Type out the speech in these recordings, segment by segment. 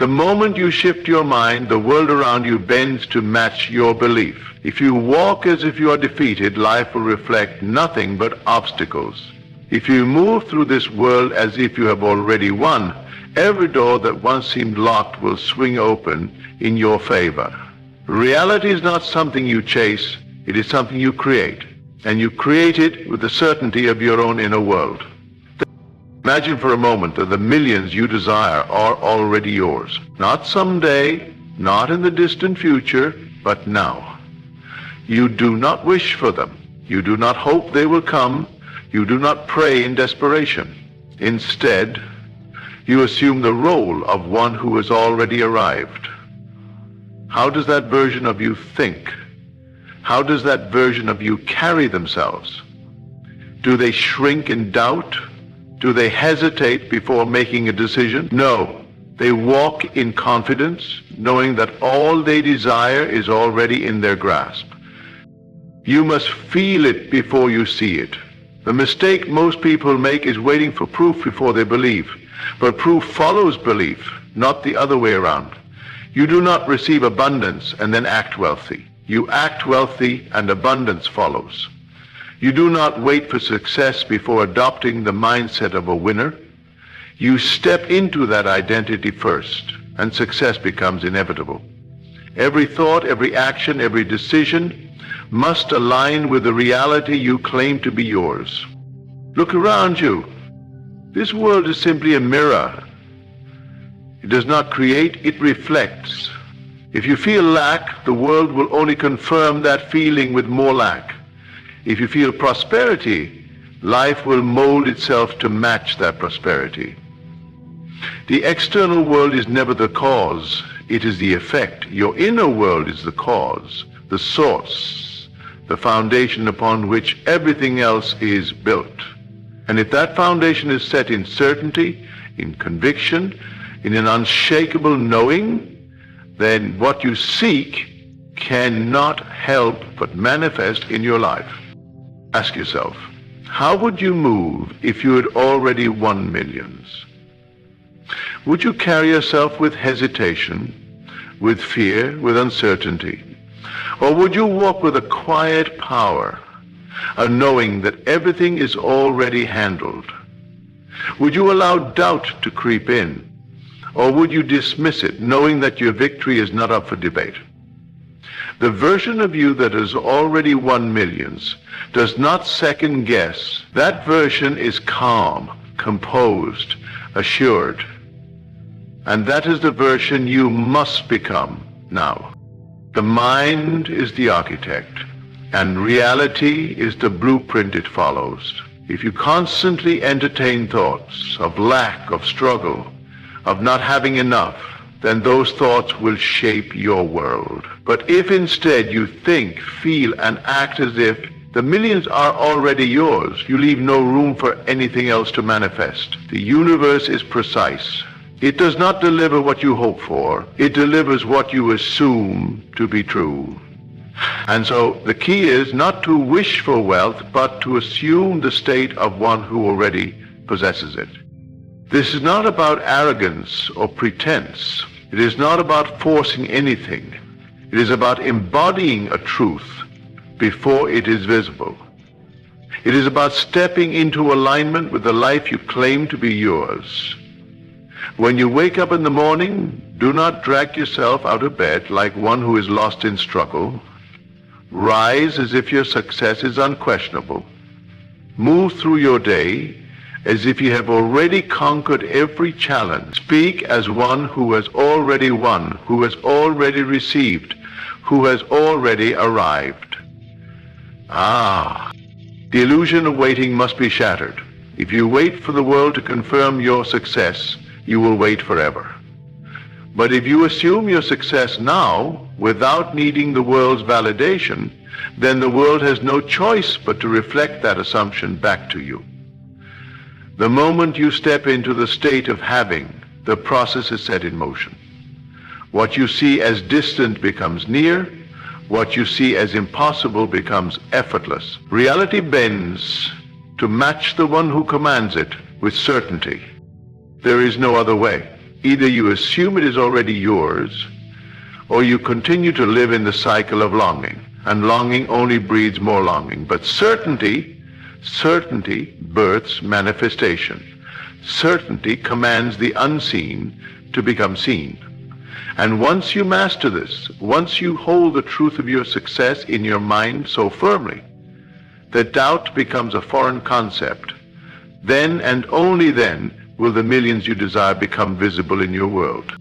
The moment you shift your mind, the world around you bends to match your belief. If you walk as if you are defeated, life will reflect nothing but obstacles. If you move through this world as if you have already won, every door that once seemed locked will swing open in your favor. Reality is not something you chase, it is something you create. And you create it with the certainty of your own inner world. Imagine for a moment that the millions you desire are already yours. Not someday, not in the distant future, but now. You do not wish for them. You do not hope they will come. You do not pray in desperation. Instead, you assume the role of one who has already arrived. How does that version of you think? How does that version of you carry themselves? Do they shrink in doubt? Do they hesitate before making a decision? No, they walk in confidence, knowing that all they desire is already in their grasp. You must feel it before you see it. The mistake most people make is waiting for proof before they believe. But proof follows belief, not the other way around. You do not receive abundance and then act wealthy. You act wealthy and abundance follows. You do not wait for success before adopting the mindset of a winner. You step into that identity first, and success becomes inevitable. Every thought, every action, every decision must align with the reality you claim to be yours. Look around you. This world is simply a mirror. It does not create, it reflects. If you feel lack, the world will only confirm that feeling with more lack. If you feel prosperity, life will mold itself to match that prosperity. The external world is never the cause, it is the effect. Your inner world is the cause, the source, the foundation upon which everything else is built. And if that foundation is set in certainty, in conviction, in an unshakable knowing, then what you seek cannot help but manifest in your life. Ask yourself, how would you move if you had already won millions? Would you carry yourself with hesitation, with fear, with uncertainty? Or would you walk with a quiet power, a knowing that everything is already handled? Would you allow doubt to creep in? Or would you dismiss it, knowing that your victory is not up for debate? The version of you that has already won millions does not second guess. That version is calm, composed, assured. And that is the version you must become now. The mind is the architect, and reality is the blueprint it follows. If you constantly entertain thoughts of lack, of struggle, of not having enough, then those thoughts will shape your world. But if instead you think, feel, and act as if the millions are already yours, you leave no room for anything else to manifest. The universe is precise. It does not deliver what you hope for. It delivers what you assume to be true. And so the key is not to wish for wealth, but to assume the state of one who already possesses it. This is not about arrogance or pretense. It is not about forcing anything. It is about embodying a truth before it is visible. It is about stepping into alignment with the life you claim to be yours. When you wake up in the morning, do not drag yourself out of bed like one who is lost in struggle. Rise as if your success is unquestionable. Move through your day as if you have already conquered every challenge. Speak as one who has already won, who has already received, who has already arrived. The illusion of waiting must be shattered. If you wait for the world to confirm your success, you will wait forever. But if you assume your success now, without needing the world's validation, then the world has no choice but to reflect that assumption back to you. The moment you step into the state of having, the process is set in motion. What you see as distant becomes near. What you see as impossible becomes effortless. Reality bends to match the one who commands it with certainty. There is no other way. Either you assume it is already yours, or you continue to live in the cycle of longing. And longing only breeds more longing. But certainty births manifestation. Certainty commands the unseen to become seen. And once you master this, once you hold the truth of your success in your mind so firmly that doubt becomes a foreign concept, then and only then will the millions you desire become visible in your world.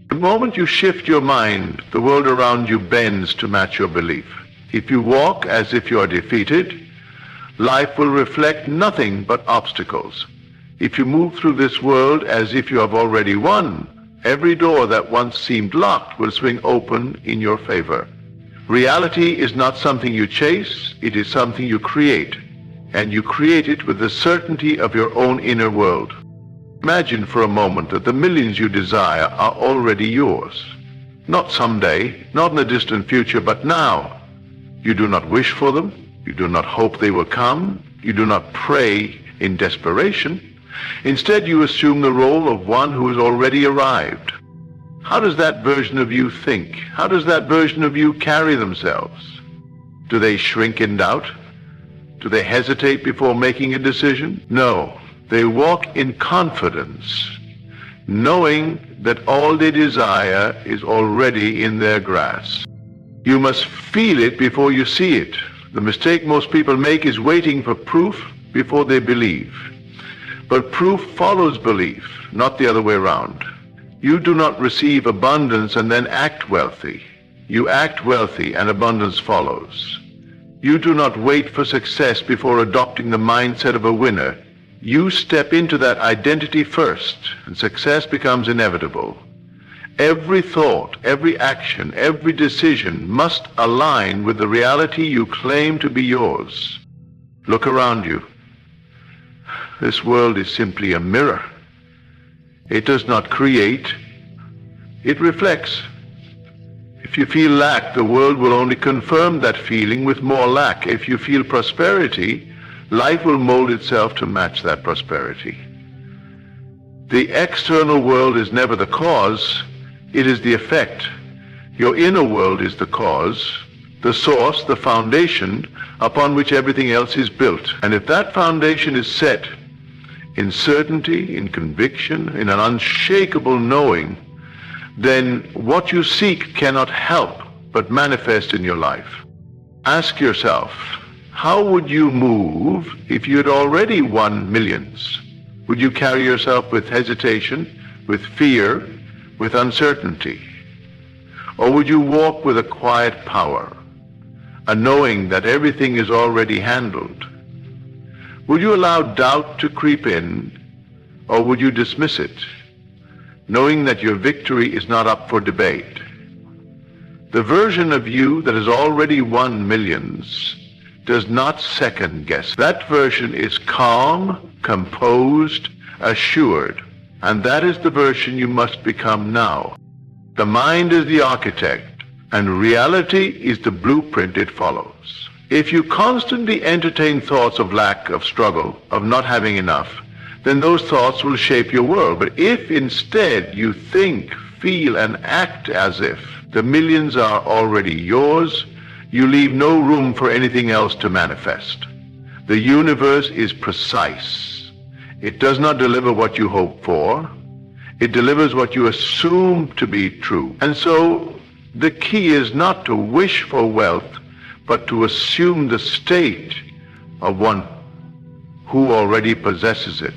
The moment you shift your mind, the world around you bends to match your belief. If you walk as if you are defeated, life will reflect nothing but obstacles. If you move through this world as if you have already won, every door that once seemed locked will swing open in your favor. Reality is not something you chase, it is something you create, and you create it with the certainty of your own inner world. Imagine for a moment that the millions you desire are already yours. Not someday, not in the distant future, but now. You do not wish for them, you do not hope they will come, you do not pray in desperation. Instead, you assume the role of one who has already arrived. How does that version of you think? How does that version of you carry themselves? Do they shrink in doubt? Do they hesitate before making a decision? No, they walk in confidence, knowing that all they desire is already in their grasp. You must feel it before you see it. The mistake most people make is waiting for proof before they believe. But proof follows belief, not the other way around. You do not receive abundance and then act wealthy. You act wealthy and abundance follows. You do not wait for success before adopting the mindset of a winner. You step into that identity first, and success becomes inevitable. Every thought, every action, every decision must align with the reality you claim to be yours. Look around you. This world is simply a mirror. It does not create, it reflects. If you feel lack, the world will only confirm that feeling with more lack. If you feel prosperity, life will mold itself to match that prosperity. The external world is never the cause, it is the effect. Your inner world is the cause, the source, the foundation upon which everything else is built. And if that foundation is set in certainty, in conviction, in an unshakable knowing, then what you seek cannot help but manifest in your life. Ask yourself, how would you move if you had already won millions? Would you carry yourself with hesitation, with fear, with uncertainty? Or would you walk with a quiet power, a knowing that everything is already handled? Would you allow doubt to creep in, or would you dismiss it, knowing that your victory is not up for debate? The version of you that has already won millions does not second guess. That version is calm, composed, assured, and that is the version you must become now. The mind is the architect, and reality is the blueprint it follows. If you constantly entertain thoughts of lack, of struggle, of not having enough, then those thoughts will shape your world. But if instead you think, feel, and act as if the millions are already yours, you leave no room for anything else to manifest. The universe is precise. It does not deliver what you hope for. It delivers what you assume to be true. And so the key is not to wish for wealth, but to assume the state of one who already possesses it.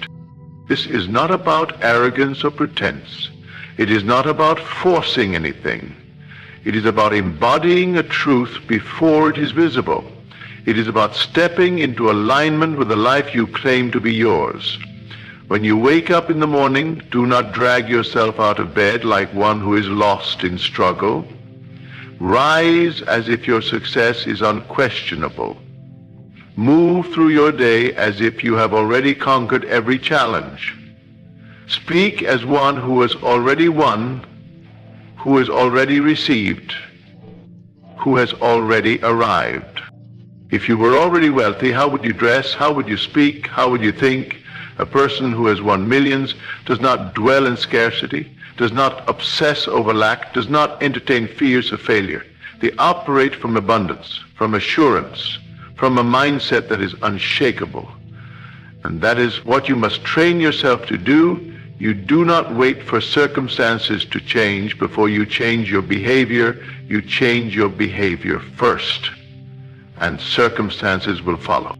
This is not about arrogance or pretense. It is not about forcing anything. It is about embodying a truth before it is visible. It is about stepping into alignment with the life you claim to be yours. When you wake up in the morning, do not drag yourself out of bed like one who is lost in struggle. Rise as if your success is unquestionable. Move through your day as if you have already conquered every challenge. Speak as one who has already won, who has already received, who has already arrived. If you were already wealthy, how would you dress? How would you speak? How would you think? A person who has won millions does not dwell in scarcity, does not obsess over lack, does not entertain fears of failure. They operate from abundance, from assurance, from a mindset that is unshakable. And that is what you must train yourself to do. You do not wait for circumstances to change before you change your behavior. You change your behavior first, and circumstances will follow.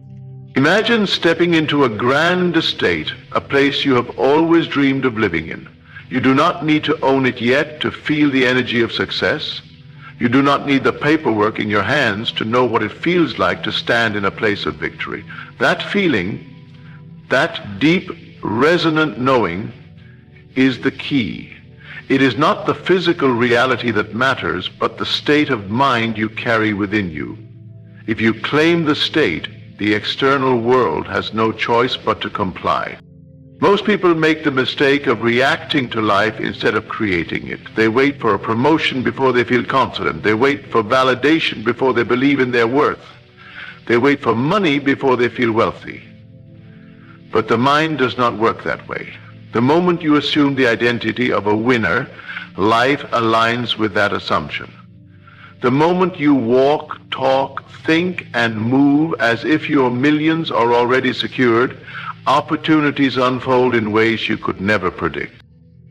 Imagine stepping into a grand estate, a place you have always dreamed of living in. You do not need to own it yet to feel the energy of success. You do not need the paperwork in your hands to know what it feels like to stand in a place of victory. That feeling, that deep, resonant knowing, is the key. It is not the physical reality that matters, but the state of mind you carry within you. If you claim the state, the external world has no choice but to comply. Most people make the mistake of reacting to life instead of creating it. They wait for a promotion before they feel confident. They wait for validation before they believe in their worth. They wait for money before they feel wealthy. But the mind does not work that way. The moment you assume the identity of a winner, life aligns with that assumption. The moment you walk, talk, think, and move as if your millions are already secured, opportunities unfold in ways you could never predict.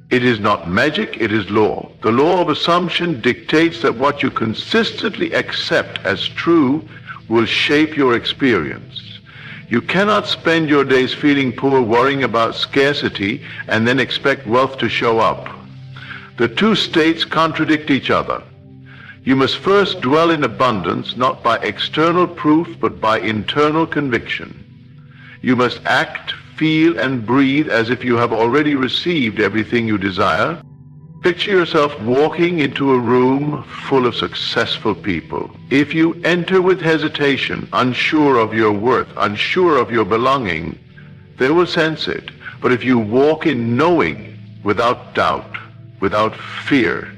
It is not magic, it is law. The law of assumption dictates that what you consistently accept as true will shape your experience. You cannot spend your days feeling poor, worrying about scarcity, and then expect wealth to show up. The two states contradict each other. You must first dwell in abundance, not by external proof, but by internal conviction. You must act, feel, and breathe as if you have already received everything you desire. Picture yourself walking into a room full of successful people. If you enter with hesitation, unsure of your worth, unsure of your belonging, they will sense it. But if you walk in knowing, without doubt, without fear,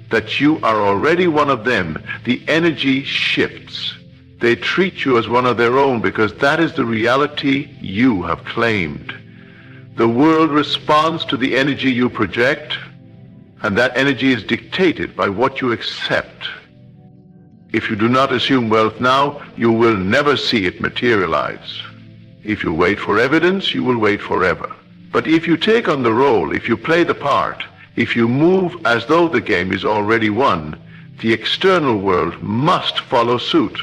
that you are already one of them, the energy shifts. They treat you as one of their own because that is the reality you have claimed. The world responds to the energy you project, and that energy is dictated by what you accept. If you do not assume wealth now, you will never see it materialize. If you wait for evidence, you will wait forever. But if you take on the role, if you play the part, if you move as though the game is already won, the external world must follow suit.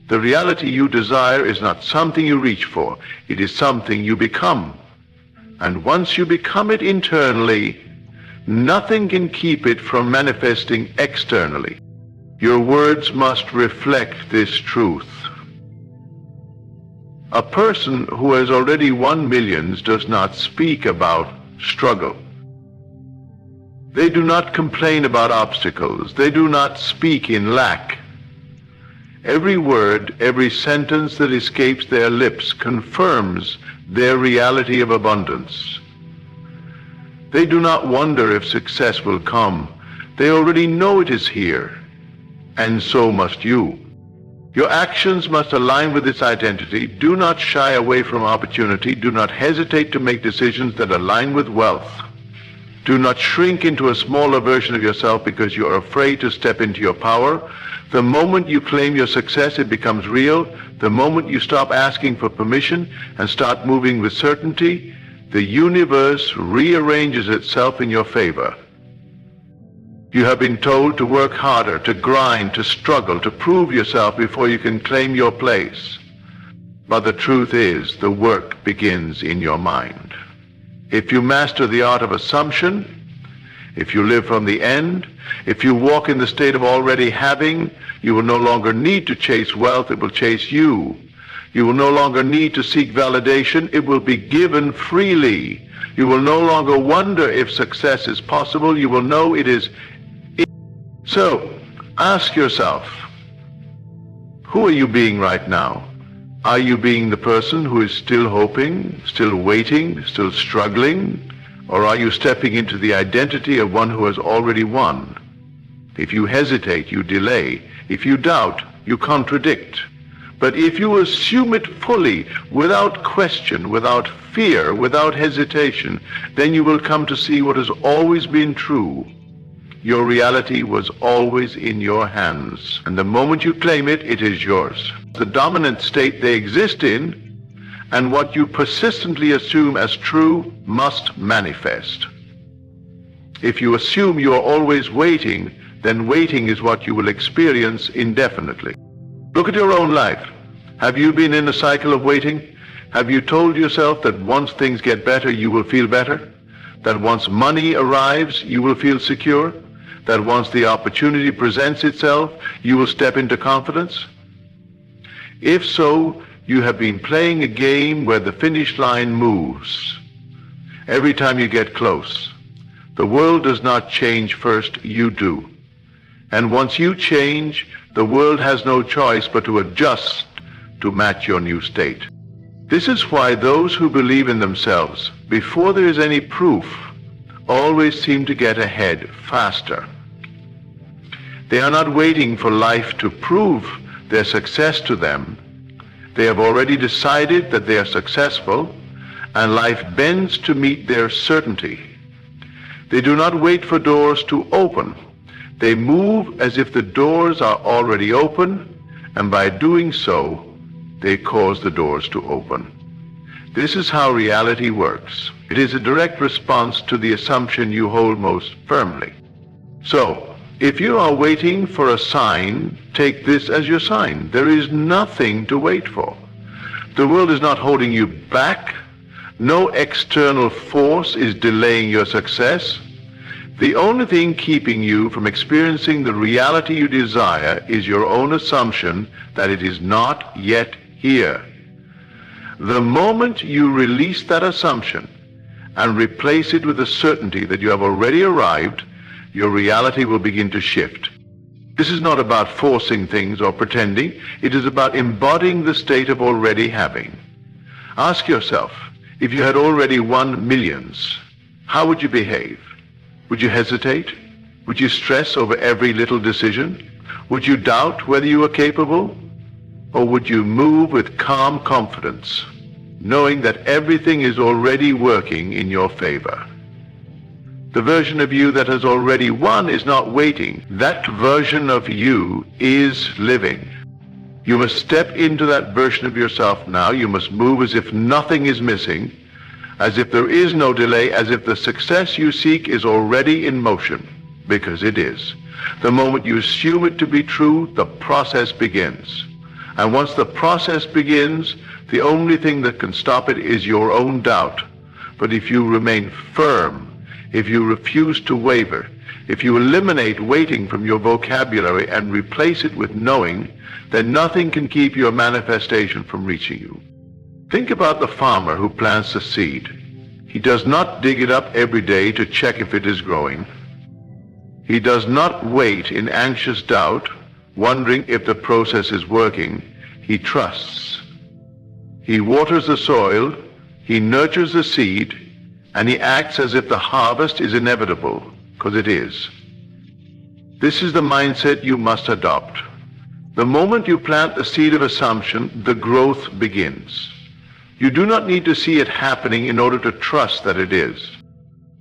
The reality you desire is not something you reach for, it is something you become. And once you become it internally, nothing can keep it from manifesting externally. Your words must reflect this truth. A person who has already won millions does not speak about struggle. They do not complain about obstacles. They do not speak in lack. Every word, every sentence that escapes their lips confirms their reality of abundance. They do not wonder if success will come. They already know it is here, and so must you. Your actions must align with this identity. Do not shy away from opportunity. Do not hesitate to make decisions that align with wealth. Do not shrink into a smaller version of yourself because you are afraid to step into your power. The moment you claim your success, it becomes real. The moment you stop asking for permission and start moving with certainty, the universe rearranges itself in your favor. You have been told to work harder, to grind, to struggle, to prove yourself before you can claim your place. But the truth is, the work begins in your mind. If you master the art of assumption, if you live from the end, if you walk in the state of already having, you will no longer need to chase wealth, it will chase you. You will no longer need to seek validation, it will be given freely. You will no longer wonder if success is possible, you will know it is. So, ask yourself, who are you being right now? Are you being the person who is still hoping, still waiting, still struggling? Or are you stepping into the identity of one who has already won? If you hesitate, you delay. If you doubt, you contradict. But if you assume it fully, without question, without fear, without hesitation, then you will come to see what has always been true. Your reality was always in your hands. And the moment you claim it, it is yours. The dominant state they exist in, and what you persistently assume as true, must manifest. If you assume you are always waiting, then waiting is what you will experience indefinitely. Look at your own life. Have you been in a cycle of waiting? Have you told yourself that once things get better, you will feel better? That once money arrives, you will feel secure? That once the opportunity presents itself, you will step into confidence? If so, you have been playing a game where the finish line moves every time you get close. The world does not change first, you do. And once you change, the world has no choice but to adjust to match your new state. This is why those who believe in themselves, before there is any proof, always seem to get ahead faster. They are not waiting for life to prove their success to them. They have already decided that they are successful, and life bends to meet their certainty. They do not wait for doors to open. They move as if the doors are already open, and by doing so, they cause the doors to open. This is how reality works. It is a direct response to the assumption you hold most firmly. So, if you are waiting for a sign, take this as your sign. There is nothing to wait for. The world is not holding you back. No external force is delaying your success. The only thing keeping you from experiencing the reality you desire is your own assumption that it is not yet here. The moment you release that assumption and replace it with the certainty that you have already arrived, your reality will begin to shift. This is not about forcing things or pretending. It is about embodying the state of already having. Ask yourself, if you had already won millions, how would you behave? Would you hesitate? Would you stress over every little decision? Would you doubt whether you were capable? Or would you move with calm confidence, knowing that everything is already working in your favor? The version of you that has already won is not waiting. That version of you is living. You must step into that version of yourself now. You must move as if nothing is missing, as if there is no delay, as if the success you seek is already in motion, because it is. The moment you assume it to be true, the process begins. And once the process begins, the only thing that can stop it is your own doubt. But if you remain firm, if you refuse to waver, if you eliminate waiting from your vocabulary and replace it with knowing, then nothing can keep your manifestation from reaching you. Think about the farmer who plants a seed. He does not dig it up every day to check if it is growing. He does not wait in anxious doubt, wondering if the process is working. He trusts. He waters the soil, he nurtures the seed, and he acts as if the harvest is inevitable, because it is. This is the mindset you must adopt. The moment you plant the seed of assumption, the growth begins. You do not need to see it happening in order to trust that it is.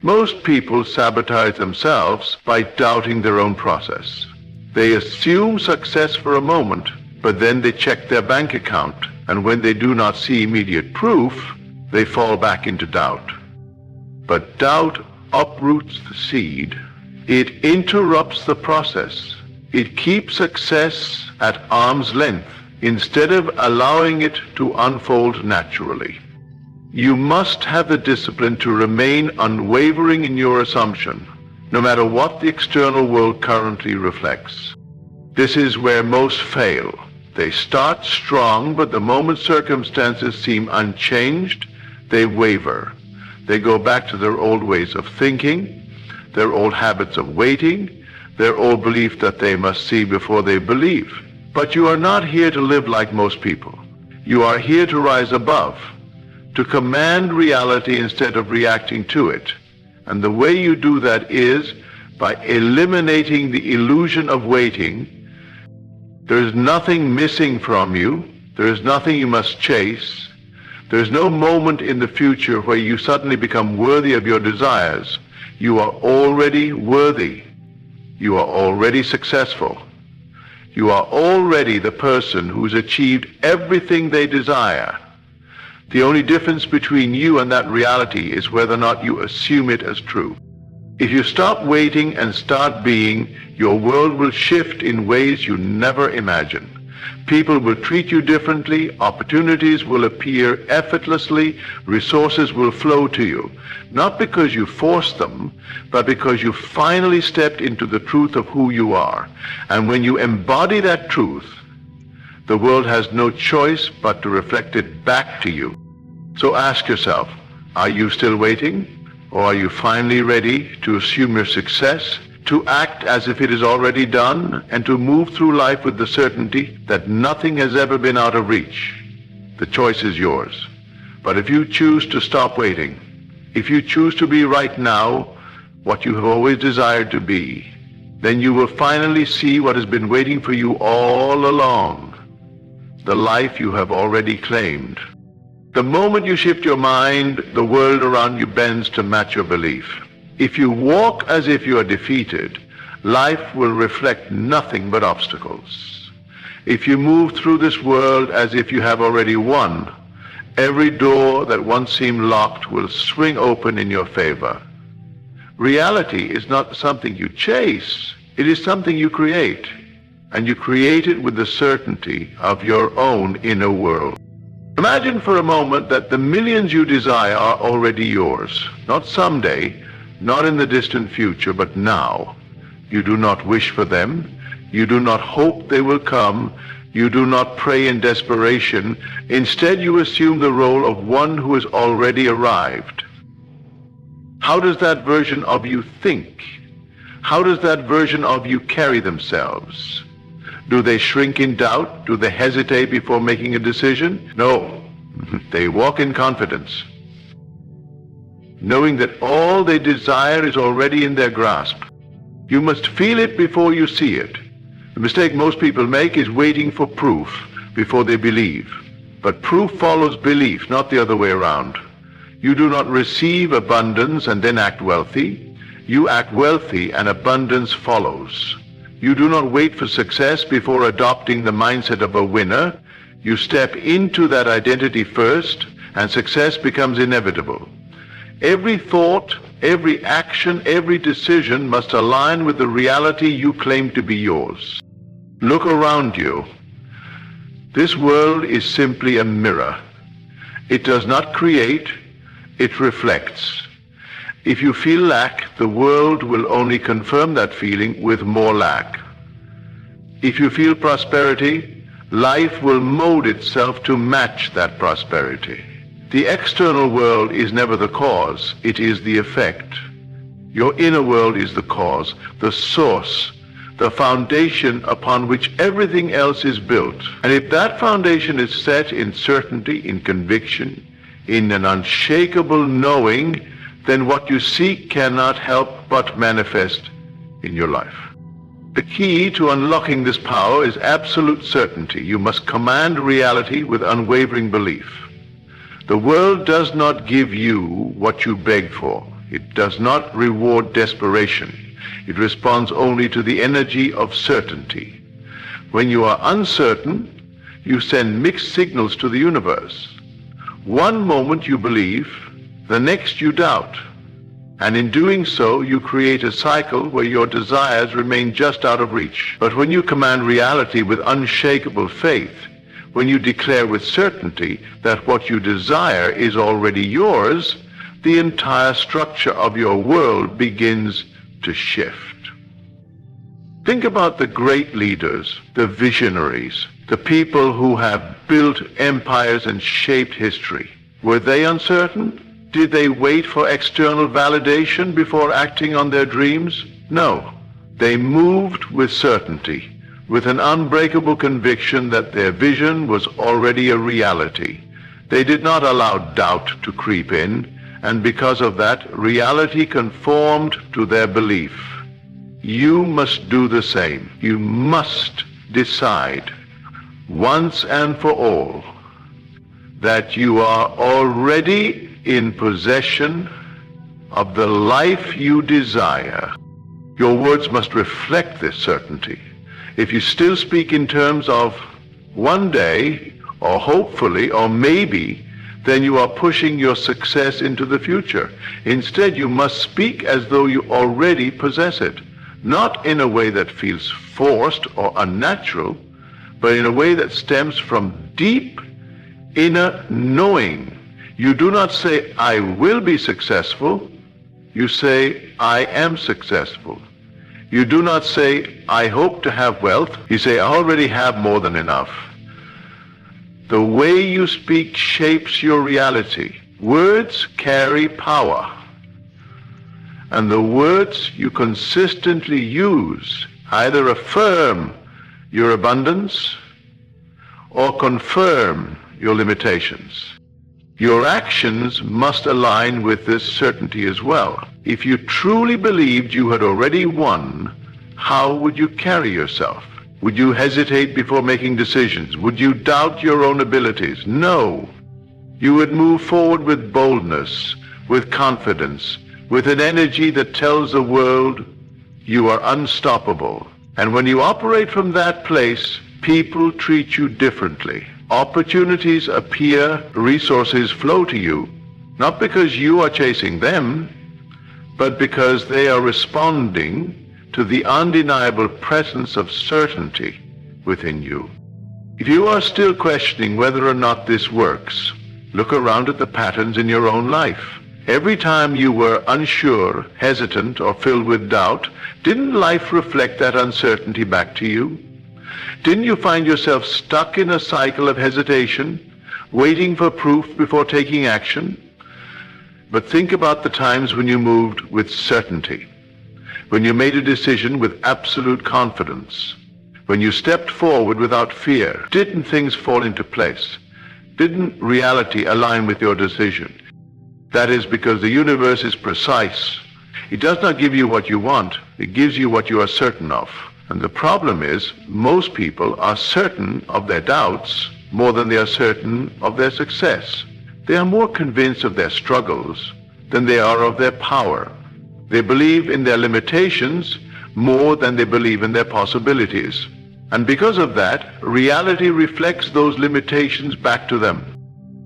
Most people sabotage themselves by doubting their own process. They assume success for a moment, but then they check their bank account, and when they do not see immediate proof, they fall back into doubt. But doubt uproots the seed. It interrupts the process. It keeps success at arm's length instead of allowing it to unfold naturally. You must have the discipline to remain unwavering in your assumption, no matter what the external world currently reflects. This is where most fail. They start strong, but the moment circumstances seem unchanged, they waver. They go back to their old ways of thinking, their old habits of waiting, their old belief that they must see before they believe. But you are not here to live like most people. You are here to rise above, to command reality instead of reacting to it. And the way you do that is by eliminating the illusion of waiting. There is nothing missing from you. There is nothing you must chase. There is no moment in the future where you suddenly become worthy of your desires. You are already worthy. You are already successful. You are already the person who's achieved everything they desire. The only difference between you and that reality is whether or not you assume it as true. If you stop waiting and start being, your world will shift in ways you never imagined. People will treat you differently, opportunities will appear effortlessly, resources will flow to you, not because you forced them, but because you finally stepped into the truth of who you are. And when you embody that truth, the world has no choice but to reflect it back to you. So ask yourself, are you still waiting? Or are you finally ready to assume your success, to act as if it is already done, and to move through life with the certainty that nothing has ever been out of reach? The choice is yours. But if you choose to stop waiting, if you choose to be right now what you have always desired to be, then you will finally see what has been waiting for you all along, the life you have already claimed. The moment you shift your mind, the world around you bends to match your belief. If you walk as if you are defeated, life will reflect nothing but obstacles. If you move through this world as if you have already won, every door that once seemed locked will swing open in your favor. Reality is not something you chase, it is something you create, and you create it with the certainty of your own inner world. Imagine for a moment that the millions you desire are already yours, not someday, not in the distant future, but now. You do not wish for them. You do not hope they will come. You do not pray in desperation. Instead, you assume the role of one who has already arrived. How does that version of you think? How does that version of you carry themselves? Do they shrink in doubt? Do they hesitate before making a decision? No, they walk in confidence, knowing that all they desire is already in their grasp. You must feel it before you see it. The mistake most people make is waiting for proof before they believe. But proof follows belief, not the other way around. You do not receive abundance and then act wealthy. You act wealthy and abundance follows. You do not wait for success before adopting the mindset of a winner. You step into that identity first, and success becomes inevitable. Every thought, every action, every decision must align with the reality you claim to be yours. Look around you. This world is simply a mirror. It does not create, it reflects. If you feel lack, the world will only confirm that feeling with more lack. If you feel prosperity, life will mold itself to match that prosperity. The external world is never the cause, it is the effect. Your inner world is the cause, the source, the foundation upon which everything else is built. And if that foundation is set in certainty, in conviction, in an unshakable knowing, then what you seek cannot help but manifest in your life. The key to unlocking this power is absolute certainty. You must command reality with unwavering belief. The world does not give you what you beg for. It does not reward desperation. It responds only to the energy of certainty. When you are uncertain, you send mixed signals to the universe. One moment you believe, the next you doubt. And in doing so, you create a cycle where your desires remain just out of reach. But when you command reality with unshakable faith, when you declare with certainty that what you desire is already yours, the entire structure of your world begins to shift. Think about the great leaders, the visionaries, the people who have built empires and shaped history. Were they uncertain? Did they wait for external validation before acting on their dreams? No. They moved with certainty, with an unbreakable conviction that their vision was already a reality. They did not allow doubt to creep in, and because of that, reality conformed to their belief. You must do the same. You must decide. once and for all that you are already in possession of the life you desire. Your words must reflect this certainty. If you still speak in terms of one day, or hopefully, or maybe, then you are pushing your success into the future. Instead, you must speak as though you already possess it, not in a way that feels forced or unnatural, but in a way that stems from deep inner knowing. You do not say, I will be successful. You say, I am successful. You do not say, I hope to have wealth. You say, I already have more than enough. The way you speak shapes your reality. Words carry power. And the words you consistently use either affirm your abundance or confirm your limitations. Your actions must align with this certainty as well. If you truly believed you had already won, how would you carry yourself? Would you hesitate before making decisions? Would you doubt your own abilities? No. You would move forward with boldness, with confidence, with an energy that tells the world you are unstoppable. And when you operate from that place, people treat you differently. Opportunities appear, resources flow to you, not because you are chasing them, but because they are responding to the undeniable presence of certainty within you. If you are still questioning whether or not this works, look around at the patterns in your own life. Every time you were unsure, hesitant, or filled with doubt, didn't life reflect that uncertainty back to you? Didn't you find yourself stuck in a cycle of hesitation, waiting for proof before taking action? But think about the times when you moved with certainty, when you made a decision with absolute confidence, when you stepped forward without fear. Didn't things fall into place? Didn't reality align with your decision? That is because the universe is precise. It does not give you what you want, it gives you what you are certain of. And the problem is, most people are certain of their doubts more than they are certain of their success. They are more convinced of their struggles than they are of their power. They believe in their limitations more than they believe in their possibilities. And because of that, reality reflects those limitations back to them.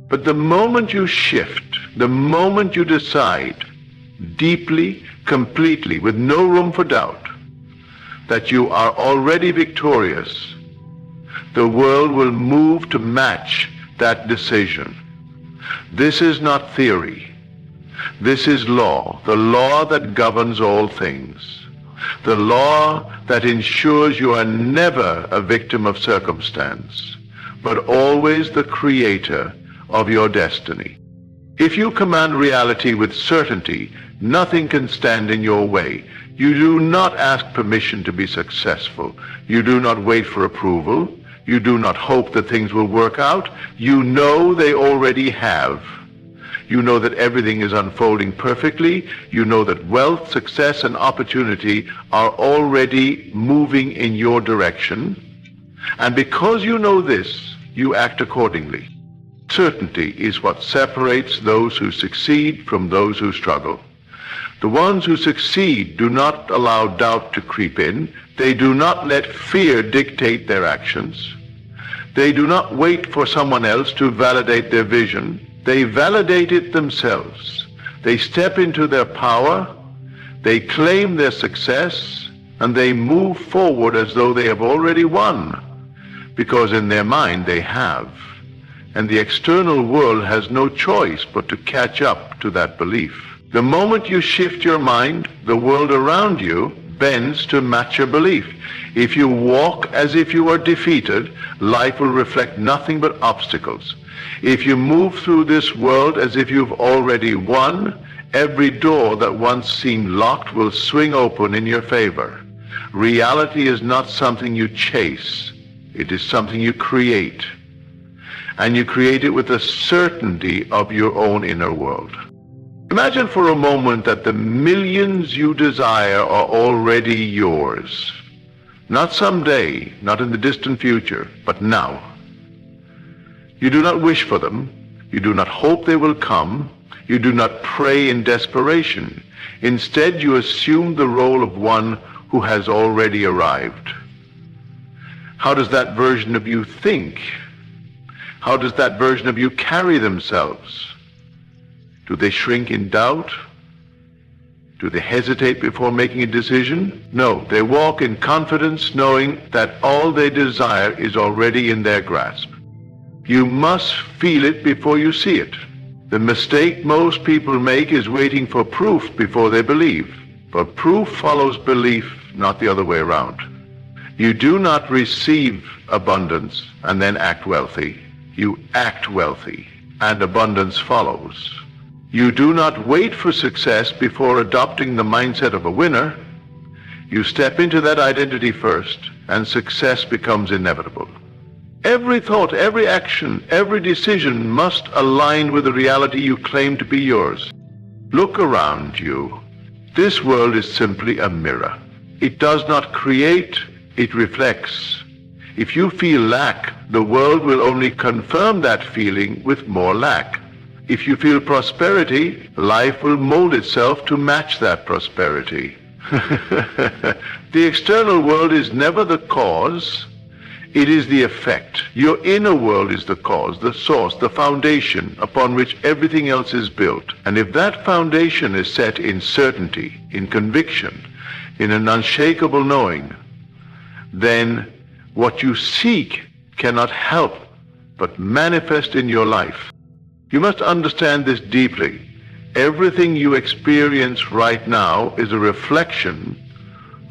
But the moment you shift, the moment you decide deeply, completely, with no room for doubt, that you are already victorious, the world will move to match that decision. This is not theory. This is law, the law that governs all things, the law that ensures you are never a victim of circumstance, but always the creator of your destiny. If you command reality with certainty, nothing can stand in your way. You do not ask permission to be successful. You do not wait for approval. You do not hope that things will work out. You know they already have. You know that everything is unfolding perfectly. You know that wealth, success, and opportunity are already moving in your direction. And because you know this, you act accordingly. Certainty is what separates those who succeed from those who struggle. The ones who succeed do not allow doubt to creep in. They do not let fear dictate their actions. They do not wait for someone else to validate their vision. They validate it themselves. They step into their power. They claim their success, and they move forward as though they have already won, because in their mind they have. And the external world has no choice but to catch up to that belief. The moment you shift your mind, the world around you bends to match your belief. If you walk as if you are defeated, life will reflect nothing but obstacles. If you move through this world as if you've already won, every door that once seemed locked will swing open in your favor. Reality is not something you chase. It is something you create. And you create it with the certainty of your own inner world. Imagine for a moment that the millions you desire are already yours. Not someday, not in the distant future, but now. You do not wish for them. You do not hope they will come. You do not pray in desperation. Instead, you assume the role of one who has already arrived. How does that version of you think? How does that version of you carry themselves? Do they shrink in doubt? Do they hesitate before making a decision? No, they walk in confidence, knowing that all they desire is already in their grasp. You must feel it before you see it. The mistake most people make is waiting for proof before they believe. But proof follows belief, not the other way around. You do not receive abundance and then act wealthy. You act wealthy, and abundance follows. You do not wait for success before adopting the mindset of a winner. You step into that identity first, and success becomes inevitable. Every thought, every action, every decision must align with the reality you claim to be yours. Look around you. This world is simply a mirror. It does not create, it reflects. If you feel lack, the world will only confirm that feeling with more lack. If you feel prosperity, life will mold itself to match that prosperity. The external world is never the cause, it is the effect. Your inner world is the cause, the source, the foundation upon which everything else is built. And if that foundation is set in certainty, in conviction, in an unshakable knowing, then what you seek cannot help but manifest in your life. You must understand this deeply. Everything you experience right now is a reflection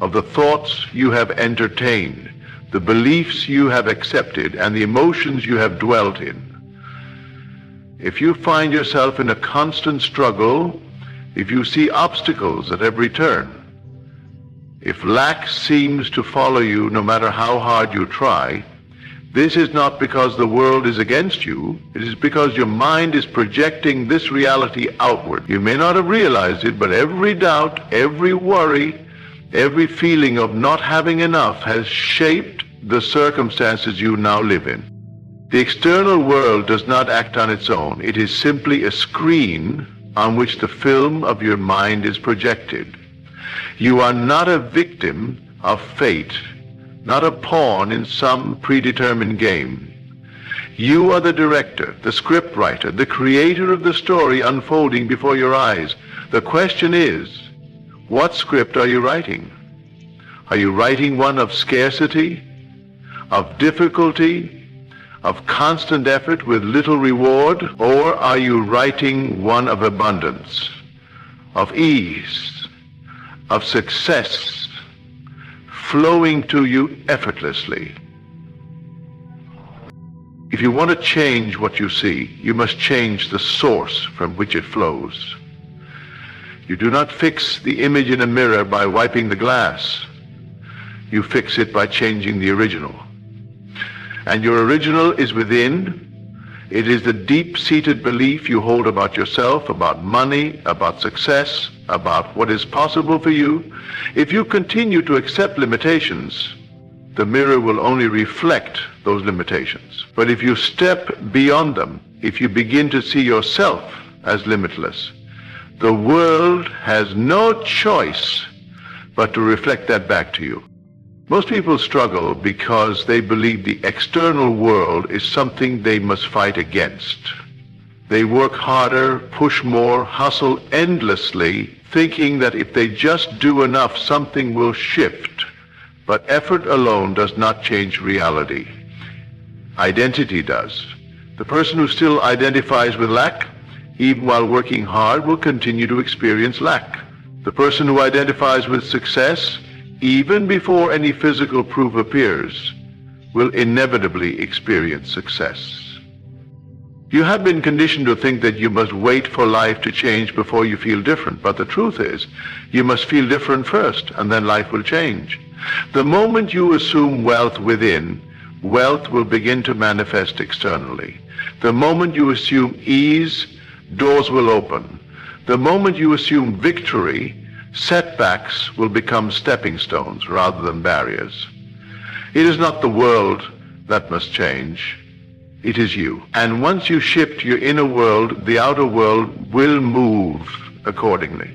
of the thoughts you have entertained, the beliefs you have accepted, and the emotions you have dwelt in. If you find yourself in a constant struggle, if you see obstacles at every turn, if lack seems to follow you no matter how hard you try, this is not because the world is against you. It is because your mind is projecting this reality outward. You may not have realized it, but every doubt, every worry, every feeling of not having enough has shaped the circumstances you now live in. The external world does not act on its own. It is simply a screen on which the film of your mind is projected. You are not a victim of fate, not a pawn in some predetermined game. You are the director, the scriptwriter, the creator of the story unfolding before your eyes. The question is, what script are you writing? Are you writing one of scarcity, of difficulty, of constant effort with little reward, or are you writing one of abundance, of ease, of success, flowing to you effortlessly? If you want to change what you see, you must change the source from which it flows. You do not fix the image in a mirror by wiping the glass. You fix it by changing the original. And your original is within. It is the deep-seated belief you hold about yourself, about money, about success, about what is possible for you. If you continue to accept limitations, the mirror will only reflect those limitations. But if you step beyond them, if you begin to see yourself as limitless, the world has no choice but to reflect that back to you. Most people struggle because they believe the external world is something they must fight against. They work harder, push more, hustle endlessly, thinking that if they just do enough, something will shift. But effort alone does not change reality. Identity does. The person who still identifies with lack, even while working hard, will continue to experience lack. The person who identifies with success, even before any physical proof appears, will inevitably experience success. You have been conditioned to think that you must wait for life to change before you feel different, but the truth is, you must feel different first, and then life will change. The moment you assume wealth within, wealth will begin to manifest externally. The moment you assume ease, doors will open. The moment you assume victory, setbacks will become stepping stones rather than barriers. It is not the world that must change. It is you. And once you shift your inner world, the outer world will move accordingly.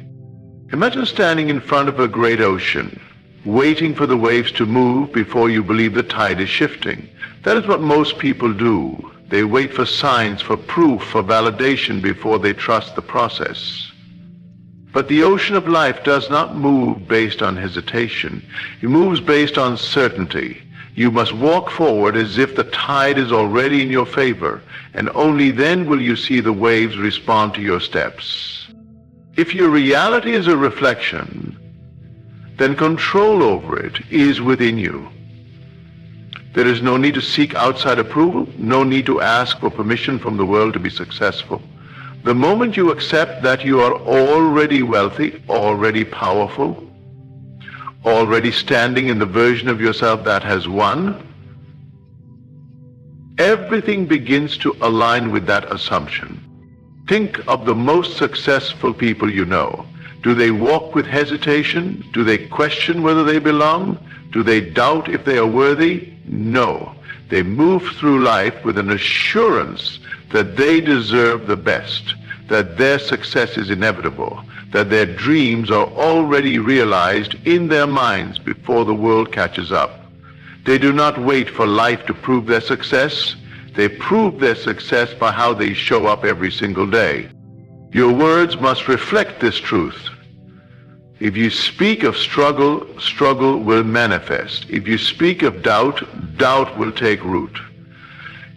Imagine standing in front of a great ocean, waiting for the waves to move before you believe the tide is shifting. That is what most people do. They wait for signs, for proof, for validation before they trust the process. But the ocean of life does not move based on hesitation. It moves based on certainty. You must walk forward as if the tide is already in your favor, and only then will you see the waves respond to your steps. If your reality is a reflection, then control over it is within you. There is no need to seek outside approval, no need to ask for permission from the world to be successful. The moment you accept that you are already wealthy, already powerful, already standing in the version of yourself that has won, everything begins to align with that assumption. Think of the most successful people you know. Do they walk with hesitation? Do they question whether they belong? Do they doubt if they are worthy? No. They move through life with an assurance that they deserve the best, that their success is inevitable, that their dreams are already realized in their minds before the world catches up. They do not wait for life to prove their success. They prove their success by how they show up every single day. Your words must reflect this truth. If you speak of struggle, struggle will manifest. If you speak of doubt, doubt will take root.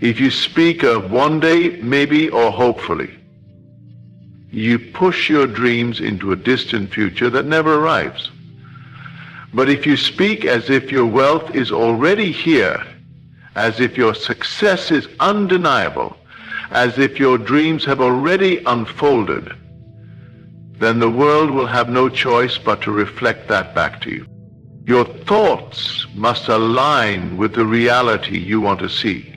If you speak of one day, maybe, or hopefully, you push your dreams into a distant future that never arrives. But if you speak as if your wealth is already here, as if your success is undeniable, as if your dreams have already unfolded, then the world will have no choice but to reflect that back to you. Your thoughts must align with the reality you want to see.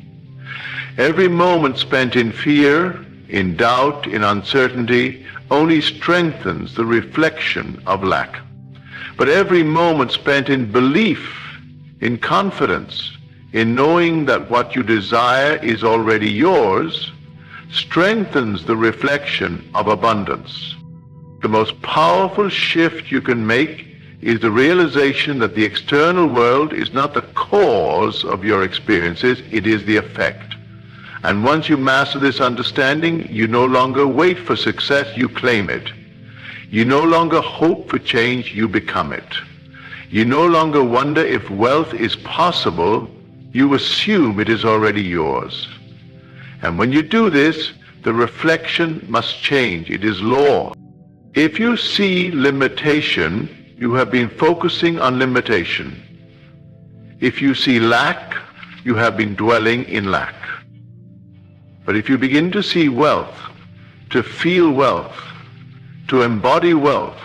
Every moment spent in fear, in doubt, in uncertainty, only strengthens the reflection of lack. But every moment spent in belief, in confidence, in knowing that what you desire is already yours, strengthens the reflection of abundance. The most powerful shift you can make is the realization that the external world is not the cause of your experiences, it is the effect. And once you master this understanding, you no longer wait for success, you claim it. You no longer hope for change, you become it. You no longer wonder if wealth is possible, you assume it is already yours. And when you do this, the reflection must change. It is law. If you see limitation, you have been focusing on limitation. If you see lack, you have been dwelling in lack. But if you begin to see wealth, to feel wealth, to embody wealth,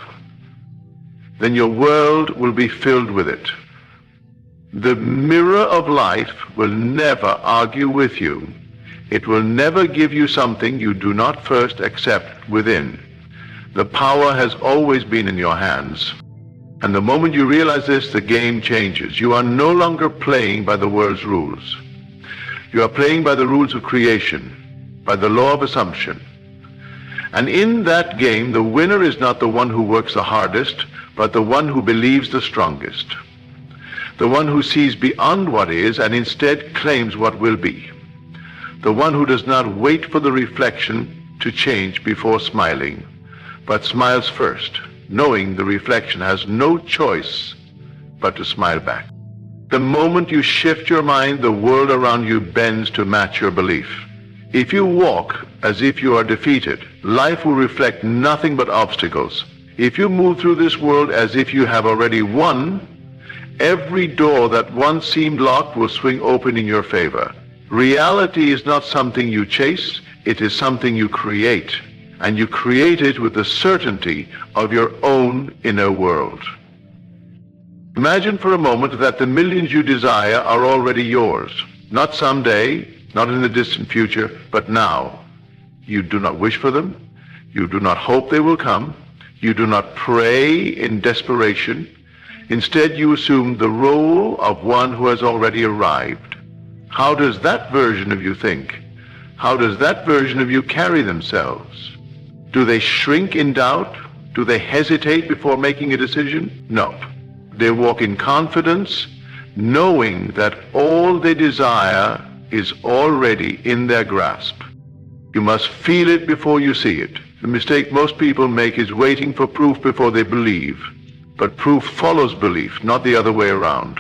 then your world will be filled with it. The mirror of life will never argue with you. It will never give you something you do not first accept within. The power has always been in your hands. And the moment you realize this, the game changes. You are no longer playing by the world's rules. You are playing by the rules of creation, by the law of assumption. And in that game, the winner is not the one who works the hardest, but the one who believes the strongest. The one who sees beyond what is and instead claims what will be. The one who does not wait for the reflection to change before smiling, but smiles first, knowing the reflection has no choice but to smile back. The moment you shift your mind, the world around you bends to match your belief. If you walk as if you are defeated, life will reflect nothing but obstacles. If you move through this world as if you have already won, every door that once seemed locked will swing open in your favor. Reality is not something you chase, it is something you create. And you create it with the certainty of your own inner world. Imagine for a moment that the millions you desire are already yours. Not someday, not in the distant future, but now. You do not wish for them. You do not hope they will come. You do not pray in desperation. Instead, you assume the role of one who has already arrived. How does that version of you think? How does that version of you carry themselves? Do they shrink in doubt? Do they hesitate before making a decision? No. They walk in confidence, knowing that all they desire is already in their grasp. You must feel it before you see it. The mistake most people make is waiting for proof before they believe. But proof follows belief, not the other way around.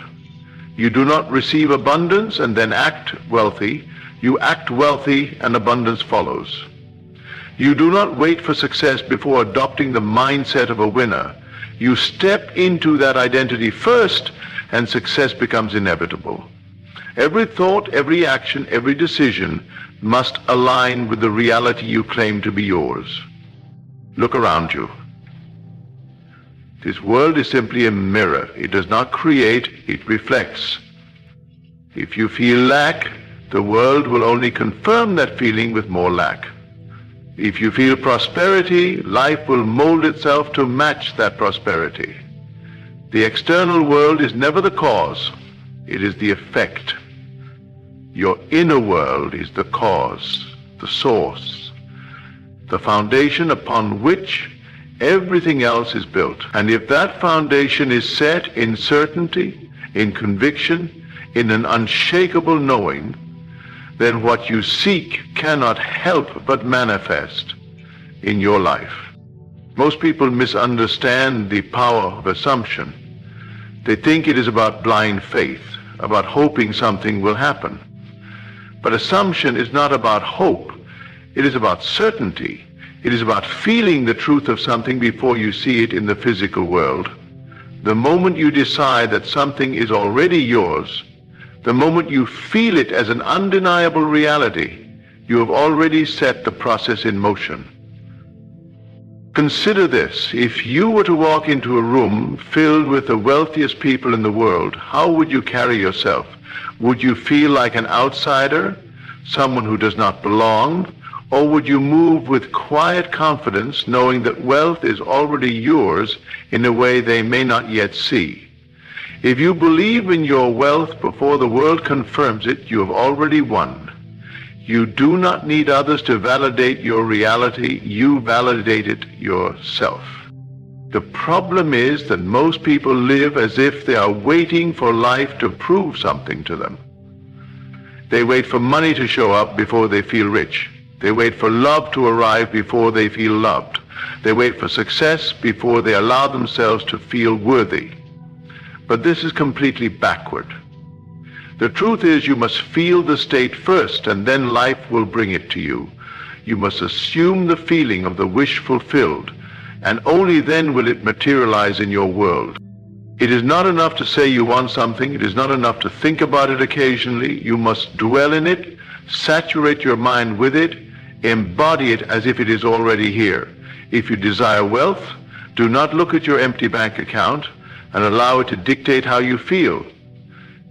You do not receive abundance and then act wealthy. You act wealthy and abundance follows. You do not wait for success before adopting the mindset of a winner. You step into that identity first, and success becomes inevitable. Every thought, every action, every decision must align with the reality you claim to be yours. Look around you. This world is simply a mirror. It does not create, it reflects. If you feel lack, the world will only confirm that feeling with more lack. If you feel prosperity, life will mold itself to match that prosperity. The external world is never the cause, it is the effect. Your inner world is the cause, the source, the foundation upon which everything else is built. And if that foundation is set in certainty, in conviction, in an unshakable knowing, then what you seek cannot help but manifest in your life. Most people misunderstand the power of assumption. They think it is about blind faith, about hoping something will happen. But assumption is not about hope. It is about certainty. It is about feeling the truth of something before you see it in the physical world. The moment you decide that something is already yours, the moment you feel it as an undeniable reality, you have already set the process in motion. Consider this. If you were to walk into a room filled with the wealthiest people in the world, how would you carry yourself? Would you feel like an outsider, someone who does not belong? Or would you move with quiet confidence, knowing that wealth is already yours in a way they may not yet see? If you believe in your wealth before the world confirms it, you have already won. You do not need others to validate your reality. You validate it yourself. The problem is that most people live as if they are waiting for life to prove something to them. They wait for money to show up before they feel rich. They wait for love to arrive before they feel loved. They wait for success before they allow themselves to feel worthy. But this is completely backward. The truth is you must feel the state first, and then life will bring it to you. You must assume the feeling of the wish fulfilled, and only then will it materialize in your world. It is not enough to say you want something. It is not enough to think about it occasionally. You must dwell in it, saturate your mind with it, embody it as if it is already here. If you desire wealth, do not look at your empty bank account and allow it to dictate how you feel.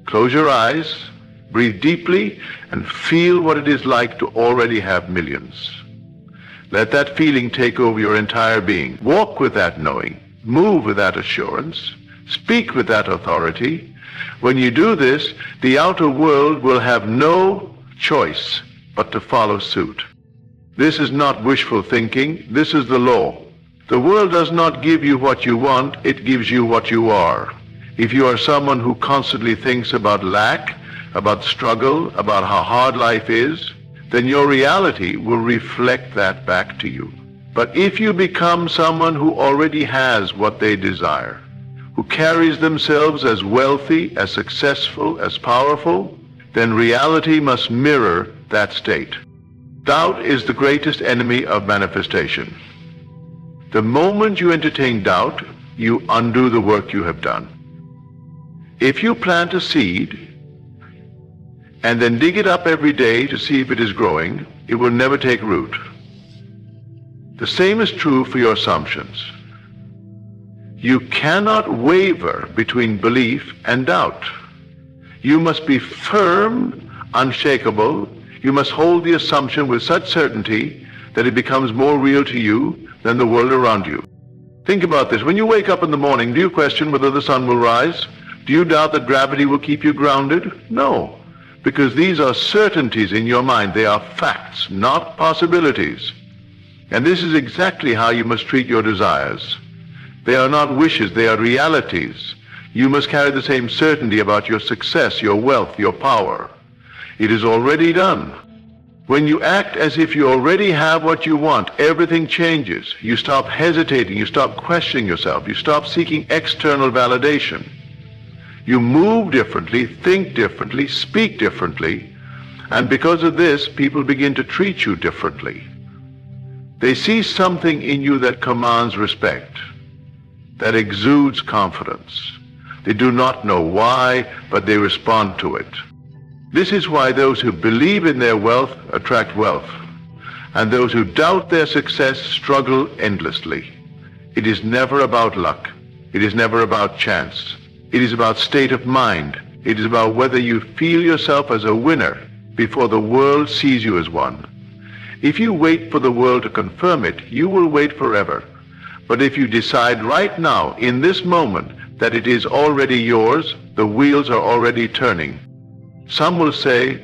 Close your eyes, breathe deeply, and feel what it is like to already have millions. Let that feeling take over your entire being. Walk with that knowing. Move with that assurance. Speak with that authority. When you do this, the outer world will have no choice but to follow suit. This is not wishful thinking. This is the law. The world does not give you what you want, it gives you what you are. If you are someone who constantly thinks about lack, about struggle, about how hard life is, then your reality will reflect that back to you. But if you become someone who already has what they desire, who carries themselves as wealthy, as successful, as powerful, then reality must mirror that state. Doubt is the greatest enemy of manifestation. The moment you entertain doubt, you undo the work you have done. If you plant a seed and then dig it up every day to see if it is growing, it will never take root. The same is true for your assumptions. You cannot waver between belief and doubt. You must be firm, unshakable. You must hold the assumption with such certainty that it becomes more real to you than the world around you. Think about this. When you wake up in the morning, do you question whether the sun will rise? Do you doubt that gravity will keep you grounded? No, because these are certainties in your mind. They are facts, not possibilities. And this is exactly how you must treat your desires. They are not wishes, they are realities. You must carry the same certainty about your success, your wealth, your power. It is already done. When you act as if you already have what you want, everything changes. You stop hesitating, you stop questioning yourself, you stop seeking external validation. You move differently, think differently, speak differently, and because of this, people begin to treat you differently. They see something in you that commands respect, that exudes confidence. They do not know why, but they respond to it. This is why those who believe in their wealth attract wealth, and those who doubt their success struggle endlessly. It is never about luck. It is never about chance. It is about state of mind. It is about whether you feel yourself as a winner before the world sees you as one. If you wait for the world to confirm it, you will wait forever. But if you decide right now, in this moment, that it is already yours, the wheels are already turning. Some will say,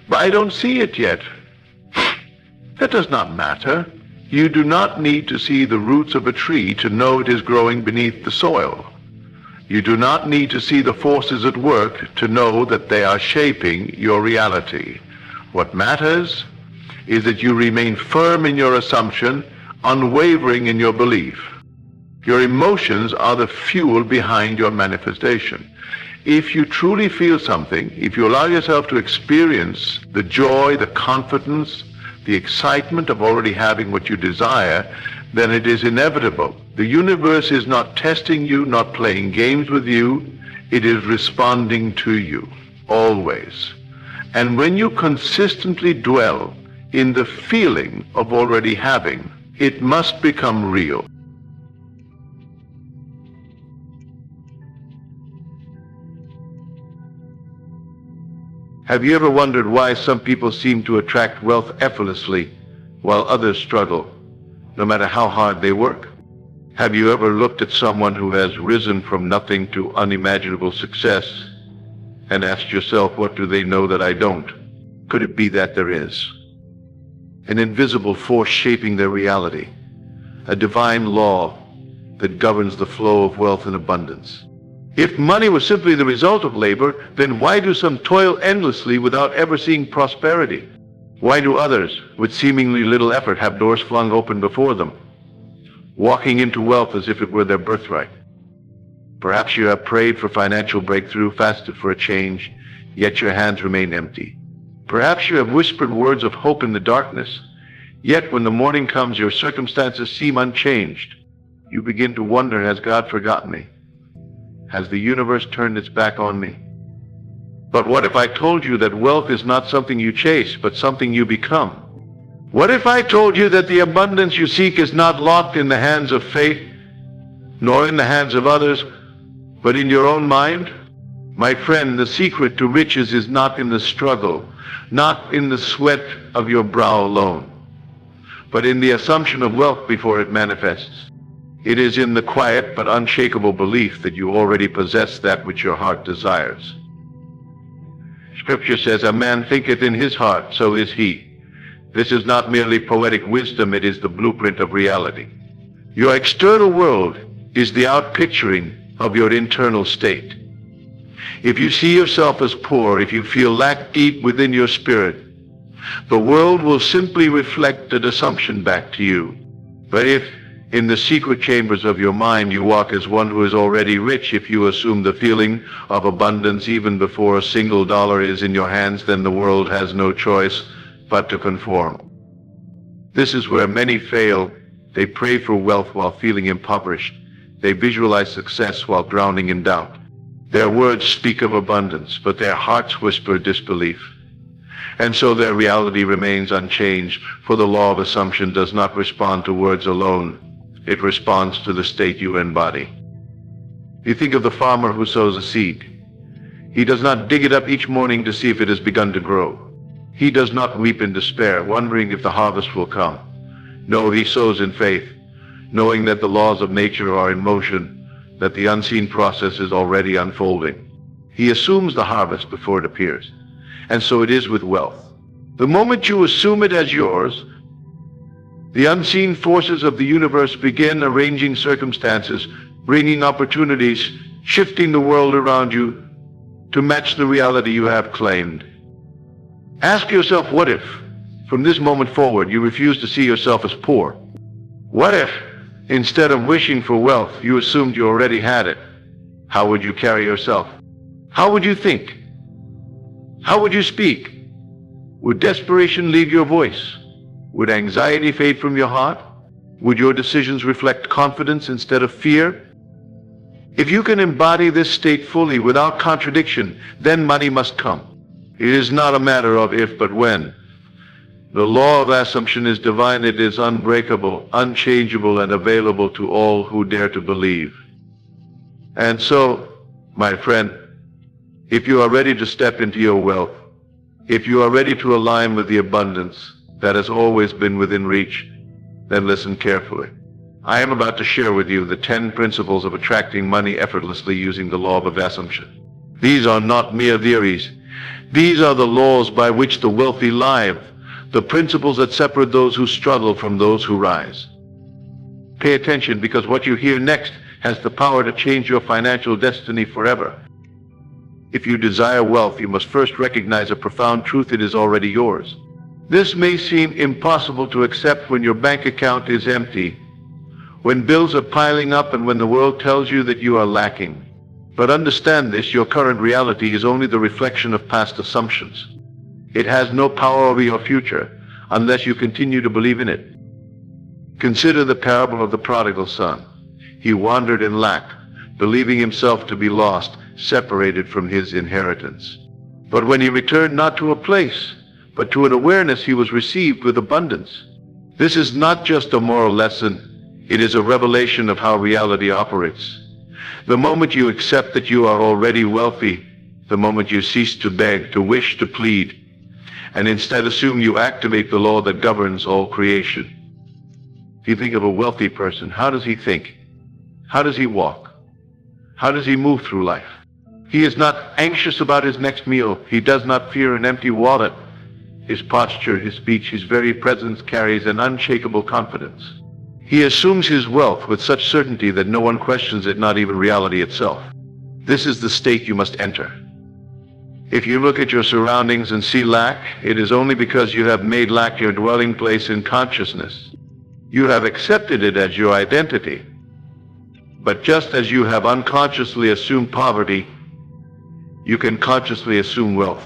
"But I don't see it yet." That does not matter. You do not need to see the roots of a tree to know it is growing beneath the soil. You do not need to see the forces at work to know that they are shaping your reality. What matters is that you remain firm in your assumption, unwavering in your belief. Your emotions are the fuel behind your manifestation. If you truly feel something, if you allow yourself to experience the joy, the confidence, the excitement of already having what you desire, then it is inevitable. The universe is not testing you, not playing games with you. It is responding to you, always. And when you consistently dwell in the feeling of already having, it must become real. Have you ever wondered why some people seem to attract wealth effortlessly while others struggle, no matter how hard they work? Have you ever looked at someone who has risen from nothing to unimaginable success and asked yourself, what do they know that I don't? Could it be that there is an invisible force shaping their reality, a divine law that governs the flow of wealth and abundance? If money was simply the result of labor, then why do some toil endlessly without ever seeing prosperity? Why do others, with seemingly little effort, have doors flung open before them, walking into wealth as if it were their birthright? Perhaps you have prayed for financial breakthrough, fasted for a change, yet your hands remain empty. Perhaps you have whispered words of hope in the darkness, yet when the morning comes, your circumstances seem unchanged. You begin to wonder, has God forgotten me? Has the universe turned its back on me? But what if I told you that wealth is not something you chase, but something you become? What if I told you that the abundance you seek is not locked in the hands of fate, nor in the hands of others, but in your own mind? My friend, the secret to riches is not in the struggle, not in the sweat of your brow alone, but in the assumption of wealth before it manifests. It is in the quiet but unshakable belief that you already possess that which your heart desires. Scripture says, "A man thinketh in his heart, so is he." This is not merely poetic wisdom, it is the blueprint of reality. Your external world is the outpicturing of your internal state. If you see yourself as poor, if you feel lack deep within your spirit, the world will simply reflect that assumption back to you. But if in the secret chambers of your mind you walk as one who is already rich, if you assume the feeling of abundance even before a single dollar is in your hands, then the world has no choice but to conform. This is where many fail. They pray for wealth while feeling impoverished. They visualize success while drowning in doubt. Their words speak of abundance, but their hearts whisper disbelief. And so their reality remains unchanged, for the law of assumption does not respond to words alone. It responds to the state you embody. You think of the farmer who sows a seed. He does not dig it up each morning to see if it has begun to grow. He does not weep in despair, wondering if the harvest will come. No, he sows in faith, knowing that the laws of nature are in motion, that the unseen process is already unfolding. He assumes the harvest before it appears. and so it is with wealth. The moment you assume it as yours, the unseen forces of the universe begin arranging circumstances, bringing opportunities, shifting the world around you to match the reality you have claimed. Ask yourself, what if, from this moment forward, you refuse to see yourself as poor? What if, instead of wishing for wealth, you assumed you already had it? How would you carry yourself? How would you think? How would you speak? Would desperation leave your voice? Would anxiety fade from your heart? Would your decisions reflect confidence instead of fear? If you can embody this state fully without contradiction, then money must come. It is not a matter of if but when. The law of assumption is divine. It is unbreakable, unchangeable, and available to all who dare to believe. And so, my friend, if you are ready to step into your wealth, if you are ready to align with the abundance that has always been within reach, then listen carefully. I am about to share with you the 10 principles of attracting money effortlessly using the law of assumption. These are not mere theories. These are the laws by which the wealthy live, the principles that separate those who struggle from those who rise. Pay attention, because what you hear next has the power to change your financial destiny forever. If you desire wealth, you must first recognize a profound truth: it is already yours. This may seem impossible to accept when your bank account is empty, when bills are piling up, and when the world tells you that you are lacking. But understand this: your current reality is only the reflection of past assumptions. It has no power over your future unless you continue to believe in it. Consider the parable of the prodigal son. He wandered in lack, believing himself to be lost, separated from his inheritance. But when he returned not to a place, but to an awareness, he was received with abundance. This is not just a moral lesson. It is a revelation of how reality operates. The moment you accept that you are already wealthy, the moment you cease to beg, to wish, to plead, and instead assume, you activate the law that governs all creation. If you think of a wealthy person, how does he think? How does he walk? How does he move through life? He is not anxious about his next meal. He does not fear an empty wallet. His posture, his speech, his very presence carries an unshakable confidence. He assumes his wealth with such certainty that no one questions it, not even reality itself. This is the state you must enter. If you look at your surroundings and see lack, it is only because you have made lack your dwelling place in consciousness. You have accepted it as your identity. But just as you have unconsciously assumed poverty, you can consciously assume wealth.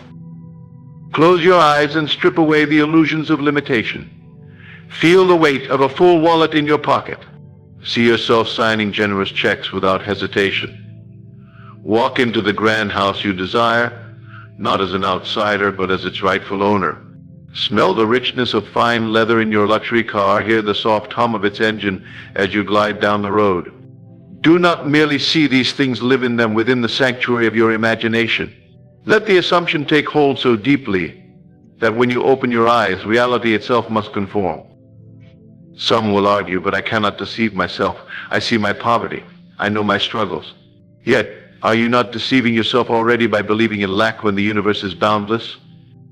Close your eyes and strip away the illusions of limitation. Feel the weight of a full wallet in your pocket. See yourself signing generous checks without hesitation. Walk into the grand house you desire, not as an outsider, but as its rightful owner. Smell the richness of fine leather in your luxury car. Hear the soft hum of its engine as you glide down the road. Do not merely see these things, live in them within the sanctuary of your imagination. Let the assumption take hold so deeply that when you open your eyes, reality itself must conform. Some will argue, but I cannot deceive myself. I see my poverty. I know my struggles. Yet, are you not deceiving yourself already by believing in lack when the universe is boundless?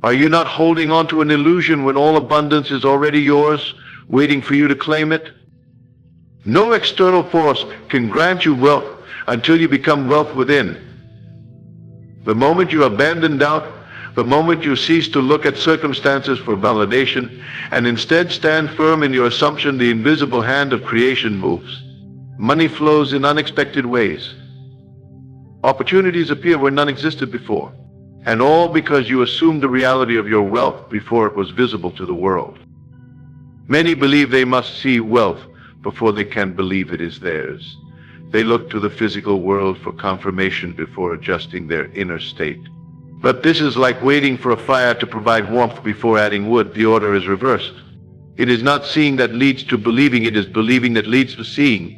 Are you not holding on to an illusion when all abundance is already yours, waiting for you to claim it? No external force can grant you wealth until you become wealth within. The moment you abandon doubt, the moment you cease to look at circumstances for validation and instead stand firm in your assumption, the invisible hand of creation moves. Money flows in unexpected ways. Opportunities appear where none existed before. And all because you assumed the reality of your wealth before it was visible to the world. Many believe they must see wealth before they can believe it is theirs. They look to the physical world for confirmation before adjusting their inner state. But this is like waiting for a fire to provide warmth before adding wood. The order is reversed. It is not seeing that leads to believing, it is believing that leads to seeing.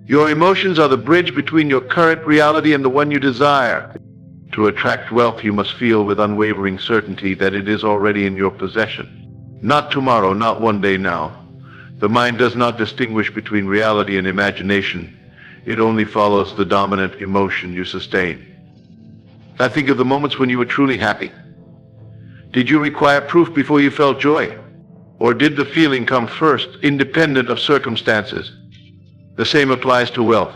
Your emotions are the bridge between your current reality and the one you desire. To attract wealth, you must feel with unwavering certainty that it is already in your possession. Not tomorrow, not one day now. The mind does not distinguish between reality and imagination. It only follows the dominant emotion you sustain. I think of the moments when you were truly happy, Did you require proof before you felt joy? Or did the feeling come first, independent of circumstances? The same applies to wealth.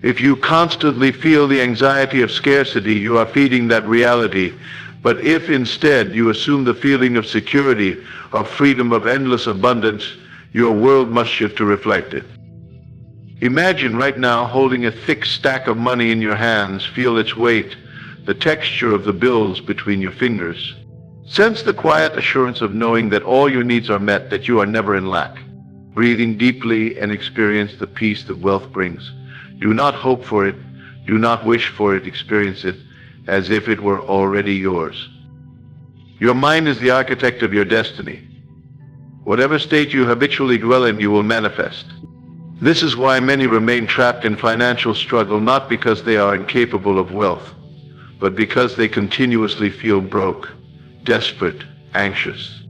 If you constantly feel the anxiety of scarcity, you are feeding that reality. But if instead you assume the feeling of security, of freedom, of endless abundance, your world must shift to reflect it. Imagine right now holding a thick stack of money in your hands. Feel its weight, the texture of the bills between your fingers. Sense the quiet assurance of knowing that all your needs are met, that you are never in lack. Breathing deeply and experience the peace that wealth brings. Do not hope for it. Do not wish for it. Experience it as if it were already yours. Your mind is the architect of your destiny. Whatever state you habitually dwell in, you will manifest. This is why many remain trapped in financial struggle, not because they are incapable of wealth, but because they continuously feel broke, desperate, anxious.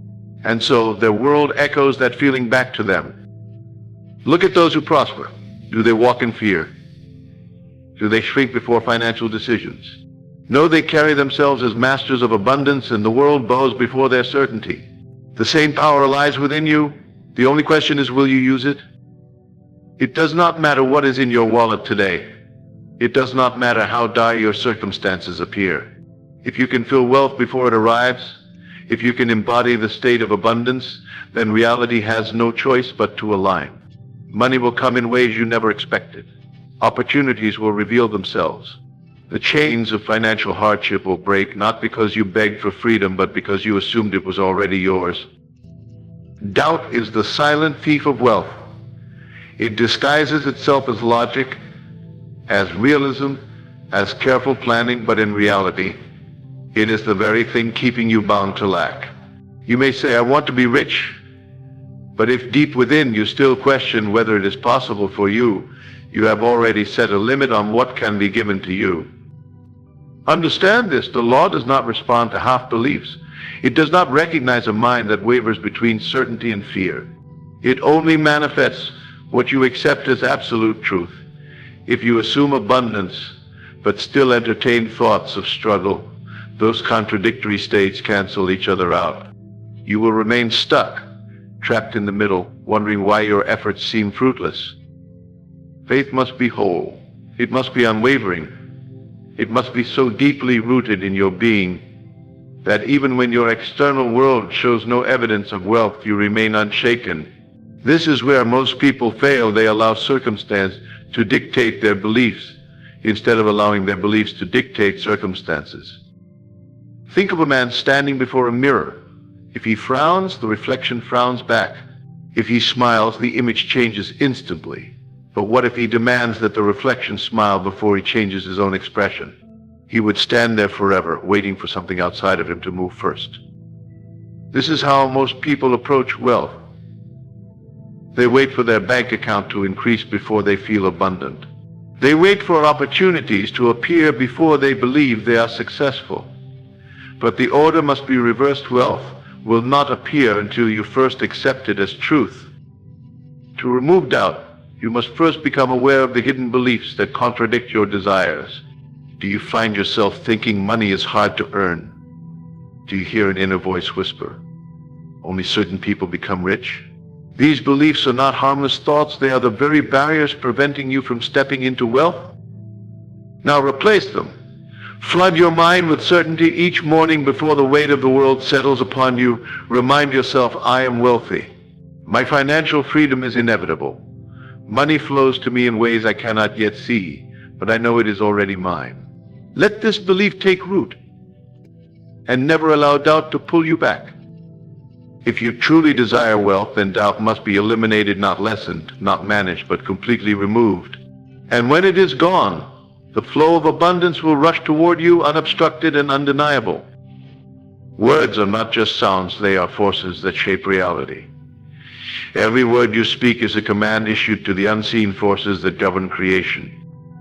And so their world echoes that feeling back to them. Look at those who prosper. Do they walk in fear? Do they shrink before financial decisions? No, they carry themselves as masters of abundance, and the world bows before their certainty. The same power lies within you. The only question is, will you use it? It does not matter what is in your wallet today. It does not matter how dire your circumstances appear. If you can feel wealth before it arrives, if you can embody the state of abundance, then reality has no choice but to align. Money will come in ways you never expected. Opportunities will reveal themselves. The chains of financial hardship will break, not because you begged for freedom, but because you assumed it was already yours. Doubt is the silent thief of wealth. It disguises itself as logic, as realism, as careful planning, but in reality, it is the very thing keeping you bound to lack. You may say, I want to be rich, but if deep within you still question whether it is possible for you, you have already set a limit on what can be given to you. Understand this, the law does not respond to half beliefs. It does not recognize a mind that wavers between certainty and fear. It only manifests what you accept as absolute truth. If you assume abundance, but still entertain thoughts of struggle, those contradictory states cancel each other out. You will remain stuck, trapped in the middle, wondering why your efforts seem fruitless. Faith must be whole. It must be unwavering. It must be so deeply rooted in your being that even when your external world shows no evidence of wealth, you remain unshaken. This is where most people fail. They allow circumstance to dictate their beliefs instead of allowing their beliefs to dictate circumstances. Think of a man standing before a mirror. If he frowns, the reflection frowns back. If he smiles, the image changes instantly. But what if he demands that the reflection smile before he changes his own expression? He would stand there forever, waiting for something outside of him to move first. This is how most people approach wealth. They wait for their bank account to increase before they feel abundant. They wait for opportunities to appear before they believe they are successful. But the order must be reversed. Wealth will not appear until you first accept it as truth. To remove doubt, you must first become aware of the hidden beliefs that contradict your desires. Do you find yourself thinking money is hard to earn? Do you hear an inner voice whisper, only certain people become rich? These beliefs are not harmless thoughts. They are the very barriers preventing you from stepping into wealth. Now replace them. Flood your mind with certainty each morning before the weight of the world settles upon you. Remind yourself, I am wealthy. My financial freedom is inevitable. Money flows to me in ways I cannot yet see, but I know it is already mine. Let this belief take root and never allow doubt to pull you back. If you truly desire wealth, then doubt must be eliminated, not lessened, not managed, but completely removed. And when it is gone, the flow of abundance will rush toward you unobstructed and undeniable. Words are not just sounds, they are forces that shape reality. Every word you speak is a command issued to the unseen forces that govern creation.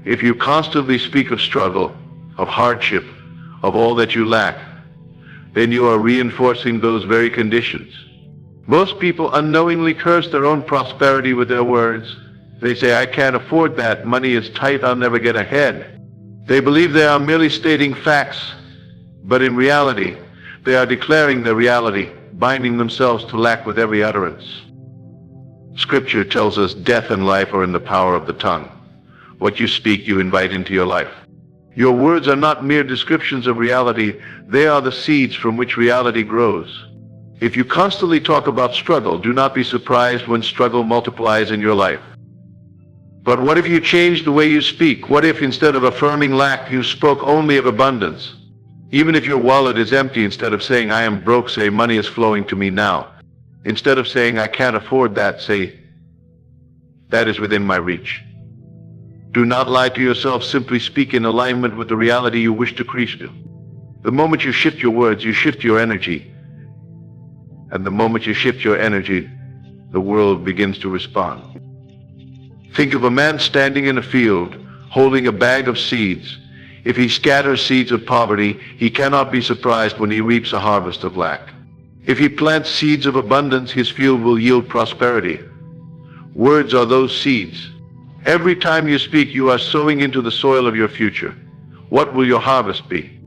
If you constantly speak of struggle, of hardship, of all that you lack, then you are reinforcing those very conditions. Most people unknowingly curse their own prosperity with their words. They say, I can't afford that. Money is tight. I'll never get ahead. They believe they are merely stating facts, but in reality, They are declaring their reality, binding themselves to lack with every utterance. Scripture tells us death and life are in the power of the tongue. What you speak, you invite into your life. Your words are not mere descriptions of reality, they are the seeds from which reality grows. If you constantly talk about struggle, do not be surprised when struggle multiplies in your life. But what if you change the way you speak? What if instead of affirming lack, you spoke only of abundance? Even if your wallet is empty, instead of saying, I am broke, say, money is flowing to me now. Instead of saying, I can't afford that, say, that is within my reach. Do not lie to yourself, simply speak in alignment with the reality you wish to create. The moment you shift your words, you shift your energy. And the moment you shift your energy, the world begins to respond. Think of a man standing in a field, holding a bag of seeds. If he scatters seeds of poverty, he cannot be surprised when he reaps a harvest of lack. If he plants seeds of abundance, his field will yield prosperity. Words are those seeds. Every time you speak, you are sowing into the soil of your future. What will your harvest be?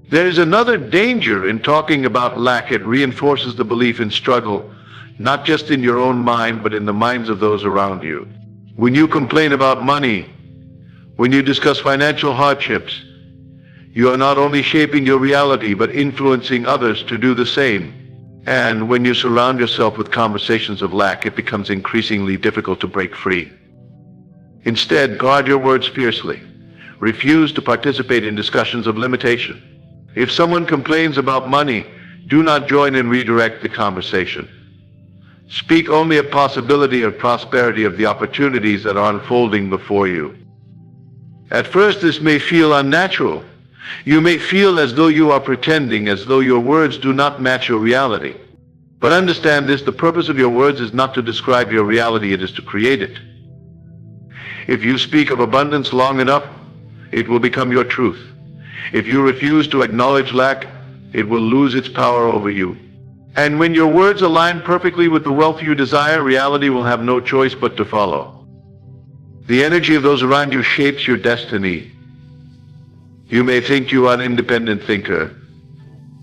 There is another danger in talking about lack. It reinforces the belief in struggle, not just in your own mind, but in the minds of those around you. When you complain about money, when you discuss financial hardships, you are not only shaping your reality, but influencing others to do the same. And when you surround yourself with conversations of lack, it becomes increasingly difficult to break free. Instead, guard your words fiercely. Refuse to participate in discussions of limitation. If someone complains about money, do not join and redirect the conversation. Speak only of possibility of prosperity, of the opportunities that are unfolding before you. At first, this may feel unnatural. You may feel as though you are pretending, as though your words do not match your reality. But understand this, the purpose of your words is not to describe your reality, it is to create it. If you speak of abundance long enough, it will become your truth. If you refuse to acknowledge lack, it will lose its power over you. And when your words align perfectly with the wealth you desire, reality will have no choice but to follow. The energy of those around you shapes your destiny. You may think you are an independent thinker,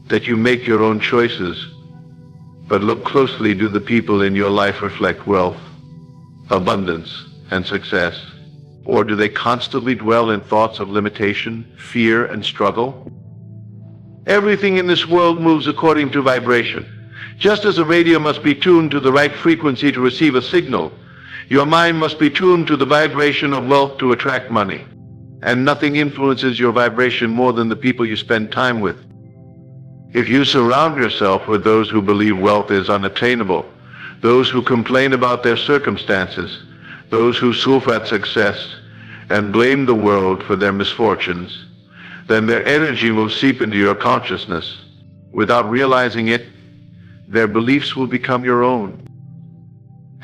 that you make your own choices, but look closely. Do the people in your life reflect wealth, abundance, and success? Or do they constantly dwell in thoughts of limitation, fear, and struggle? Everything in this world moves according to vibration. Just as a radio must be tuned to the right frequency to receive a signal, your mind must be tuned to the vibration of wealth to attract money. And nothing influences your vibration more than the people you spend time with. If you surround yourself with those who believe wealth is unattainable, those who complain about their circumstances, those who suffer at success and blame the world for their misfortunes, then their energy will seep into your consciousness. Without realizing it, their beliefs will become your own.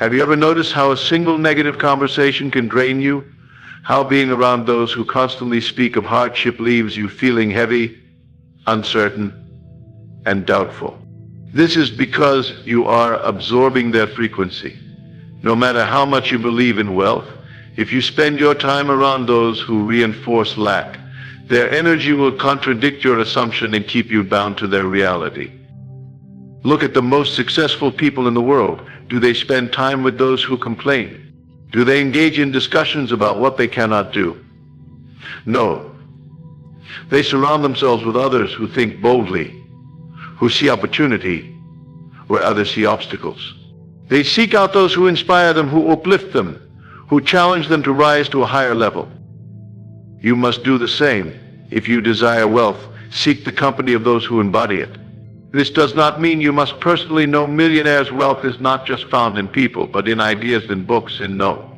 Have you ever noticed how a single negative conversation can drain you? How being around those who constantly speak of hardship leaves you feeling heavy, uncertain, and doubtful? This is because you are absorbing their frequency. No matter how much you believe in wealth, if you spend your time around those who reinforce lack, their energy will contradict your assumption and keep you bound to their reality. Look at the most successful people in the world. Do they spend time with those who complain? Do they engage in discussions about what they cannot do? No. They surround themselves with others who think boldly, who see opportunity where others see obstacles. They seek out those who inspire them, who uplift them, who challenge them to rise to a higher level. You must do the same. If you desire wealth, seek the company of those who embody it. This does not mean you must personally know millionaires. Wealth is not just found in people, but in ideas, in books, and no.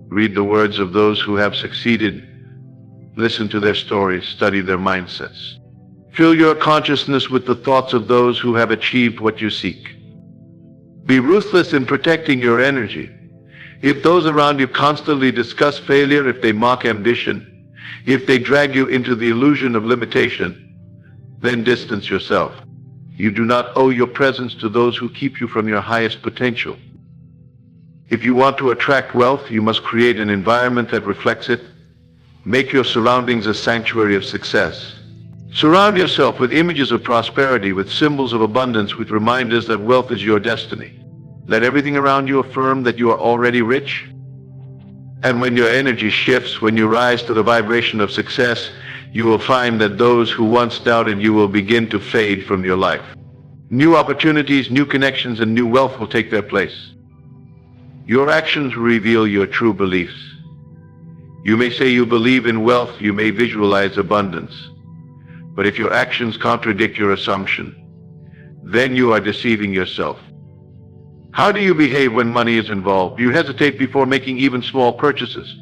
Read the words of those who have succeeded. Listen to their stories, study their mindsets. Fill your consciousness with the thoughts of those who have achieved what you seek. Be ruthless in protecting your energy. If those around you constantly discuss failure, if they mock ambition, if they drag you into the illusion of limitation, then distance yourself. You do not owe your presence to those who keep you from your highest potential. If you want to attract wealth, you must create an environment that reflects it. Make your surroundings a sanctuary of success. Surround yourself with images of prosperity, with symbols of abundance, with reminders that wealth is your destiny. Let everything around you affirm that you are already rich. And when your energy shifts, when you rise to the vibration of success, you will find that those who once doubted you will begin to fade from your life. New opportunities, new connections, and new wealth will take their place. Your actions reveal your true beliefs. You may say you believe in wealth, you may visualize abundance. But if your actions contradict your assumption, then you are deceiving yourself. How do you behave when money is involved? Do you hesitate before making even small purchases?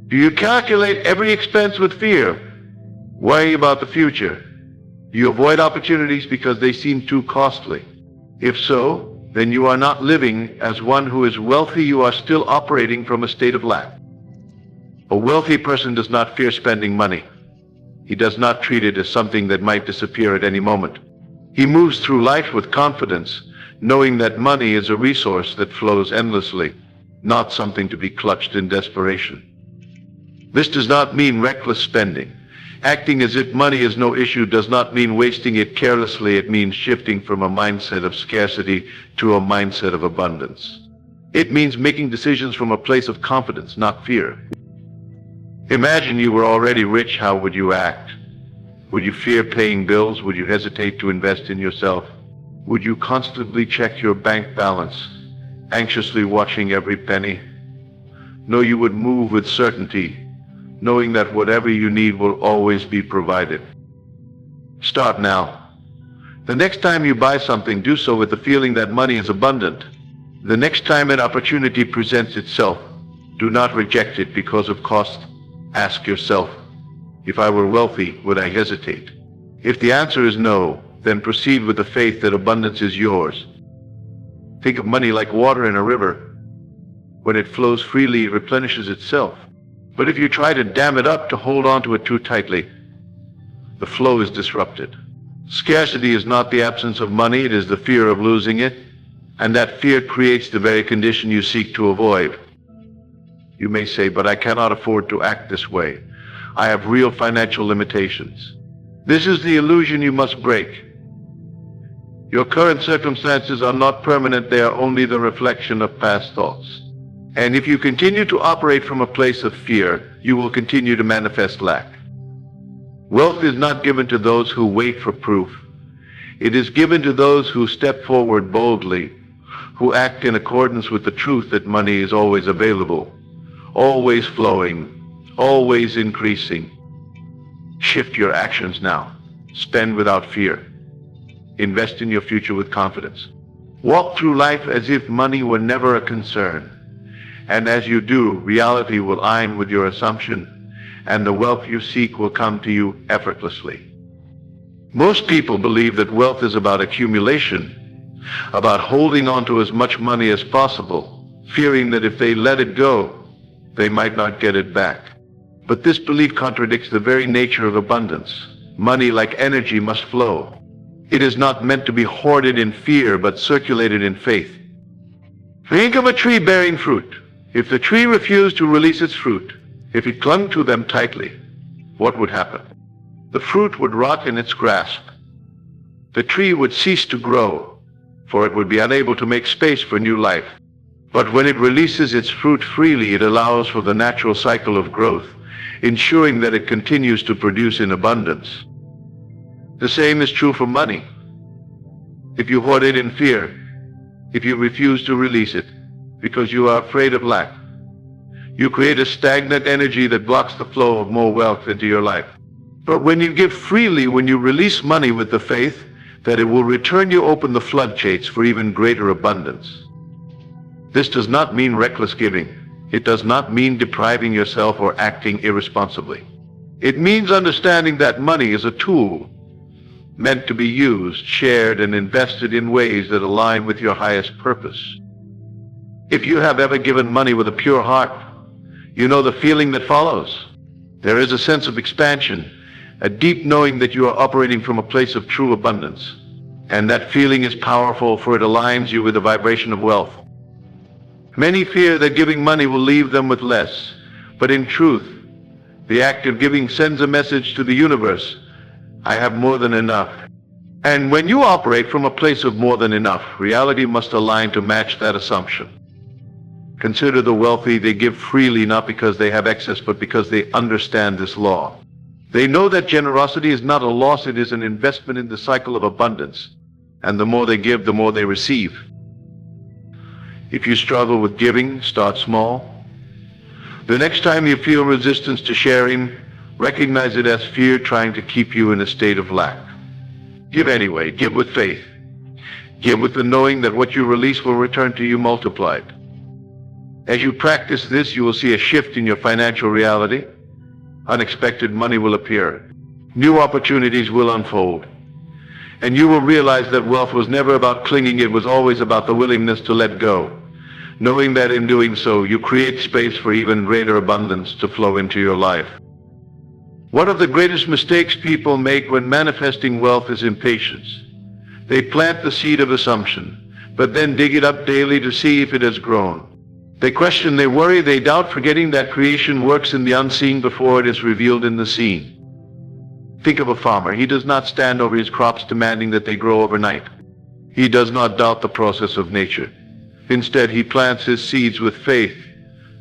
Do you calculate every expense with fear, worry about the future? Do you avoid opportunities because they seem too costly? If so, then you are not living as one who is wealthy. You are still operating from a state of lack. A wealthy person does not fear spending money. He does not treat it as something that might disappear at any moment. He moves through life with confidence, knowing that money is a resource that flows endlessly, not something to be clutched in desperation. This does not mean reckless spending. Acting as if money is no issue does not mean wasting it carelessly. It means shifting from a mindset of scarcity to a mindset of abundance. It means making decisions from a place of confidence, not fear. Imagine you were already rich. How would you act? Would you fear paying bills? Would you hesitate to invest in yourself? Would you constantly check your bank balance, anxiously watching every penny? No, you would move with certainty, knowing that whatever you need will always be provided. Start now. The next time you buy something, do so with the feeling that money is abundant. The next time an opportunity presents itself, do not reject it because of cost. Ask yourself, if I were wealthy, would I hesitate? If the answer is no, then proceed with the faith that abundance is yours. Think of money like water in a river. When it flows freely, it replenishes itself. But if you try to dam it up, to hold on to it too tightly, the flow is disrupted. Scarcity is not the absence of money, it is the fear of losing it, and that fear creates the very condition you seek to avoid. You may say, but I cannot afford to act this way. I have real financial limitations. This is the illusion you must break. Your current circumstances are not permanent, they are only the reflection of past thoughts. And if you continue to operate from a place of fear, you will continue to manifest lack. Wealth is not given to those who wait for proof. It is given to those who step forward boldly, who act in accordance with the truth that money is always available, always flowing, always increasing. Shift your actions now. Spend without fear. Invest in your future with confidence. Walk through life as if money were never a concern. And as you do, reality will align with your assumption, and the wealth you seek will come to you effortlessly. Most people believe that wealth is about accumulation, about holding on to as much money as possible, fearing that if they let it go, they might not get it back. But this belief contradicts the very nature of abundance. Money, like energy, must flow. It is not meant to be hoarded in fear, but circulated in faith. Think of a tree bearing fruit. If the tree refused to release its fruit, if it clung to them tightly, what would happen? The fruit would rot in its grasp. The tree would cease to grow, for it would be unable to make space for new life. But when it releases its fruit freely, it allows for the natural cycle of growth, ensuring that it continues to produce in abundance. The same is true for money. If you hoard it in fear, if you refuse to release it, because you are afraid of lack, you create a stagnant energy that blocks the flow of more wealth into your life. But when you give freely, when you release money with the faith that it will return, you open the floodgates for even greater abundance. This does not mean reckless giving. It does not mean depriving yourself or acting irresponsibly. It means understanding that money is a tool meant to be used, shared, and invested in ways that align with your highest purpose. If you have ever given money with a pure heart, you know the feeling that follows. There is a sense of expansion, a deep knowing that you are operating from a place of true abundance. And that feeling is powerful, for it aligns you with the vibration of wealth. Many fear that giving money will leave them with less, but in truth, the act of giving sends a message to the universe I have more than enough. And when you operate from a place of more than enough, reality must align to match that assumption. Consider the wealthy. They give freely not because they have excess, but because they understand this law. They know that generosity is not a loss, it is an investment in the cycle of abundance. And the more they give, the more they receive. If you struggle with giving, start small. The next time you feel resistance to sharing, recognize it as fear trying to keep you in a state of lack. Give anyway. Give with faith. Give with the knowing that what you release will return to you multiplied. As you practice this, you will see a shift in your financial reality. Unexpected money will appear. New opportunities will unfold. And you will realize that wealth was never about clinging, it was always about the willingness to let go. Knowing that in doing so, you create space for even greater abundance to flow into your life. One of the greatest mistakes people make when manifesting wealth is impatience. They plant the seed of assumption, but then dig it up daily to see if it has grown. They question, they worry, they doubt, forgetting that creation works in the unseen before it is revealed in the seen. Think of a farmer. He does not stand over his crops demanding that they grow overnight. He does not doubt the process of nature. Instead, he plants his seeds with faith,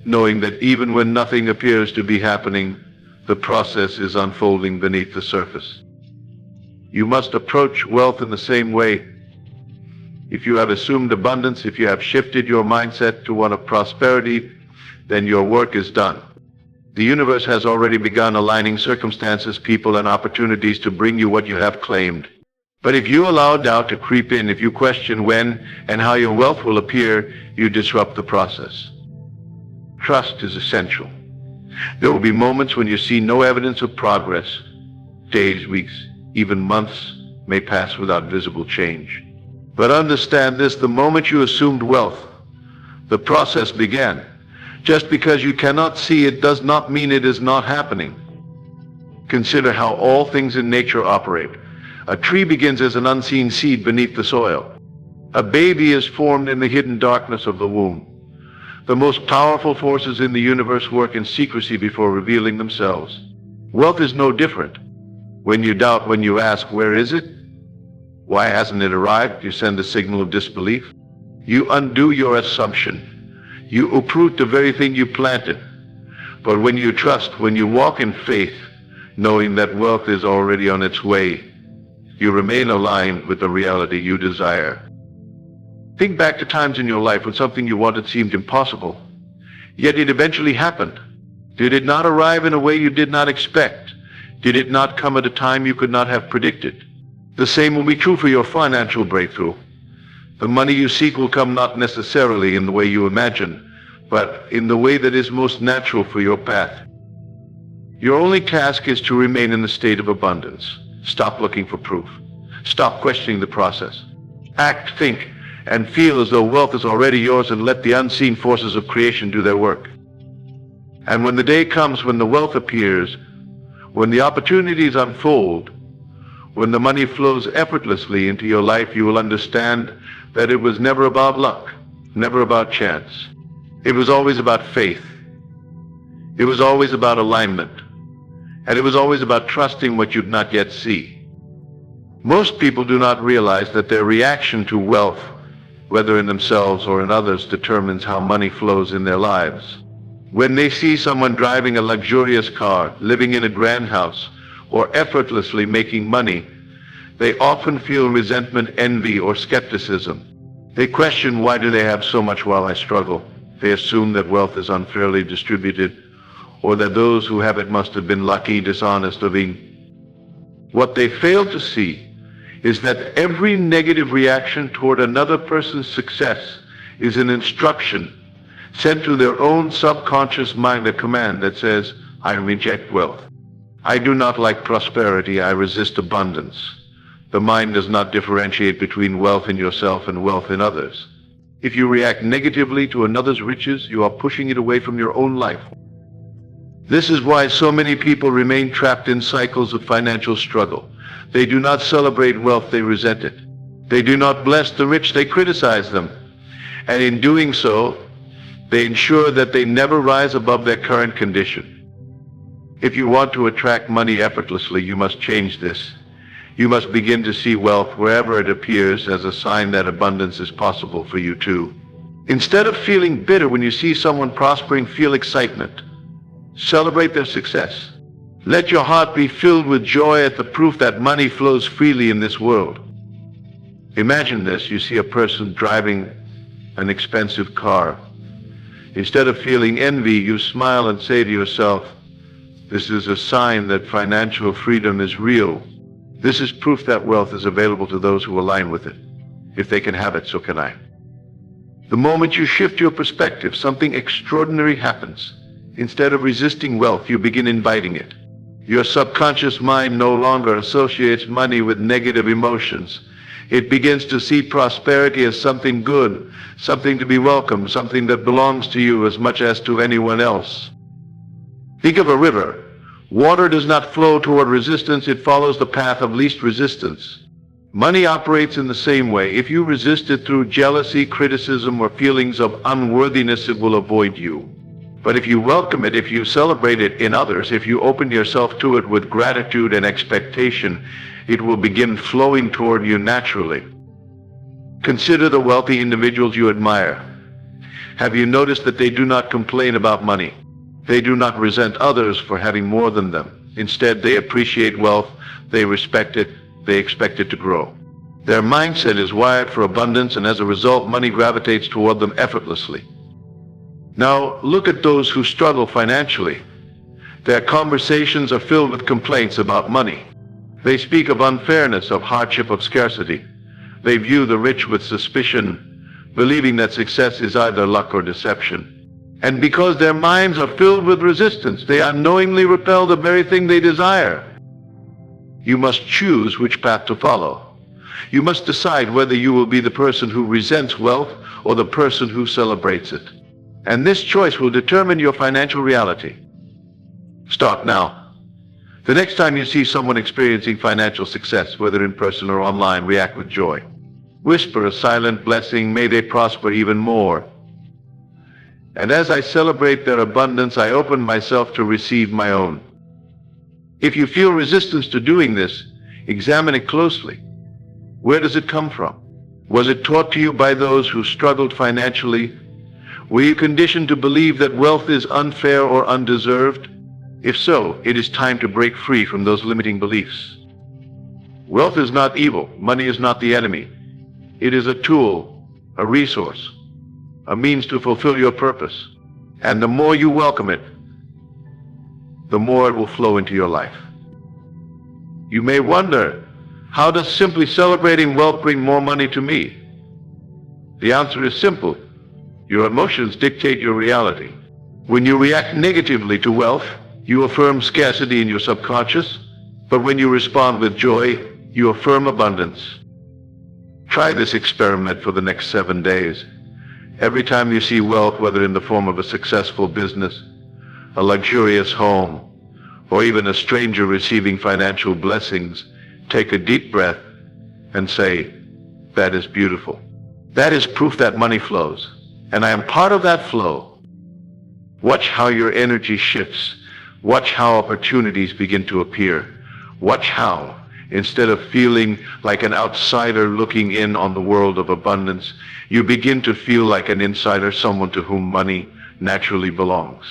knowing that even when nothing appears to be happening, the process is unfolding beneath the surface. You must approach wealth in the same way. If you have assumed abundance, if you have shifted your mindset to one of prosperity, then your work is done. The universe has already begun aligning circumstances, people, and opportunities to bring you what you have claimed. But if you allow doubt to creep in, if you question when and how your wealth will appear, you disrupt the process. Trust is essential. There will be moments when you see no evidence of progress. Days, weeks, even months may pass without visible change. But understand this, the moment you assumed wealth, the process began. Just because you cannot see it does not mean it is not happening. Consider how all things in nature operate. A tree begins as an unseen seed beneath the soil. A baby is formed in the hidden darkness of the womb. The most powerful forces in the universe work in secrecy before revealing themselves. Wealth is no different. When you doubt, when you ask, where is it? Why hasn't it arrived? You send a signal of disbelief. You undo your assumption. You uproot the very thing you planted. But when you trust, when you walk in faith, knowing that wealth is already on its way, you remain aligned with the reality you desire. Think back to times in your life when something you wanted seemed impossible, yet it eventually happened. Did it not arrive in a way you did not expect? Did it not come at a time you could not have predicted? The same will be true for your financial breakthrough. The money you seek will come not necessarily in the way you imagine, but in the way that is most natural for your path. Your only task is to remain in the state of abundance. Stop looking for proof. Stop questioning the process. Act, think, and feel as though wealth is already yours, and let the unseen forces of creation do their work. And when the day comes when the wealth appears, when the opportunities unfold, when the money flows effortlessly into your life, you will understand that it was never about luck, never about chance. It was always about faith. It was always about alignment. And it was always about trusting what you not yet see. Most people do not realize that their reaction to wealth, whether in themselves or in others, determines how money flows in their lives. When they see someone driving a luxurious car, living in a grand house, or effortlessly making money, they often feel resentment, envy, or skepticism. They question, why do they have so much while I struggle? They assume that wealth is unfairly distributed, or that those who have it must have been lucky, dishonest, or being. What they fail to see is that every negative reaction toward another person's success is an instruction sent to their own subconscious mind, a command that says, I reject wealth. I do not like prosperity, I resist abundance. The mind does not differentiate between wealth in yourself and wealth in others. If you react negatively to another's riches, you are pushing it away from your own life. This is why so many people remain trapped in cycles of financial struggle. They do not celebrate wealth, they resent it. They do not bless the rich, they criticize them. And in doing so, they ensure that they never rise above their current condition. If you want to attract money effortlessly, you must change this. You must begin to see wealth wherever it appears as a sign that abundance is possible for you too. Instead of feeling bitter when you see someone prospering, feel excitement. Celebrate their success. Let your heart be filled with joy at the proof that money flows freely in this world. Imagine this: you see a person driving an expensive car. Instead of feeling envy, you smile and say to yourself, this is a sign that financial freedom is real. This is proof that wealth is available to those who align with it. If they can have it, so can I. The moment you shift your perspective, something extraordinary happens. Instead of resisting wealth, you begin inviting it. Your subconscious mind no longer associates money with negative emotions. It begins to see prosperity as something good, something to be welcomed, something that belongs to you as much as to anyone else. Think of a river. Water does not flow toward resistance, it follows the path of least resistance. Money operates in the same way. If you resist it through jealousy, criticism, or feelings of unworthiness, it will avoid you. But if you welcome it, if you celebrate it in others, if you open yourself to it with gratitude and expectation, it will begin flowing toward you naturally. Consider the wealthy individuals you admire. Have you noticed that they do not complain about money? They do not resent others for having more than them. Instead, they appreciate wealth, they respect it, they expect it to grow. Their mindset is wired for abundance, and as a result, money gravitates toward them effortlessly. Now, look at those who struggle financially. Their conversations are filled with complaints about money. They speak of unfairness, of hardship, of scarcity. They view the rich with suspicion, believing that success is either luck or deception. And because their minds are filled with resistance, they unknowingly repel the very thing they desire. You must choose which path to follow. You must decide whether you will be the person who resents wealth or the person who celebrates it. And this choice will determine your financial reality. Start now. The next time you see someone experiencing financial success, whether in person or online, react with joy. Whisper a silent blessing, may they prosper even more. And as I celebrate their abundance, I open myself to receive my own. If you feel resistance to doing this, examine it closely. Where does it come from? Was it taught to you by those who struggled financially? Were you conditioned to believe that wealth is unfair or undeserved? If so, it is time to break free from those limiting beliefs. Wealth is not evil. Money is not the enemy. It is a tool, a resource, a means to fulfill your purpose. And the more you welcome it, the more it will flow into your life. You may wonder, how does simply celebrating wealth bring more money to me? The answer is simple. Your emotions dictate your reality. When you react negatively to wealth, you affirm scarcity in your subconscious, but when you respond with joy, you affirm abundance. Try this experiment for the next 7 days. Every time you see wealth, whether in the form of a successful business, a luxurious home, or even a stranger receiving financial blessings, take a deep breath and say, that is beautiful. That is proof that money flows, and I am part of that flow. Watch how your energy shifts. Watch how opportunities begin to appear. Watch how, instead of feeling like an outsider looking in on the world of abundance, you begin to feel like an insider, someone to whom money naturally belongs.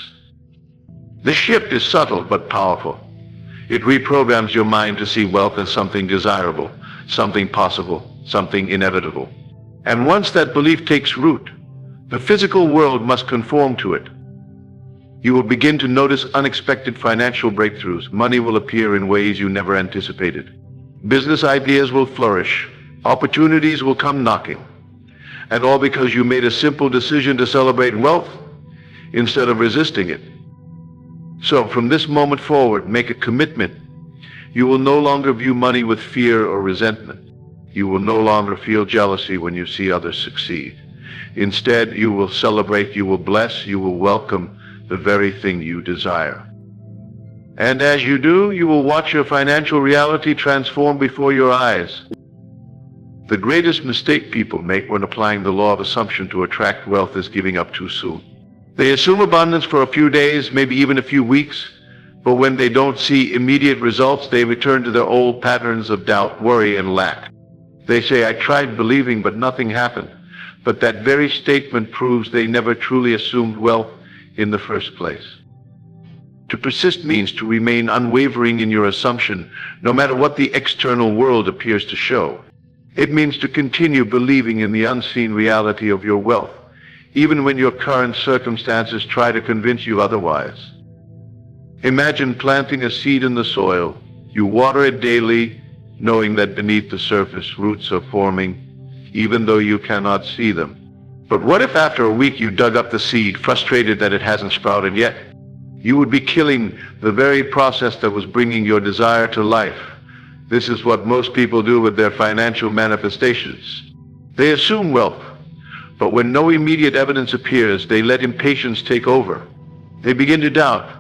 The shift is subtle but powerful. It reprograms your mind to see wealth as something desirable, something possible, something inevitable. And once that belief takes root, the physical world must conform to it. You will begin to notice unexpected financial breakthroughs. Money will appear in ways you never anticipated. Business ideas will flourish. Opportunities will come knocking. And all because you made a simple decision to celebrate wealth instead of resisting it. So from this moment forward, make a commitment. You will no longer view money with fear or resentment. You will no longer feel jealousy when you see others succeed. Instead, you will celebrate, you will bless, you will welcome the very thing you desire. And as you do, you will watch your financial reality transform before your eyes. The greatest mistake people make when applying the law of assumption to attract wealth is giving up too soon. They assume abundance for a few days, maybe even a few weeks, But when they don't see immediate results, they return to their old patterns of doubt, worry, and lack. They say, I tried believing, but nothing happened. But that very statement proves they never truly assumed wealth in the first place. To persist means to remain unwavering in your assumption, no matter what the external world appears to show. It means to continue believing in the unseen reality of your wealth, even when your current circumstances try to convince you otherwise. Imagine planting a seed in the soil. You water it daily, knowing that beneath the surface roots are forming, even though you cannot see them. But what if after a week you dug up the seed, frustrated that it hasn't sprouted yet? You would be killing the very process that was bringing your desire to life. This is what most people do with their financial manifestations. They assume wealth, but when no immediate evidence appears, they let impatience take over. They begin to doubt.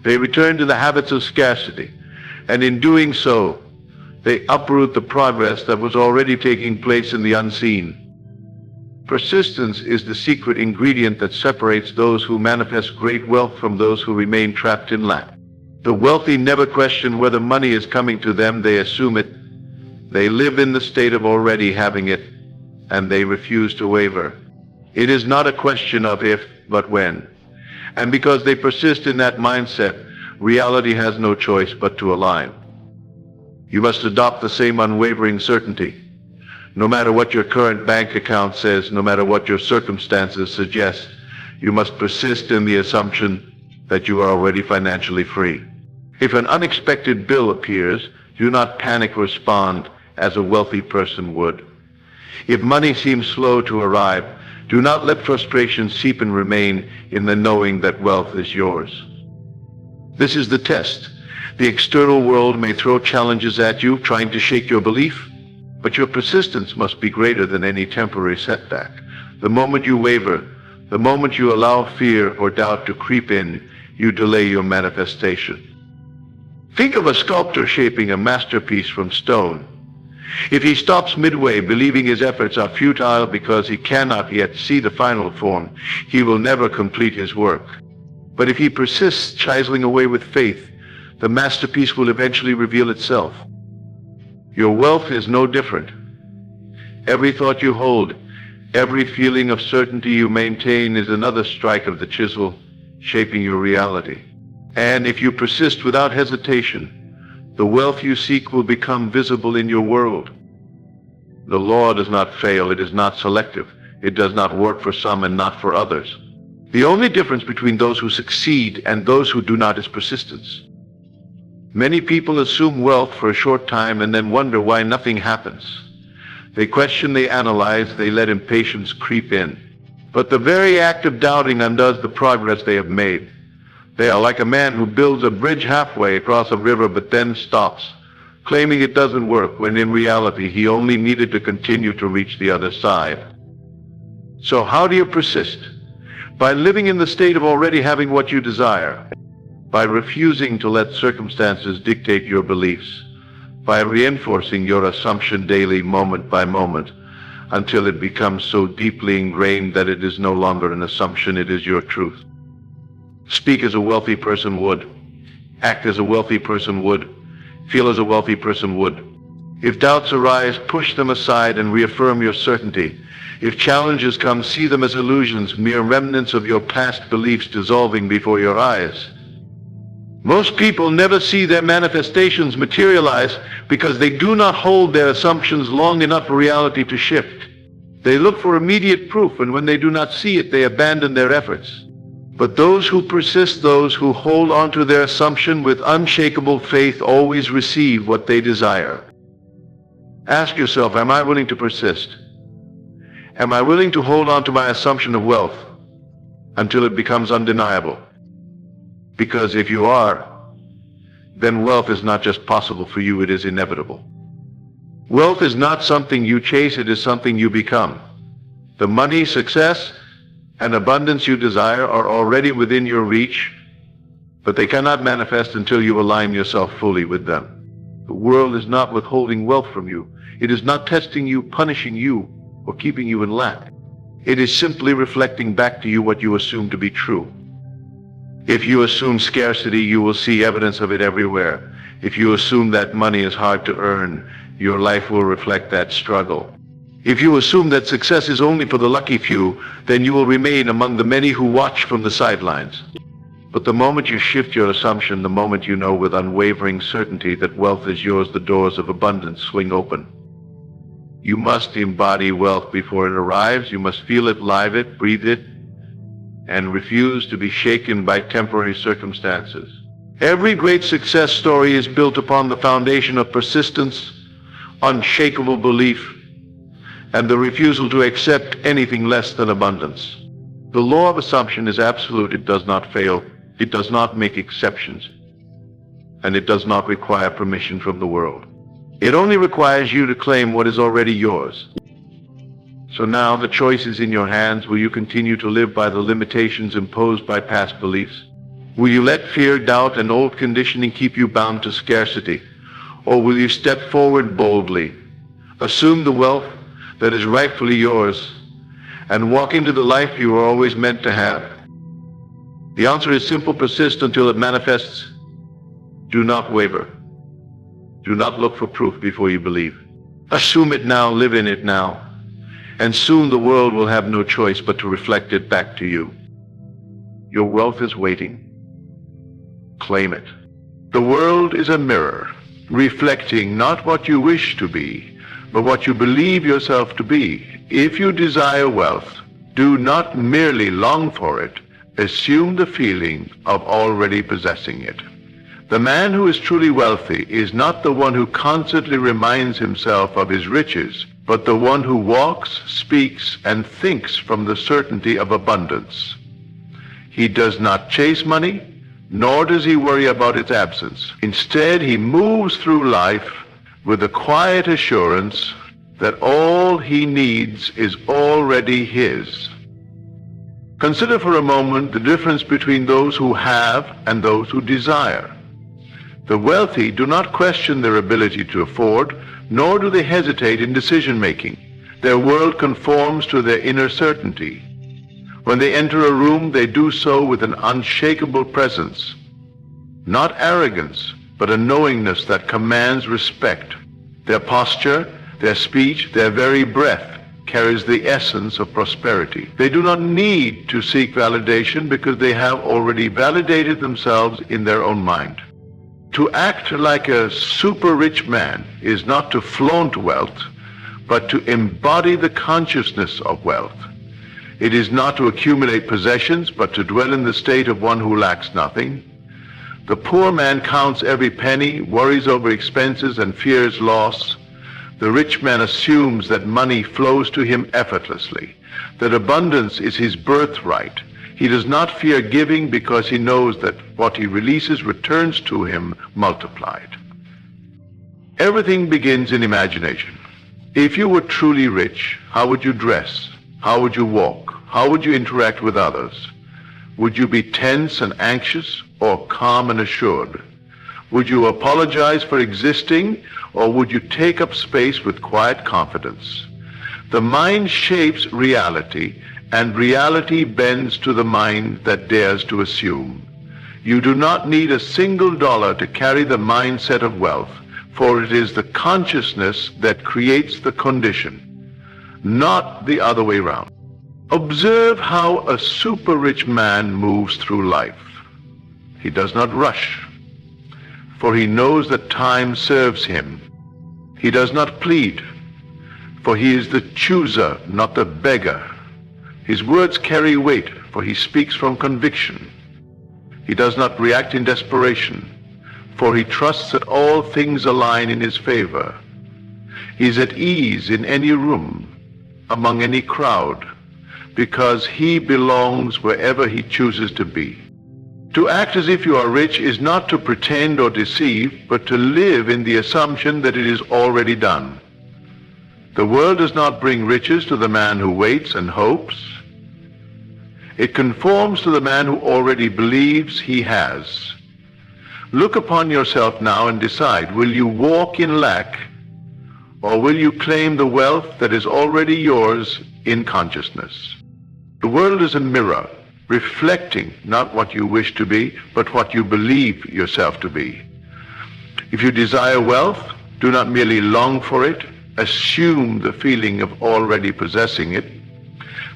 They return to the habits of scarcity, and in doing so, they uproot the progress that was already taking place in the unseen. Persistence is the secret ingredient that separates those who manifest great wealth from those who remain trapped in lack. The wealthy never question whether money is coming to them, they assume it. They live in the state of already having it, and they refuse to waver. It is not a question of if, but when. And because they persist in that mindset, reality has no choice but to align. You must adopt the same unwavering certainty. No matter what your current bank account says, no matter what your circumstances suggest, you must persist in the assumption that you are already financially free. If an unexpected bill appears, do not panic or respond as a wealthy person would. If money seems slow to arrive, do not let frustration seep and remain in the knowing that wealth is yours. This is the test. The external world may throw challenges at you, trying to shake your belief, but your persistence must be greater than any temporary setback. The moment you waver, the moment you allow fear or doubt to creep in, you delay your manifestation. Think of a sculptor shaping a masterpiece from stone. If he stops midway, believing his efforts are futile because he cannot yet see the final form, he will never complete his work. But if he persists, chiseling away with faith, the masterpiece will eventually reveal itself. Your wealth is no different. Every thought you hold, every feeling of certainty you maintain is another strike of the chisel, shaping your reality. And if you persist without hesitation, the wealth you seek will become visible in your world. The law does not fail. It is not selective. It does not work for some and not for others. The only difference between those who succeed and those who do not is persistence. Many people assume wealth for a short time and then wonder why nothing happens. They question, they analyze, they let impatience creep in. But the very act of doubting undoes the progress they have made. They are like a man who builds a bridge halfway across a river but then stops, claiming it doesn't work, when in reality he only needed to continue to reach the other side. So how do you persist? By living in the state of already having what you desire, by refusing to let circumstances dictate your beliefs, by reinforcing your assumption daily, moment by moment, until it becomes so deeply ingrained that it is no longer an assumption, it is your truth. Speak as a wealthy person would. Act as a wealthy person would. Feel as a wealthy person would. If doubts arise, push them aside and reaffirm your certainty. If challenges come, see them as illusions, mere remnants of your past beliefs dissolving before your eyes. Most people never see their manifestations materialize because they do not hold their assumptions long enough for reality to shift. They look for immediate proof, and when they do not see it, they abandon their efforts. But those who persist, those who hold on to their assumption with unshakable faith, always receive what they desire. Ask yourself, am I willing to persist? Am I willing to hold on to my assumption of wealth until it becomes undeniable? Because if you are, then wealth is not just possible for you, it is inevitable. Wealth is not something you chase, it is something you become. The money, success, and abundance you desire are already within your reach, but they cannot manifest until you align yourself fully with them. The world is not withholding wealth from you. It is not testing you, punishing you, or keeping you in lack. It is simply reflecting back to you what you assume to be true. If you assume scarcity, you will see evidence of it everywhere. If you assume that money is hard to earn, your life will reflect that struggle. If you assume that success is only for the lucky few, then you will remain among the many who watch from the sidelines. But the moment you shift your assumption, the moment you know with unwavering certainty that wealth is yours, the doors of abundance swing open. You must embody wealth before it arrives. You must feel it, live it, breathe it, and refuse to be shaken by temporary circumstances. Every great success story is built upon the foundation of persistence, unshakable belief, and the refusal to accept anything less than abundance. The law of assumption is absolute. It does not fail. It does not make exceptions. And it does not require permission from the world. It only requires you to claim what is already yours. So now the choice is in your hands. Will you continue to live by the limitations imposed by past beliefs? Will you let fear, doubt, and old conditioning keep you bound to scarcity? Or will you step forward boldly, assume the wealth that is rightfully yours, and walk into the life you were always meant to have? The answer is simple: persist until it manifests. Do not waver. Do not look for proof before you believe. Assume it now, live in it now, and soon the world will have no choice but to reflect it back to you. Your wealth is waiting. Claim it. The world is a mirror, reflecting not what you wish to be, but what you believe yourself to be. If you desire wealth, do not merely long for it, assume the feeling of already possessing it. The man who is truly wealthy is not the one who constantly reminds himself of his riches, but the one who walks, speaks, and thinks from the certainty of abundance. He does not chase money, nor does he worry about its absence. Instead, he moves through life with a quiet assurance that all he needs is already his. Consider for a moment the difference between those who have and those who desire. The wealthy do not question their ability to afford, nor do they hesitate in decision-making. Their world conforms to their inner certainty. When they enter a room, they do so with an unshakable presence. Not arrogance, but a knowingness that commands respect. Their posture, their speech, their very breath carries the essence of prosperity. They do not need to seek validation because they have already validated themselves in their own mind. To act like a super rich man is not to flaunt wealth, but to embody the consciousness of wealth. It is not to accumulate possessions, but to dwell in the state of one who lacks nothing. The poor man counts every penny, worries over expenses, and fears loss. The rich man assumes that money flows to him effortlessly, that abundance is his birthright. He does not fear giving because he knows that what he releases returns to him multiplied. Everything begins in imagination. If you were truly rich, how would you dress? How would you walk? How would you interact with others? Would you be tense and anxious or calm and assured? Would you apologize for existing, or would you take up space with quiet confidence? The mind shapes reality, and reality bends to the mind that dares to assume. You do not need a single dollar to carry the mindset of wealth, for it is the consciousness that creates the condition, not the other way around. Observe how a super rich man moves through life. He does not rush, for he knows that time serves him. He does not plead, for he is the chooser, not the beggar. His words carry weight, for he speaks from conviction. He does not react in desperation, for he trusts that all things align in his favor. He is at ease in any room, among any crowd, because he belongs wherever he chooses to be. To act as if you are rich is not to pretend or deceive, but to live in the assumption that it is already done. The world does not bring riches to the man who waits and hopes. It conforms to the man who already believes he has. Look upon yourself now and decide, will you walk in lack, or will you claim the wealth that is already yours in consciousness? The world is a mirror, reflecting not what you wish to be, but what you believe yourself to be. If you desire wealth, do not merely long for it, assume the feeling of already possessing it.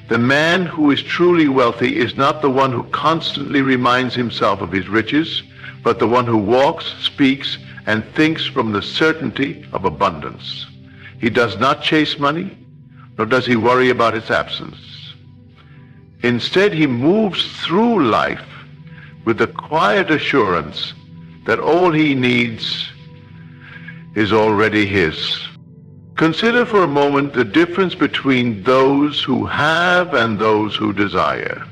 The man who is truly wealthy is not the one who constantly reminds himself of his riches, but the one who walks, speaks, and thinks from the certainty of abundance. He does not chase money, nor does he worry about its absence. Instead, he moves through life with the quiet assurance that all he needs is already his. Consider for a moment the difference between those who have and those who desire.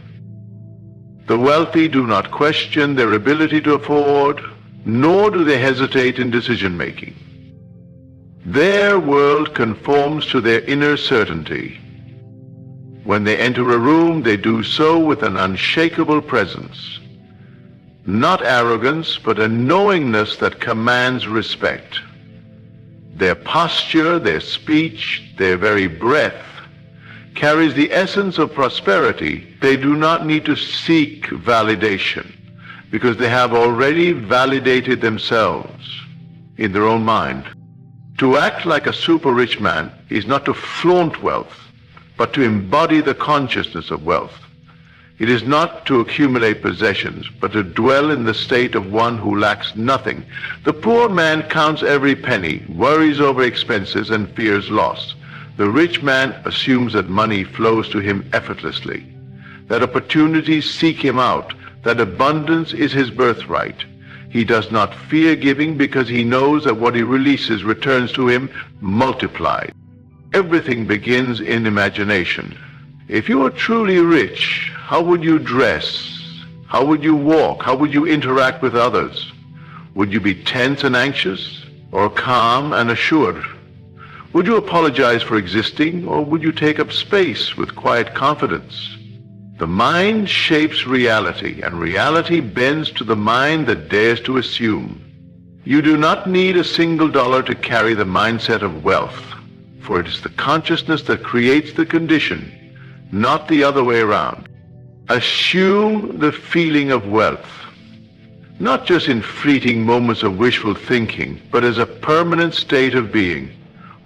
The wealthy do not question their ability to afford, nor do they hesitate in decision-making. Their world conforms to their inner certainty. When they enter a room, they do so with an unshakable presence. Not arrogance, but a knowingness that commands respect. Their posture, their speech, their very breath carries the essence of prosperity. They do not need to seek validation because they have already validated themselves in their own mind. To act like a super rich man is not to flaunt wealth, but to embody the consciousness of wealth. It is not to accumulate possessions, but to dwell in the state of one who lacks nothing. The poor man counts every penny, worries over expenses, and fears loss. The rich man assumes that money flows to him effortlessly, that opportunities seek him out, that abundance is his birthright. He does not fear giving because he knows that what he releases returns to him multiplied. Everything begins in imagination. If you are truly rich, how would you dress? How would you walk? How would you interact with others? Would you be tense and anxious, or calm and assured? Would you apologize for existing, or would you take up space with quiet confidence? The mind shapes reality, and reality bends to the mind that dares to assume. You do not need a single dollar to carry the mindset of wealth, for it is the consciousness that creates the condition, not the other way around. Assume the feeling of wealth, not just in fleeting moments of wishful thinking, but as a permanent state of being.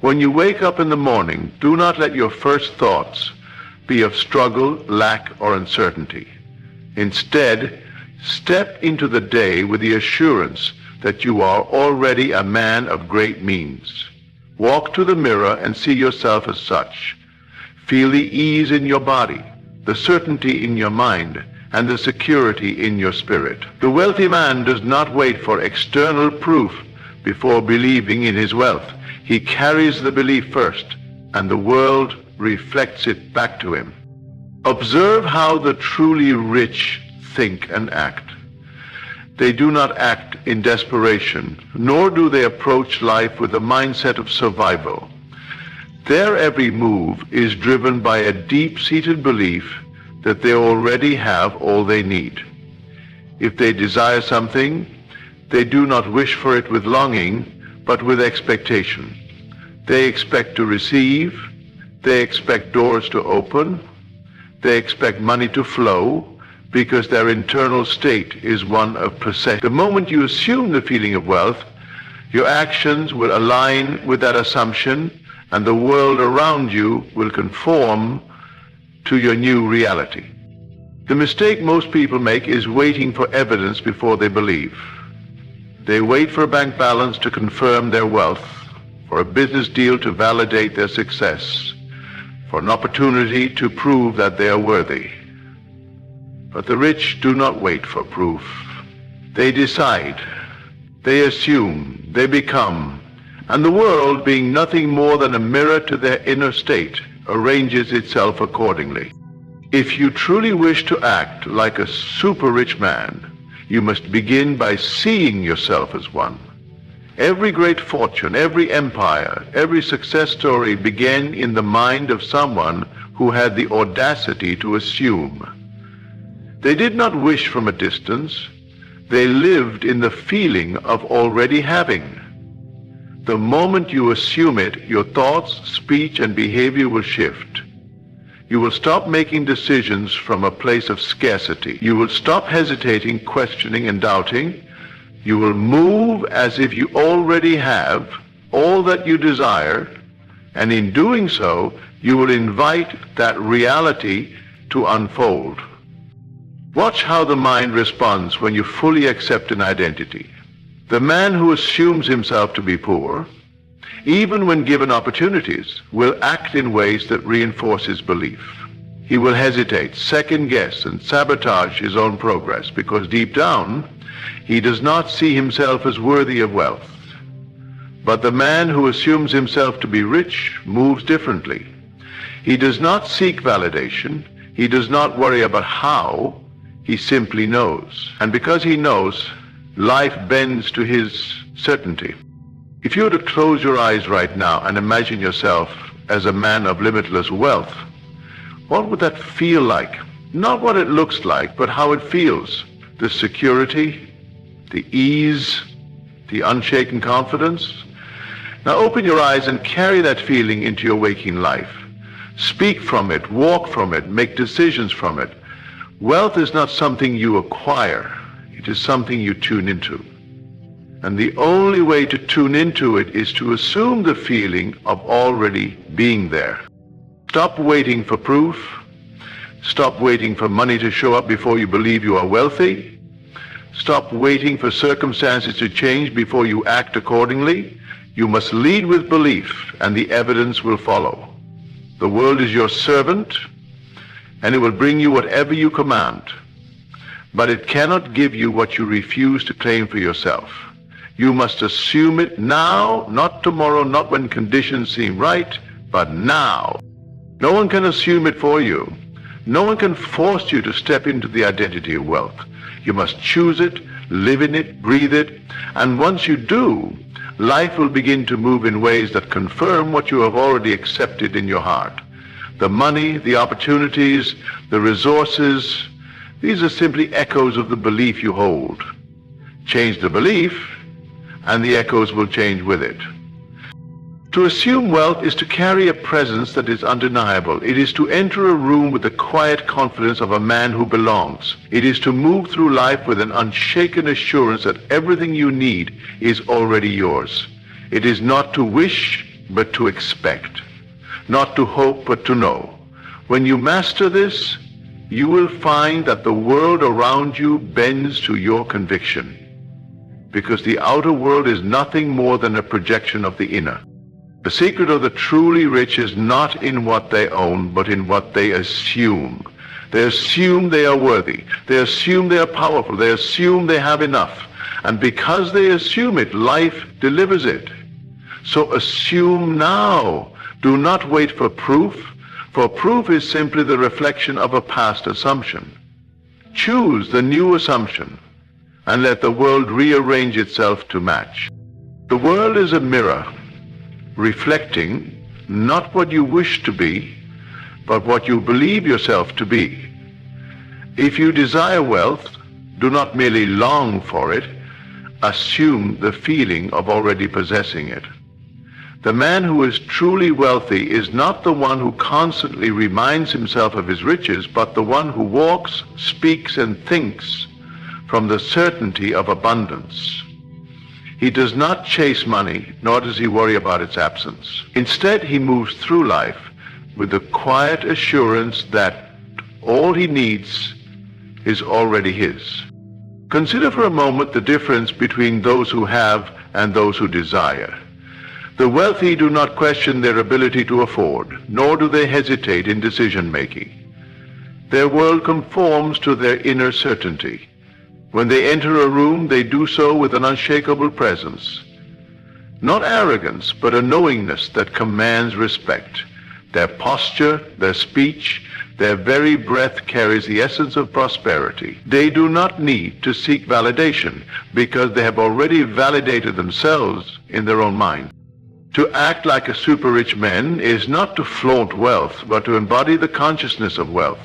When you wake up in the morning, do not let your first thoughts be of struggle, lack, or uncertainty. Instead, step into the day with the assurance that you are already a man of great means. Walk to the mirror and see yourself as such. Feel the ease in your body, the certainty in your mind, and the security in your spirit. The wealthy man does not wait for external proof before believing in his wealth. He carries the belief first, and the world reflects it back to him. Observe how the truly rich think and act. They do not act in desperation, nor do they approach life with a mindset of survival. Their every move is driven by a deep-seated belief that they already have all they need. If they desire something, they do not wish for it with longing, but with expectation. They expect to receive, they expect doors to open, they expect money to flow, because their internal state is one of possession. The moment you assume the feeling of wealth, your actions will align with that assumption, and the world around you will conform to your new reality. The mistake most people make is waiting for evidence before they believe. They wait for a bank balance to confirm their wealth, for a business deal to validate their success, for an opportunity to prove that they are worthy. But the rich do not wait for proof. They decide, they assume, they become, and the world, being nothing more than a mirror to their inner state, arranges itself accordingly. If you truly wish to act like a super rich man, you must begin by seeing yourself as one. Every great fortune, every empire, every success story began in the mind of someone who had the audacity to assume. They did not wish from a distance. They lived in the feeling of already having. The moment you assume it, your thoughts, speech, and behavior will shift. You will stop making decisions from a place of scarcity. You will stop hesitating, questioning, and doubting. You will move as if you already have all that you desire, and in doing so, you will invite that reality to unfold. Watch how the mind responds when you fully accept an identity. The man who assumes himself to be poor, even when given opportunities, will act in ways that reinforce his belief. He will hesitate, second guess, and sabotage his own progress because deep down, he does not see himself as worthy of wealth. But the man who assumes himself to be rich moves differently. He does not seek validation. He does not worry about how. He simply knows. And because he knows, life bends to his certainty. If you were to close your eyes right now and imagine yourself as a man of limitless wealth, what would that feel like? Not what it looks like, but how it feels. The security, the ease, the unshaken confidence. Now open your eyes and carry that feeling into your waking life. Speak from it, walk from it, make decisions from it. Wealth is not something you acquire. It is something you tune into. And the only way to tune into it is to assume the feeling of already being there. Stop waiting for proof. Stop waiting for money to show up before you believe you are wealthy. Stop waiting for circumstances to change before you act accordingly. You must lead with belief, and the evidence will follow. The world is your servant, and it will bring you whatever you command. But it cannot give you what you refuse to claim for yourself. You must assume it now, not tomorrow, not when conditions seem right, but now. No one can assume it for you. No one can force you to step into the identity of wealth. You must choose it, live in it, breathe it, and once you do, life will begin to move in ways that confirm what you have already accepted in your heart. The money, the opportunities, the resources, these are simply echoes of the belief you hold. Change the belief, and the echoes will change with it. To assume wealth is to carry a presence that is undeniable. It is to enter a room with the quiet confidence of a man who belongs. It is to move through life with an unshaken assurance that everything you need is already yours. It is not to wish, but to expect. Not to hope, but to know. When you master this, you will find that the world around you bends to your conviction, because the outer world is nothing more than a projection of the inner. The secret of the truly rich is not in what they own, but in what they assume. They assume they are worthy. They assume they are powerful. They assume they have enough. And because they assume it, life delivers it. So assume now. Do not wait for proof, for proof is simply the reflection of a past assumption. Choose the new assumption, and let the world rearrange itself to match. The world is a mirror, reflecting not what you wish to be, but what you believe yourself to be. If you desire wealth, do not merely long for it, assume the feeling of already possessing it. The man who is truly wealthy is not the one who constantly reminds himself of his riches, but the one who walks, speaks, and thinks from the certainty of abundance. He does not chase money, nor does he worry about its absence. Instead, he moves through life with the quiet assurance that all he needs is already his. Consider for a moment the difference between those who have and those who desire. The wealthy do not question their ability to afford, nor do they hesitate in decision-making. Their world conforms to their inner certainty. When they enter a room, they do so with an unshakable presence. Not arrogance, but a knowingness that commands respect. Their posture, their speech, their very breath carries the essence of prosperity. They do not need to seek validation because they have already validated themselves in their own mind. To act like a super-rich man is not to flaunt wealth, but to embody the consciousness of wealth.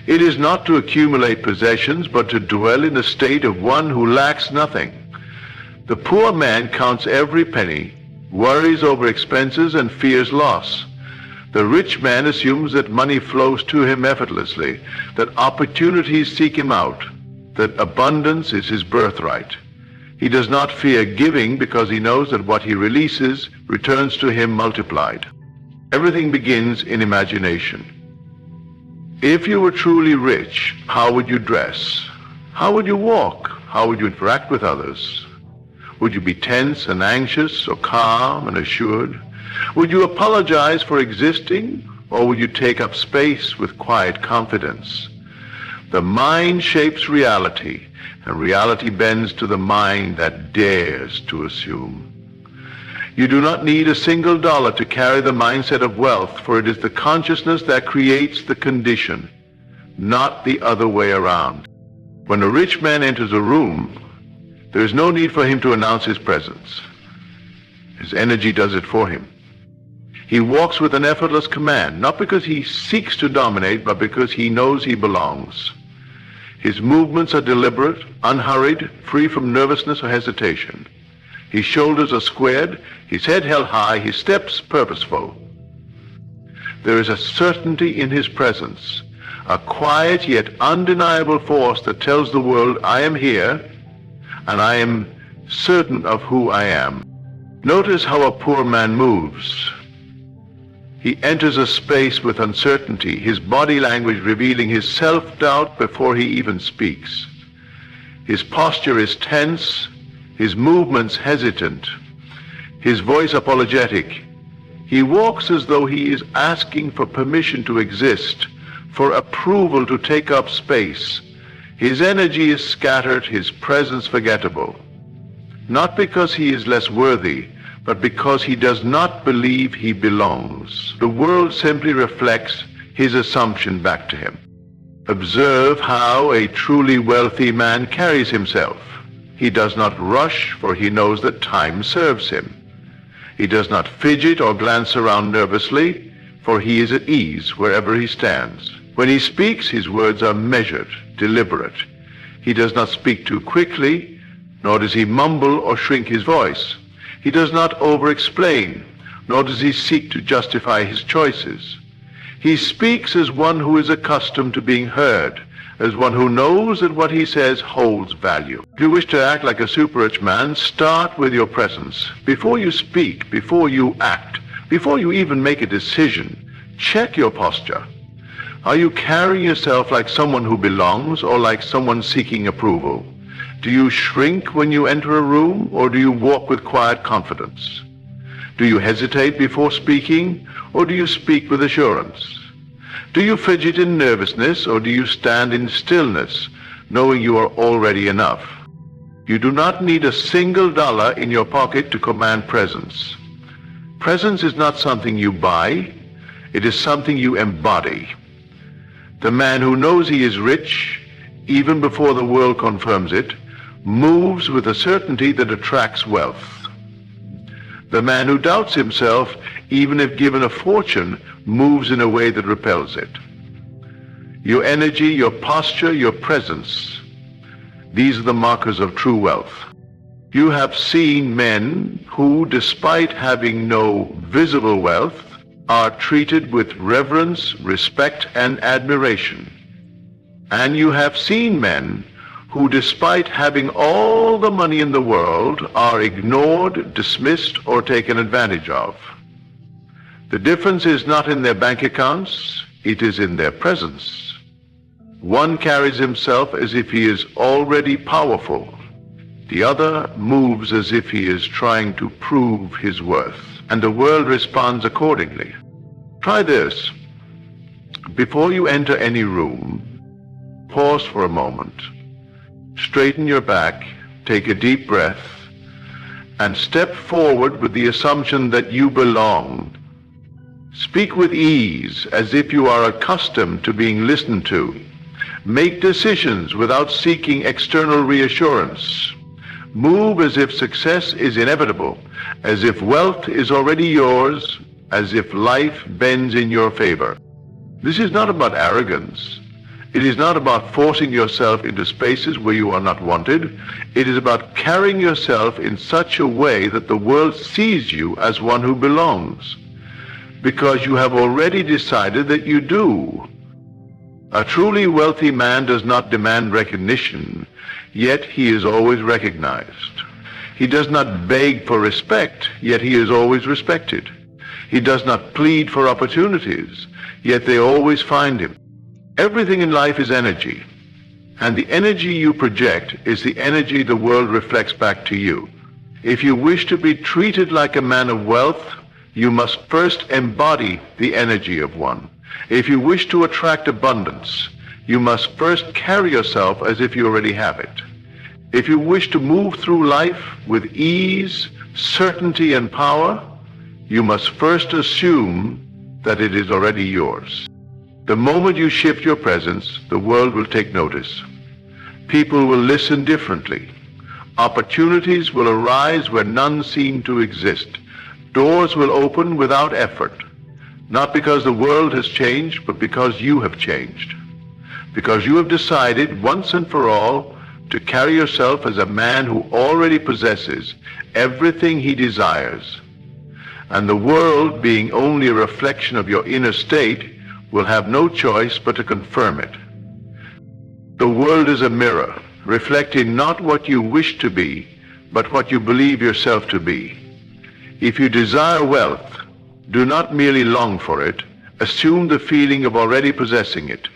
It is not to accumulate possessions, but to dwell in the state of one who lacks nothing. The poor man counts every penny, worries over expenses, and fears loss. The rich man assumes that money flows to him effortlessly, that opportunities seek him out, that abundance is his birthright. He does not fear giving because he knows that what he releases returns to him multiplied. Everything begins in imagination. If you were truly rich, how would you dress? How would you walk? How would you interact with others? Would you be tense and anxious or calm and assured? Would you apologize for existing, or would you take up space with quiet confidence? The mind shapes reality, and reality bends to the mind that dares to assume. You do not need a single dollar to carry the mindset of wealth, for it is the consciousness that creates the condition, not the other way around. When a rich man enters a room, there is no need for him to announce his presence. His energy does it for him. He walks with an effortless command, not because he seeks to dominate, but because he knows he belongs. His movements are deliberate, unhurried, free from nervousness or hesitation. His shoulders are squared, his head held high, his steps purposeful. There is a certainty in his presence, a quiet yet undeniable force that tells the world, I am here, and I am certain of who I am. Notice how a poor man moves. He enters a space with uncertainty, his body language revealing his self-doubt before he even speaks. His posture is tense, his movements hesitant, his voice apologetic. He walks as though he is asking for permission to exist, for approval to take up space. His energy is scattered, his presence forgettable. Not because he is less worthy, but because he does not believe he belongs. The world simply reflects his assumption back to him. Observe how a truly wealthy man carries himself. He does not rush, for he knows that time serves him. He does not fidget or glance around nervously, for he is at ease wherever he stands. When he speaks, his words are measured, deliberate. He does not speak too quickly, nor does he mumble or shrink his voice. He does not over-explain, nor does he seek to justify his choices. He speaks as one who is accustomed to being heard, as one who knows that what he says holds value. If you wish to act like a super-rich man, start with your presence. Before you speak, before you act, before you even make a decision, check your posture. Are you carrying yourself like someone who belongs or like someone seeking approval? Do you shrink when you enter a room, or do you walk with quiet confidence? Do you hesitate before speaking, or do you speak with assurance? Do you fidget in nervousness, or do you stand in stillness, knowing you are already enough? You do not need a single dollar in your pocket to command presence. Presence is not something you buy, it is something you embody. The man who knows he is rich, even before the world confirms it, moves with a certainty that attracts wealth. The man who doubts himself, even if given a fortune, moves in a way that repels it. Your energy, your posture, your presence, these are the markers of true wealth. You have seen men who, despite having no visible wealth, are treated with reverence, respect, and admiration. And you have seen men who, despite having all the money in the world, are ignored, dismissed, or taken advantage of. The difference is not in their bank accounts, it is in their presence. One carries himself as if he is already powerful. The other moves as if he is trying to prove his worth, and the world responds accordingly. Try this. Before you enter any room, pause for a moment. Straighten your back, take a deep breath, and step forward with the assumption that you belong. Speak with ease, as if you are accustomed to being listened to. Make decisions without seeking external reassurance. Move as if success is inevitable, as if wealth is already yours, as if life bends in your favor. This is not about arrogance. It is not about forcing yourself into spaces where you are not wanted. It is about carrying yourself in such a way that the world sees you as one who belongs. because you have already decided that you do. A truly wealthy man does not demand recognition, yet he is always recognized. He does not beg for respect, yet he is always respected. He does not plead for opportunities, yet they always find him. Everything in life is energy, and the energy you project is the energy the world reflects back to you. If you wish to be treated like a man of wealth, you must first embody the energy of one. If you wish to attract abundance, you must first carry yourself as if you already have it. If you wish to move through life with ease, certainty, and power, you must first assume that it is already yours. The moment you shift your presence, the world will take notice. People will listen differently. Opportunities will arise where none seem to exist. Doors will open without effort, not because the world has changed, but because you have changed. Because you have decided once and for all to carry yourself as a man who already possesses everything he desires. And the world, being only a reflection of your inner state, will have no choice but to confirm it. The world is a mirror, reflecting not what you wish to be, but what you believe yourself to be. If you desire wealth, do not merely long for it, assume the feeling of already possessing it.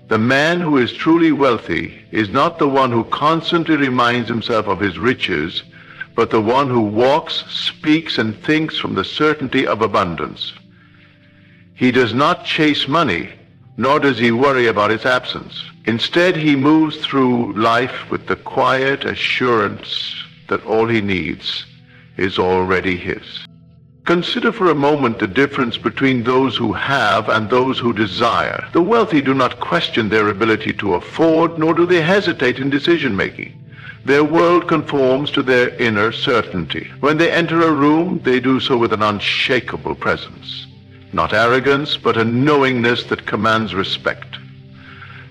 The man who is truly wealthy is not the one who constantly reminds himself of his riches, but the one who walks, speaks, and thinks from the certainty of abundance. He does not chase money, nor does he worry about its absence. Instead, he moves through life with the quiet assurance that all he needs is already his. Consider for a moment the difference between those who have and those who desire. The wealthy do not question their ability to afford, nor do they hesitate in decision-making. Their world conforms to their inner certainty. When they enter a room, they do so with an unshakable presence. Not arrogance, but a knowingness that commands respect.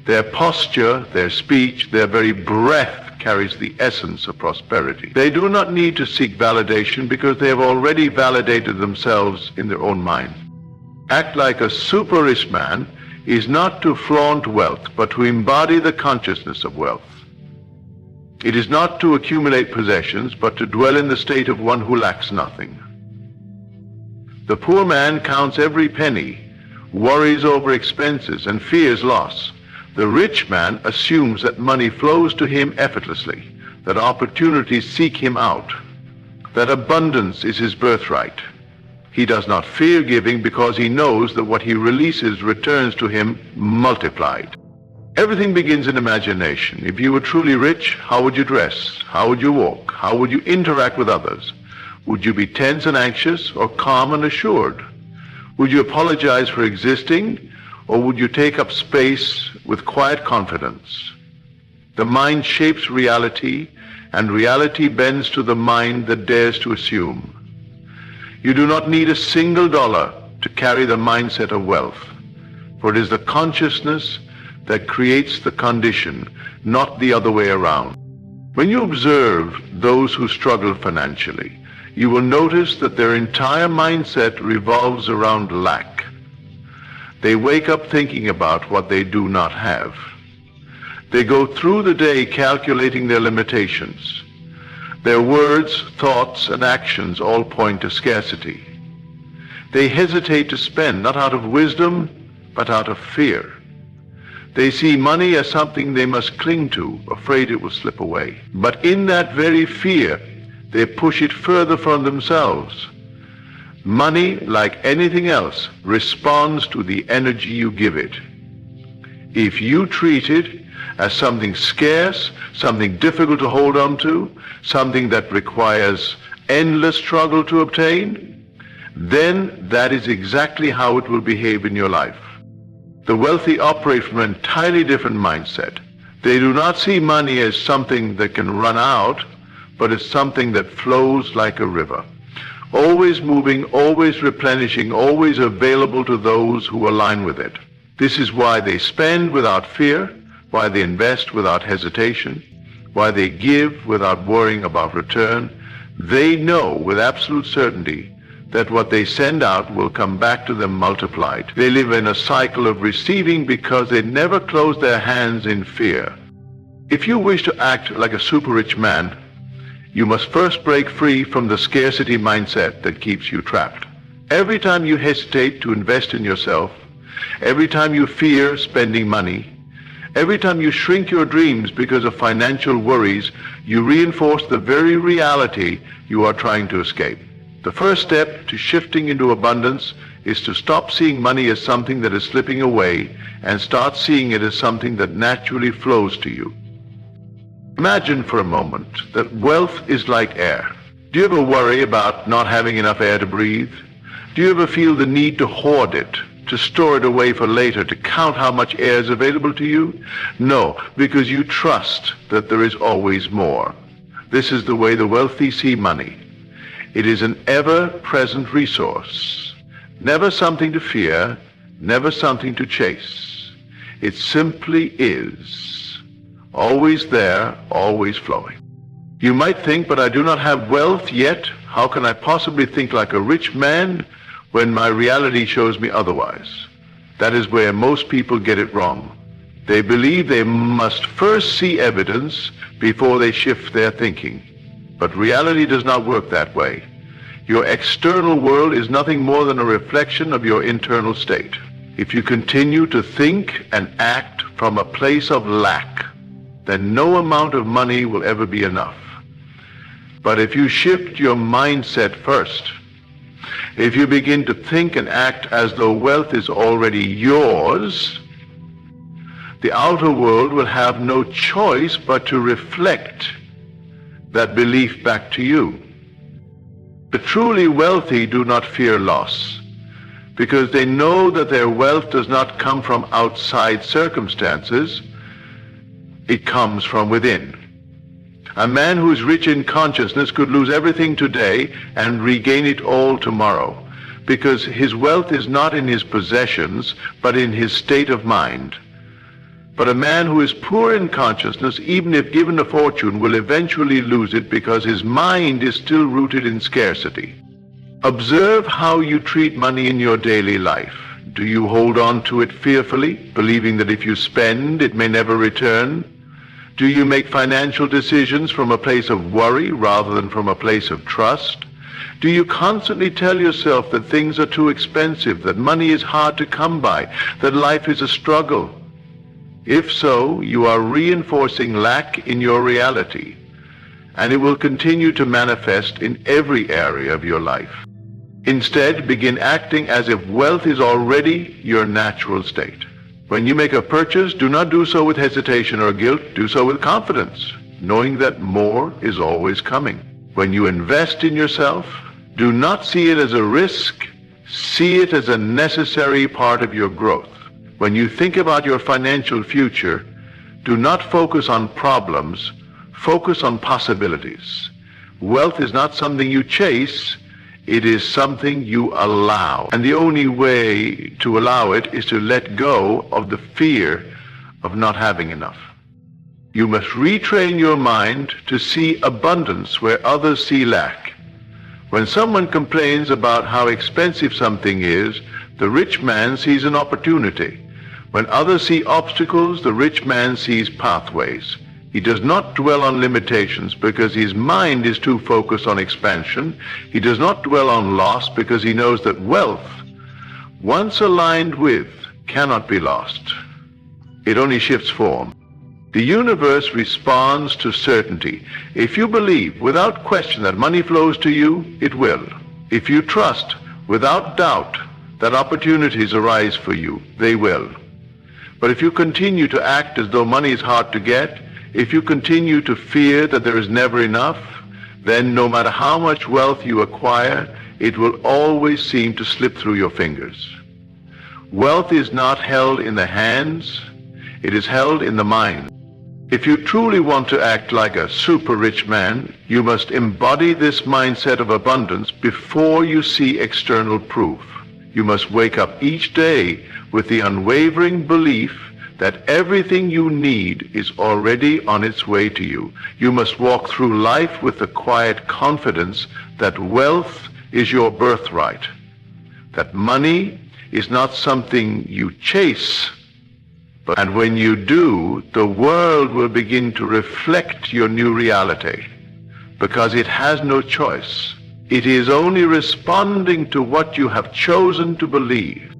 Their posture, their speech, their very breath carries the essence of prosperity. They do not need to seek validation because they have already validated themselves in their own mind. Act like a super rich man is not to flaunt wealth, but to embody the consciousness of wealth. It is not to accumulate possessions, but to dwell in the state of one who lacks nothing. The poor man counts every penny, worries over expenses, and fears loss. The rich man assumes that money flows to him effortlessly, that opportunities seek him out, that abundance is his birthright. He does not fear giving because he knows that what he releases returns to him multiplied. Everything begins in imagination. If you were truly rich, how would you dress? How would you walk? How would you interact with others? Would you be tense and anxious or calm and assured? Would you apologize for existing, or would you take up space with quiet confidence? The mind shapes reality, and reality bends to the mind that dares to assume. You do not need a single dollar to carry the mindset of wealth, for it is the consciousness that creates the condition, not the other way around. When you observe those who struggle financially, you will notice that their entire mindset revolves around lack. They wake up thinking about what they do not have. They go through the day calculating their limitations. Their words, thoughts, and actions all point to scarcity. They hesitate to spend, not out of wisdom, but out of fear. They see money as something they must cling to, afraid it will slip away. But in that very fear, they push it further from themselves. Money, like anything else, responds to the energy you give it. If you treat it as something scarce, something difficult to hold on to, something that requires endless struggle to obtain, then that is exactly how it will behave in your life. The wealthy operate from an entirely different mindset. They do not see money as something that can run out, but as something that flows like a river, always moving, always replenishing, always available to those who align with it. This is why they spend without fear, why they invest without hesitation, why they give without worrying about return. They know with absolute certainty that what they send out will come back to them multiplied. They live in a cycle of receiving because they never close their hands in fear. If you wish to act like a super rich man, you must first break free from the scarcity mindset that keeps you trapped. Every time you hesitate to invest in yourself, every time you fear spending money, every time you shrink your dreams because of financial worries, you reinforce the very reality you are trying to escape. The first step to shifting into abundance is to stop seeing money as something that is slipping away and start seeing it as something that naturally flows to you. Imagine for a moment that wealth is like air. Do you ever worry about not having enough air to breathe? Do you ever feel the need to hoard it, to store it away for later, to count how much air is available to you? No, because you trust that there is always more. This is the way the wealthy see money. It is an ever-present resource, never something to fear, never something to chase. It simply is, always there, always flowing. You might think, but I do not have wealth yet. How can I possibly think like a rich man when my reality shows me otherwise? That is where most people get it wrong. They believe they must first see evidence before they shift their thinking. But reality does not work that way. Your external world is nothing more than a reflection of your internal state. If you continue to think and act from a place of lack, then no amount of money will ever be enough. But if you shift your mindset first, if you begin to think and act as though wealth is already yours, the outer world will have no choice but to reflect that belief back to you. The truly wealthy do not fear loss, because they know that their wealth does not come from outside circumstances, it comes from within. A man who is rich in consciousness could lose everything today and regain it all tomorrow, because his wealth is not in his possessions, but in his state of mind. But a man who is poor in consciousness, even if given a fortune, will eventually lose it because his mind is still rooted in scarcity. Observe how you treat money in your daily life. Do you hold on to it fearfully, believing that if you spend, it may never return? Do you make financial decisions from a place of worry rather than from a place of trust? Do you constantly tell yourself that things are too expensive, that money is hard to come by, that life is a struggle? If so, you are reinforcing lack in your reality, and it will continue to manifest in every area of your life. Instead, begin acting as if wealth is already your natural state. When you make a purchase, do not do so with hesitation or guilt. Do so with confidence, knowing that more is always coming. When you invest in yourself, do not see it as a risk. See it as a necessary part of your growth. When you think about your financial future, do not focus on problems, focus on possibilities. Wealth is not something you chase, it is something you allow. And the only way to allow it is to let go of the fear of not having enough. You must retrain your mind to see abundance where others see lack. When someone complains about how expensive something is, the rich man sees an opportunity. When others see obstacles, the rich man sees pathways. He does not dwell on limitations because his mind is too focused on expansion. He does not dwell on loss because he knows that wealth, once aligned with, cannot be lost. It only shifts form. The universe responds to certainty. If you believe without question that money flows to you, it will. If you trust without doubt that opportunities arise for you, they will. But if you continue to act as though money is hard to get, if you continue to fear that there is never enough, then no matter how much wealth you acquire, it will always seem to slip through your fingers. Wealth is not held in the hands, it is held in the mind. If you truly want to act like a super rich man, you must embody this mindset of abundance before you see external proof. You must wake up each day with the unwavering belief that everything you need is already on its way to you. You must walk through life with the quiet confidence that wealth is your birthright. That money is not something you chase, and when you do, the world will begin to reflect your new reality, because it has no choice. It is only responding to what you have chosen to believe.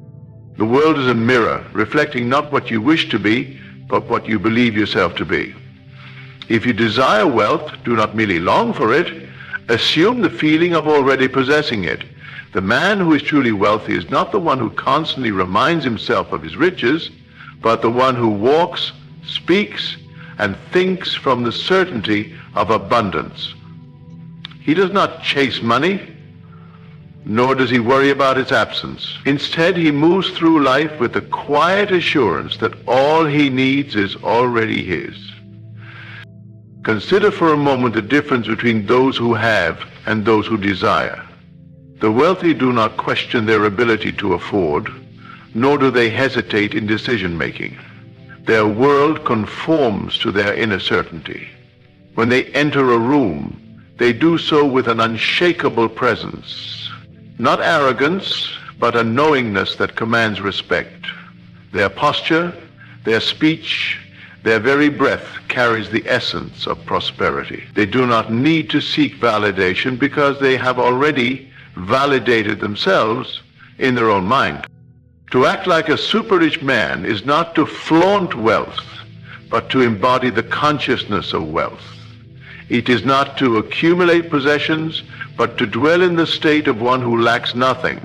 The world is a mirror, reflecting not what you wish to be, but what you believe yourself to be. If you desire wealth, do not merely long for it, assume the feeling of already possessing it. The man who is truly wealthy is not the one who constantly reminds himself of his riches, but the one who walks, speaks, and thinks from the certainty of abundance. He does not chase money, nor does he worry about its absence. Instead, he moves through life with the quiet assurance that all he needs is already his. Consider for a moment the difference between those who have and those who desire. The wealthy do not question their ability to afford, nor do they hesitate in decision-making. Their world conforms to their inner certainty. When they enter a room, they do so with an unshakable presence. Not arrogance, but a knowingness that commands respect. Their posture, their speech, their very breath carries the essence of prosperity. They do not need to seek validation because they have already validated themselves in their own mind. To act like a super-rich man is not to flaunt wealth, but to embody the consciousness of wealth. It is not to accumulate possessions, but to dwell in the state of one who lacks nothing.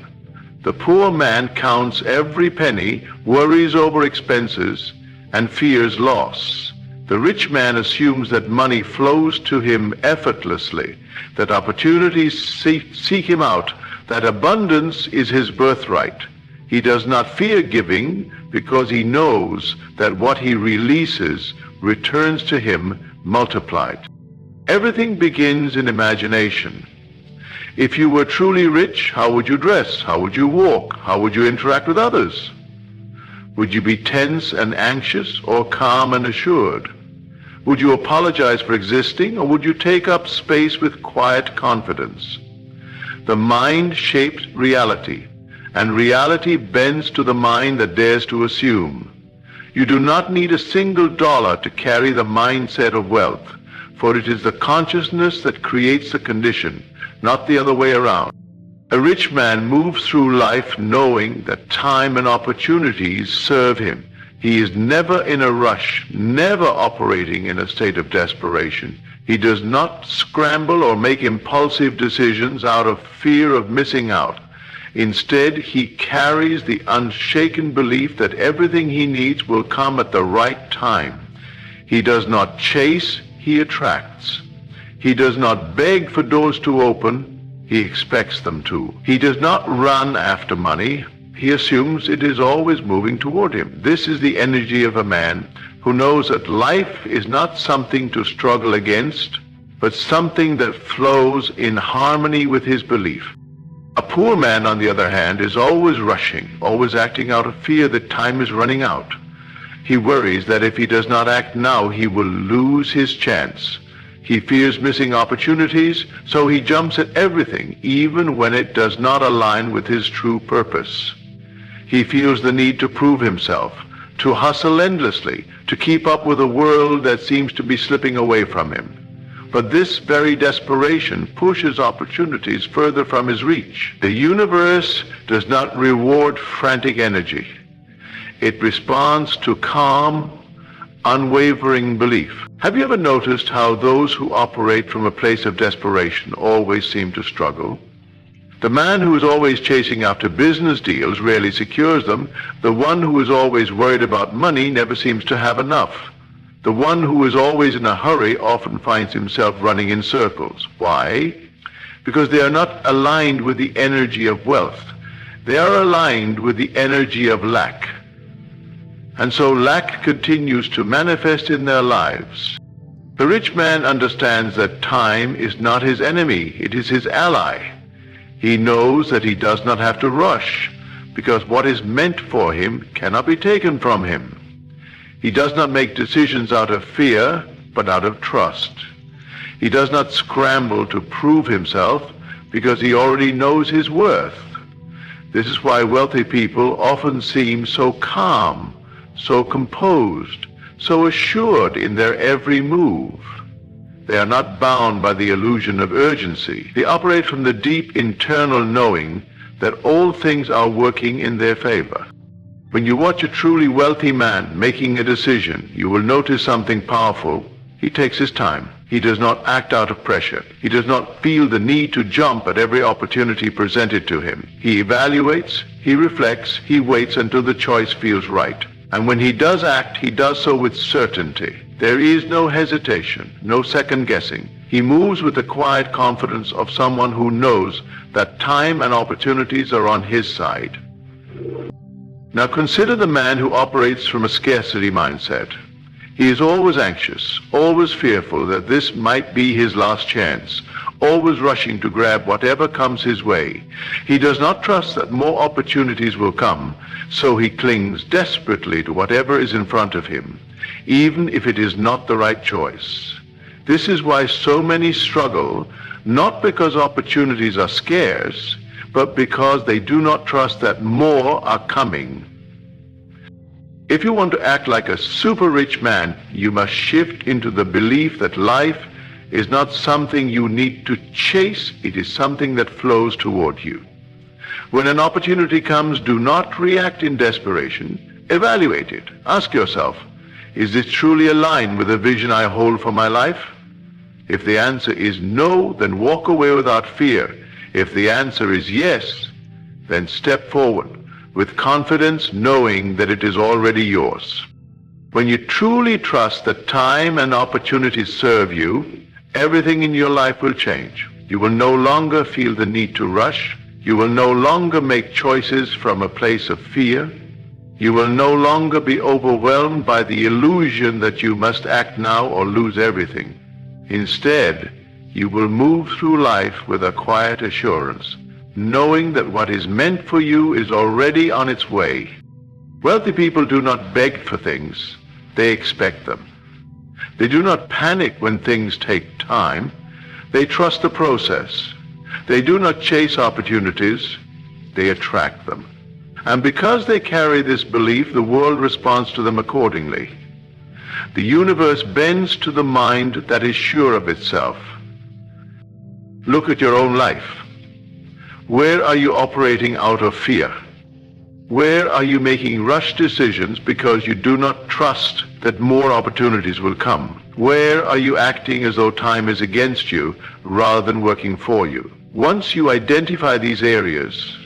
The poor man counts every penny, worries over expenses, and fears loss. The rich man assumes that money flows to him effortlessly, that opportunities seek him out, that abundance is his birthright. He does not fear giving because he knows that what he releases returns to him multiplied. Everything begins in imagination. If you were truly rich, how would you dress? How would you walk? How would you interact with others? Would you be tense and anxious or calm and assured? Would you apologize for existing, or would you take up space with quiet confidence? The mind shapes reality, and reality bends to the mind that dares to assume. You do not need a single dollar to carry the mindset of wealth, for it is the consciousness that creates the condition, not the other way around. A rich man moves through life knowing that time and opportunities serve him. He is never in a rush, never operating in a state of desperation. He does not scramble or make impulsive decisions out of fear of missing out. Instead, he carries the unshaken belief that everything he needs will come at the right time. He does not chase, he attracts. He does not beg for doors to open, he expects them to. He does not run after money. He assumes it is always moving toward him. This is the energy of a man who knows that life is not something to struggle against, but something that flows in harmony with his belief. A poor man, on the other hand, is always rushing, always acting out of fear that time is running out. He worries that if he does not act now, he will lose his chance. He fears missing opportunities, so he jumps at everything, even when it does not align with his true purpose. He feels the need to prove himself, to hustle endlessly, to keep up with a world that seems to be slipping away from him. But this very desperation pushes opportunities further from his reach. The universe does not reward frantic energy. It responds to calm, unwavering belief. Have you ever noticed how those who operate from a place of desperation always seem to struggle? The man who is always chasing after business deals rarely secures them. The one who is always worried about money never seems to have enough. The one who is always in a hurry often finds himself running in circles. Why? Because they are not aligned with the energy of wealth. They are aligned with the energy of lack. And so lack continues to manifest in their lives. The rich man understands that time is not his enemy, it is his ally. He knows that he does not have to rush, because what is meant for him cannot be taken from him. He does not make decisions out of fear, but out of trust. He does not scramble to prove himself, because he already knows his worth. This is why wealthy people often seem so calm, so composed, so assured in their every move. They are not bound by the illusion of urgency. They operate from the deep internal knowing that all things are working in their favor. When you watch a truly wealthy man making a decision, you will notice something powerful. He takes his time. He does not act out of pressure. He does not feel the need to jump at every opportunity presented to him. He evaluates, he reflects, he waits until the choice feels right. And when he does act, he does so with certainty. There is no hesitation, no second guessing. He moves with the quiet confidence of someone who knows that time and opportunities are on his side. Now consider the man who operates from a scarcity mindset. He is always anxious, always fearful that this might be his last chance, always rushing to grab whatever comes his way. He does not trust that more opportunities will come, so he clings desperately to whatever is in front of him, even if it is not the right choice. This is why so many struggle, not because opportunities are scarce, but because they do not trust that more are coming. If you want to act like a super rich man, you must shift into the belief that life is not something you need to chase, it is something that flows toward you. When an opportunity comes, do not react in desperation. Evaluate it. Ask yourself, is this truly aligned with the vision I hold for my life? If the answer is no, then walk away without fear. If the answer is yes, then step forward with confidence, knowing that it is already yours. When you truly trust that time and opportunities serve you, everything in your life will change. You will no longer feel the need to rush. You will no longer make choices from a place of fear. You will no longer be overwhelmed by the illusion that you must act now or lose everything. Instead, you will move through life with a quiet assurance, knowing that what is meant for you is already on its way. Wealthy people do not beg for things, they expect them. They do not panic when things take time, they trust the process. They do not chase opportunities, they attract them. And because they carry this belief, the world responds to them accordingly. The universe bends to the mind that is sure of itself. Look at your own life. Where are you operating out of fear? Where are you making rush decisions because you do not trust that more opportunities will come? Where are you acting as though time is against you rather than working for you? Once you identify these areas,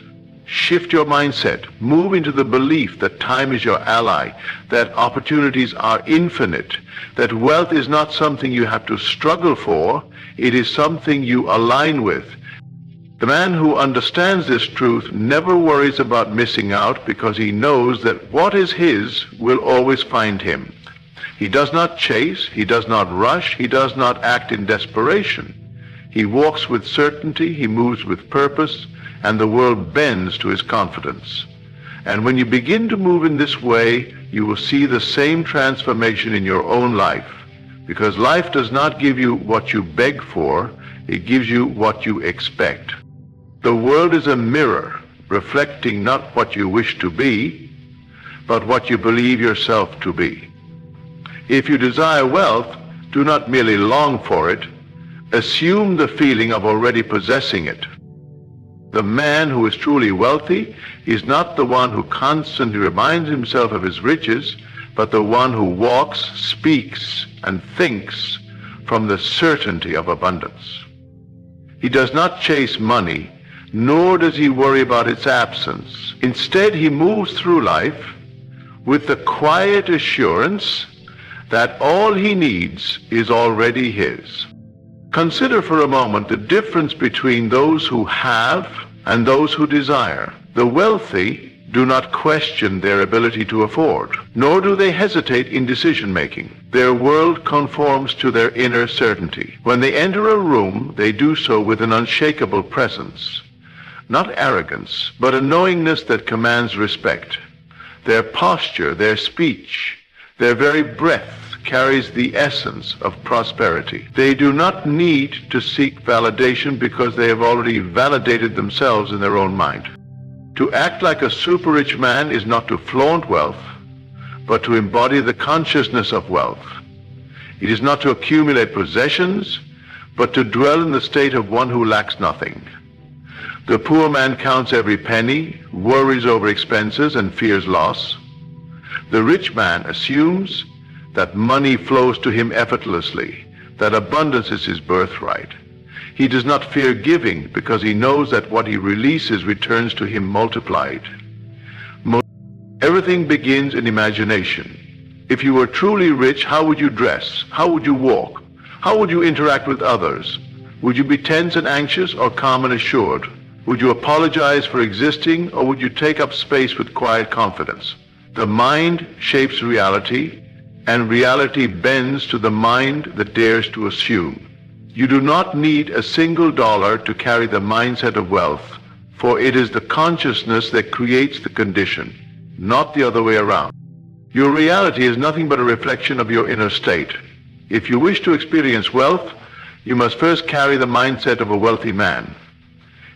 shift your mindset. Move into the belief that time is your ally, that opportunities are infinite, that wealth is not something you have to struggle for, it is something you align with. The man who understands this truth never worries about missing out because he knows that what is his will always find him. He does not chase, he does not rush, he does not act in desperation. He walks with certainty, he moves with purpose, and the world bends to his confidence. And when you begin to move in this way, you will see the same transformation in your own life. Because life does not give you what you beg for, it gives you what you expect. The world is a mirror, reflecting not what you wish to be, but what you believe yourself to be. If you desire wealth, do not merely long for it, assume the feeling of already possessing it. The man who is truly wealthy is not the one who constantly reminds himself of his riches, but the one who walks, speaks, and thinks from the certainty of abundance. He does not chase money, nor does he worry about its absence. Instead, he moves through life with the quiet assurance that all he needs is already his. Consider for a moment the difference between those who have and those who desire. The wealthy do not question their ability to afford, nor do they hesitate in decision-making. Their world conforms to their inner certainty. When they enter a room, they do so with an unshakable presence. Not arrogance, but a knowingness that commands respect. Their posture, their speech, their very breath carries the essence of prosperity. They do not need to seek validation because they have already validated themselves in their own mind. To act like a super-rich man is not to flaunt wealth, but to embody the consciousness of wealth. It is not to accumulate possessions, but to dwell in the state of one who lacks nothing. The poor man counts every penny, worries over expenses, and fears loss. The rich man assumes that money flows to him effortlessly, that abundance is his birthright. He does not fear giving because he knows that what he releases returns to him multiplied. Everything begins in imagination. If you were truly rich, how would you dress? How would you walk? How would you interact with others? Would you be tense and anxious or calm and assured? Would you apologize for existing or would you take up space with quiet confidence? The mind shapes reality, and reality bends to the mind that dares to assume. You do not need a single dollar to carry the mindset of wealth, for it is the consciousness that creates the condition, not the other way around. Your reality is nothing but a reflection of your inner state. If you wish to experience wealth, you must first carry the mindset of a wealthy man.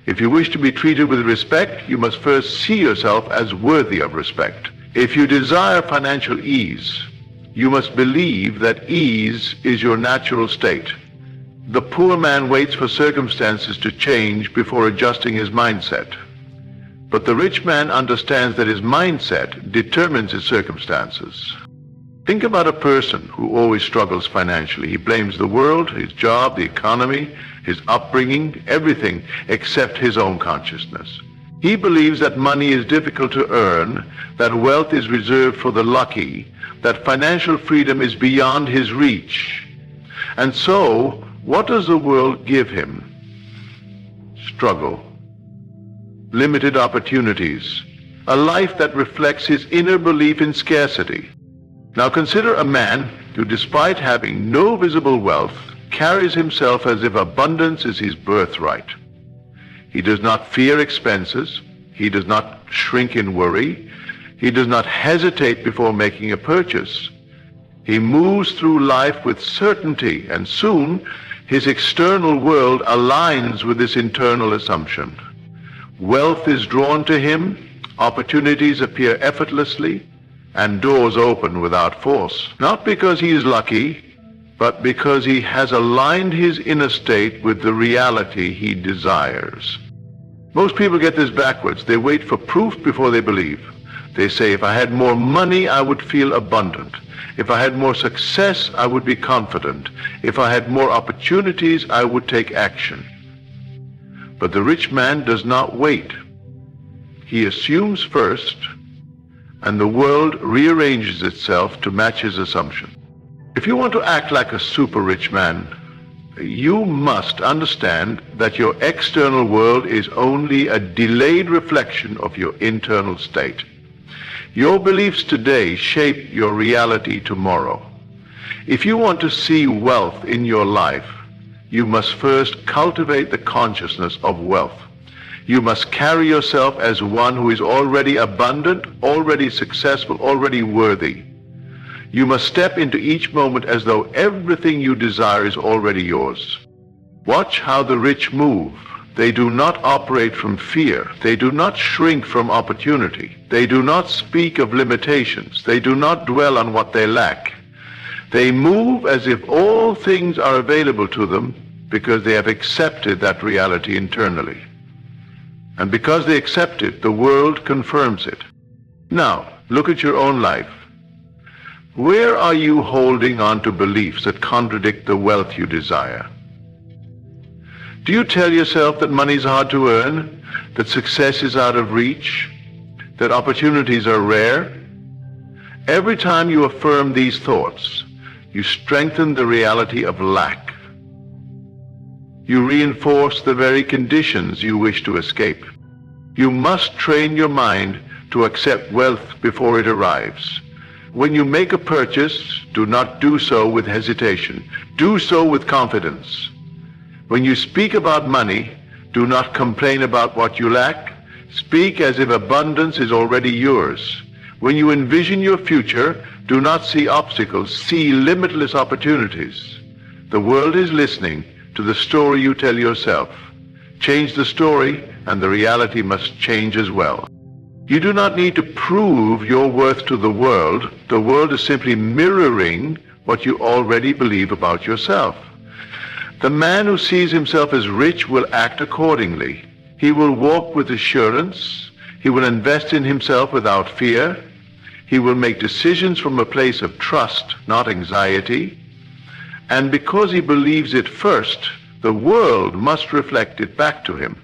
If you wish to be treated with respect, you must first see yourself as worthy of respect. If you desire financial ease, you must believe that ease is your natural state. The poor man waits for circumstances to change before adjusting his mindset. But the rich man understands that his mindset determines his circumstances. Think about a person who always struggles financially. He blames the world, his job, the economy, his upbringing, everything except his own consciousness. He believes that money is difficult to earn, that wealth is reserved for the lucky, that financial freedom is beyond his reach. And so, what does the world give him? Struggle, limited opportunities, a life that reflects his inner belief in scarcity. Now consider a man who, despite having no visible wealth, carries himself as if abundance is his birthright. He does not fear expenses. He does not shrink in worry. He does not hesitate before making a purchase. He moves through life with certainty, and soon his external world aligns with this internal assumption. Wealth is drawn to him, opportunities appear effortlessly, and doors open without force. Not because he is lucky, but because he has aligned his inner state with the reality he desires. Most people get this backwards. They wait for proof before they believe. They say, if I had more money, I would feel abundant. If I had more success, I would be confident. If I had more opportunities, I would take action. But the rich man does not wait. He assumes first, and the world rearranges itself to match his assumption. If you want to act like a super rich man, you must understand that your external world is only a delayed reflection of your internal state. Your beliefs today shape your reality tomorrow. If you want to see wealth in your life, you must first cultivate the consciousness of wealth. You must carry yourself as one who is already abundant, already successful, already worthy. You must step into each moment as though everything you desire is already yours. Watch how the rich move. They do not operate from fear. They do not shrink from opportunity. They do not speak of limitations. They do not dwell on what they lack. They move as if all things are available to them because they have accepted that reality internally. And because they accept it, the world confirms it. Now, look at your own life. Where are you holding on to beliefs that contradict the wealth you desire? Do you tell yourself that money is hard to earn, that success is out of reach, that opportunities are rare? Every time you affirm these thoughts, you strengthen the reality of lack. You reinforce the very conditions you wish to escape. You must train your mind to accept wealth before it arrives. When you make a purchase, do not do so with hesitation. Do so with confidence. When you speak about money, do not complain about what you lack. Speak as if abundance is already yours. When you envision your future, Do not see obstacles, see limitless opportunities. The world is listening to the story you tell yourself. Change the story, and the reality must change as well. You do not need to prove your worth to the world. The world is simply mirroring what you already believe about yourself. The man who sees himself as rich will act accordingly. He will walk with assurance. He will invest in himself without fear. He will make decisions from a place of trust, not anxiety. And because he believes it first, the world must reflect it back to him.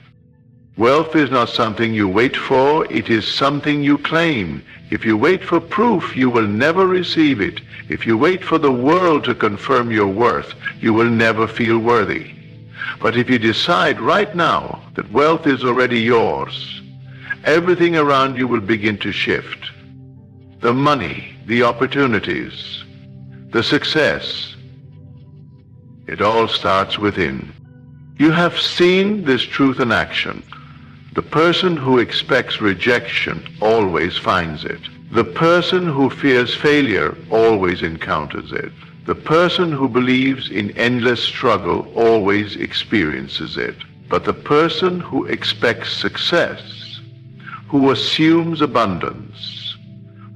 Wealth is not something you wait for, it is something you claim. If you wait for proof, you will never receive it. If you wait for the world to confirm your worth, you will never feel worthy. But if you decide right now that wealth is already yours, everything around you will begin to shift. The money, the opportunities, the success, it all starts within. You have seen this truth in action. The person who expects rejection always finds it. The person who fears failure always encounters it. The person who believes in endless struggle always experiences it. But the person who expects success, who assumes abundance,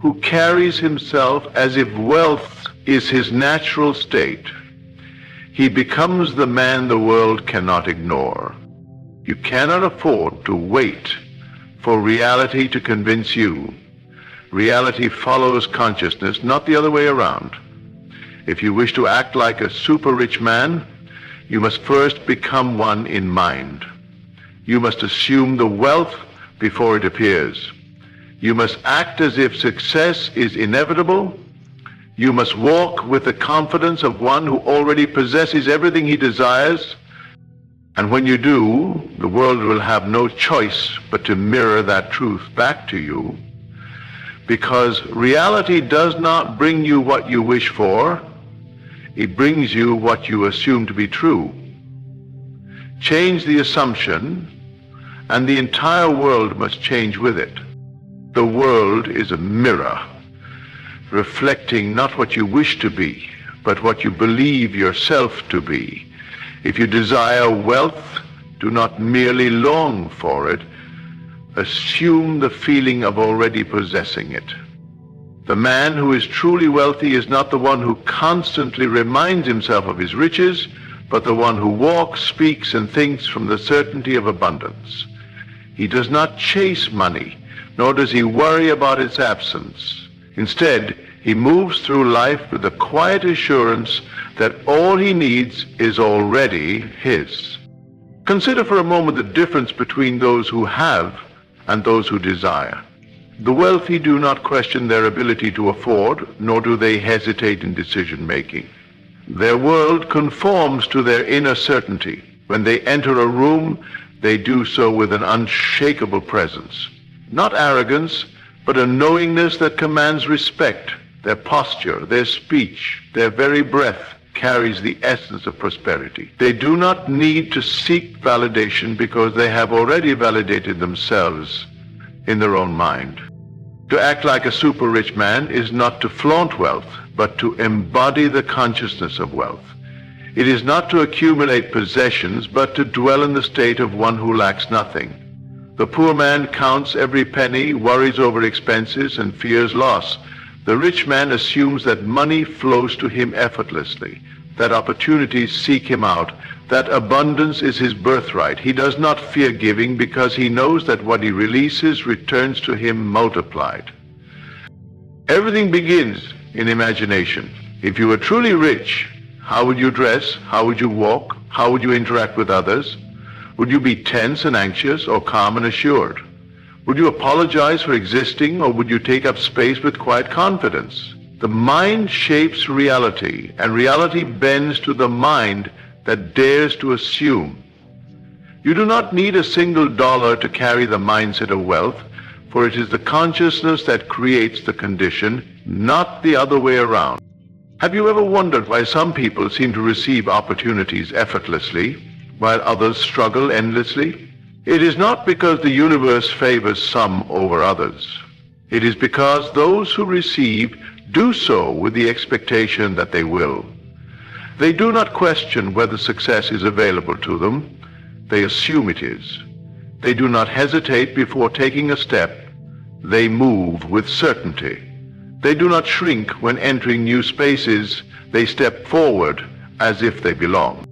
who carries himself as if wealth is his natural state, he becomes the man the world cannot ignore. You cannot afford to wait for reality to convince you. Reality follows consciousness, not the other way around. If you wish to act like a super rich man, you must first become one in mind. You must assume the wealth before it appears. You must act as if success is inevitable. You must walk with the confidence of one who already possesses everything he desires. And when you do, the world will have no choice but to mirror that truth back to you, because reality does not bring you what you wish for, it brings you what you assume to be true. Change the assumption, and the entire world must change with it. The world is a mirror, reflecting not what you wish to be, but what you believe yourself to be. If you desire wealth, do not merely long for it. Assume the feeling of already possessing it. The man who is truly wealthy is not the one who constantly reminds himself of his riches, but the one who walks, speaks, and thinks from the certainty of abundance. He does not chase money, nor does he worry about its absence. Instead, he moves through life with the quiet assurance that all he needs is already his. Consider for a moment the difference between those who have and those who desire. The wealthy do not question their ability to afford, nor do they hesitate in decision-making. Their world conforms to their inner certainty. When they enter a room, they do so with an unshakable presence. Not arrogance, but a knowingness that commands respect. Their posture, their speech, their very breath carries the essence of prosperity. They do not need to seek validation because they have already validated themselves in their own mind. To act like a super rich man is not to flaunt wealth, but to embody the consciousness of wealth. It is not to accumulate possessions, but to dwell in the state of one who lacks nothing. The poor man counts every penny, worries over expenses, and fears loss. The rich man assumes that money flows to him effortlessly, that opportunities seek him out, that abundance is his birthright. He does not fear giving because he knows that what he releases returns to him multiplied. Everything begins in imagination. If you were truly rich, how would you dress? How would you walk? How would you interact with others? Would you be tense and anxious or calm and assured? Would you apologize for existing, or would you take up space with quiet confidence? The mind shapes reality, and reality bends to the mind that dares to assume. You do not need a single dollar to carry the mindset of wealth, for it is the consciousness that creates the condition, not the other way around. Have you ever wondered why some people seem to receive opportunities effortlessly, while others struggle endlessly? It is not because the universe favors some over others. It is because those who receive do so with the expectation that they will. They do not question whether success is available to them. They assume it is. They do not hesitate before taking a step. They move with certainty. They do not shrink when entering new spaces. They step forward as if they belong.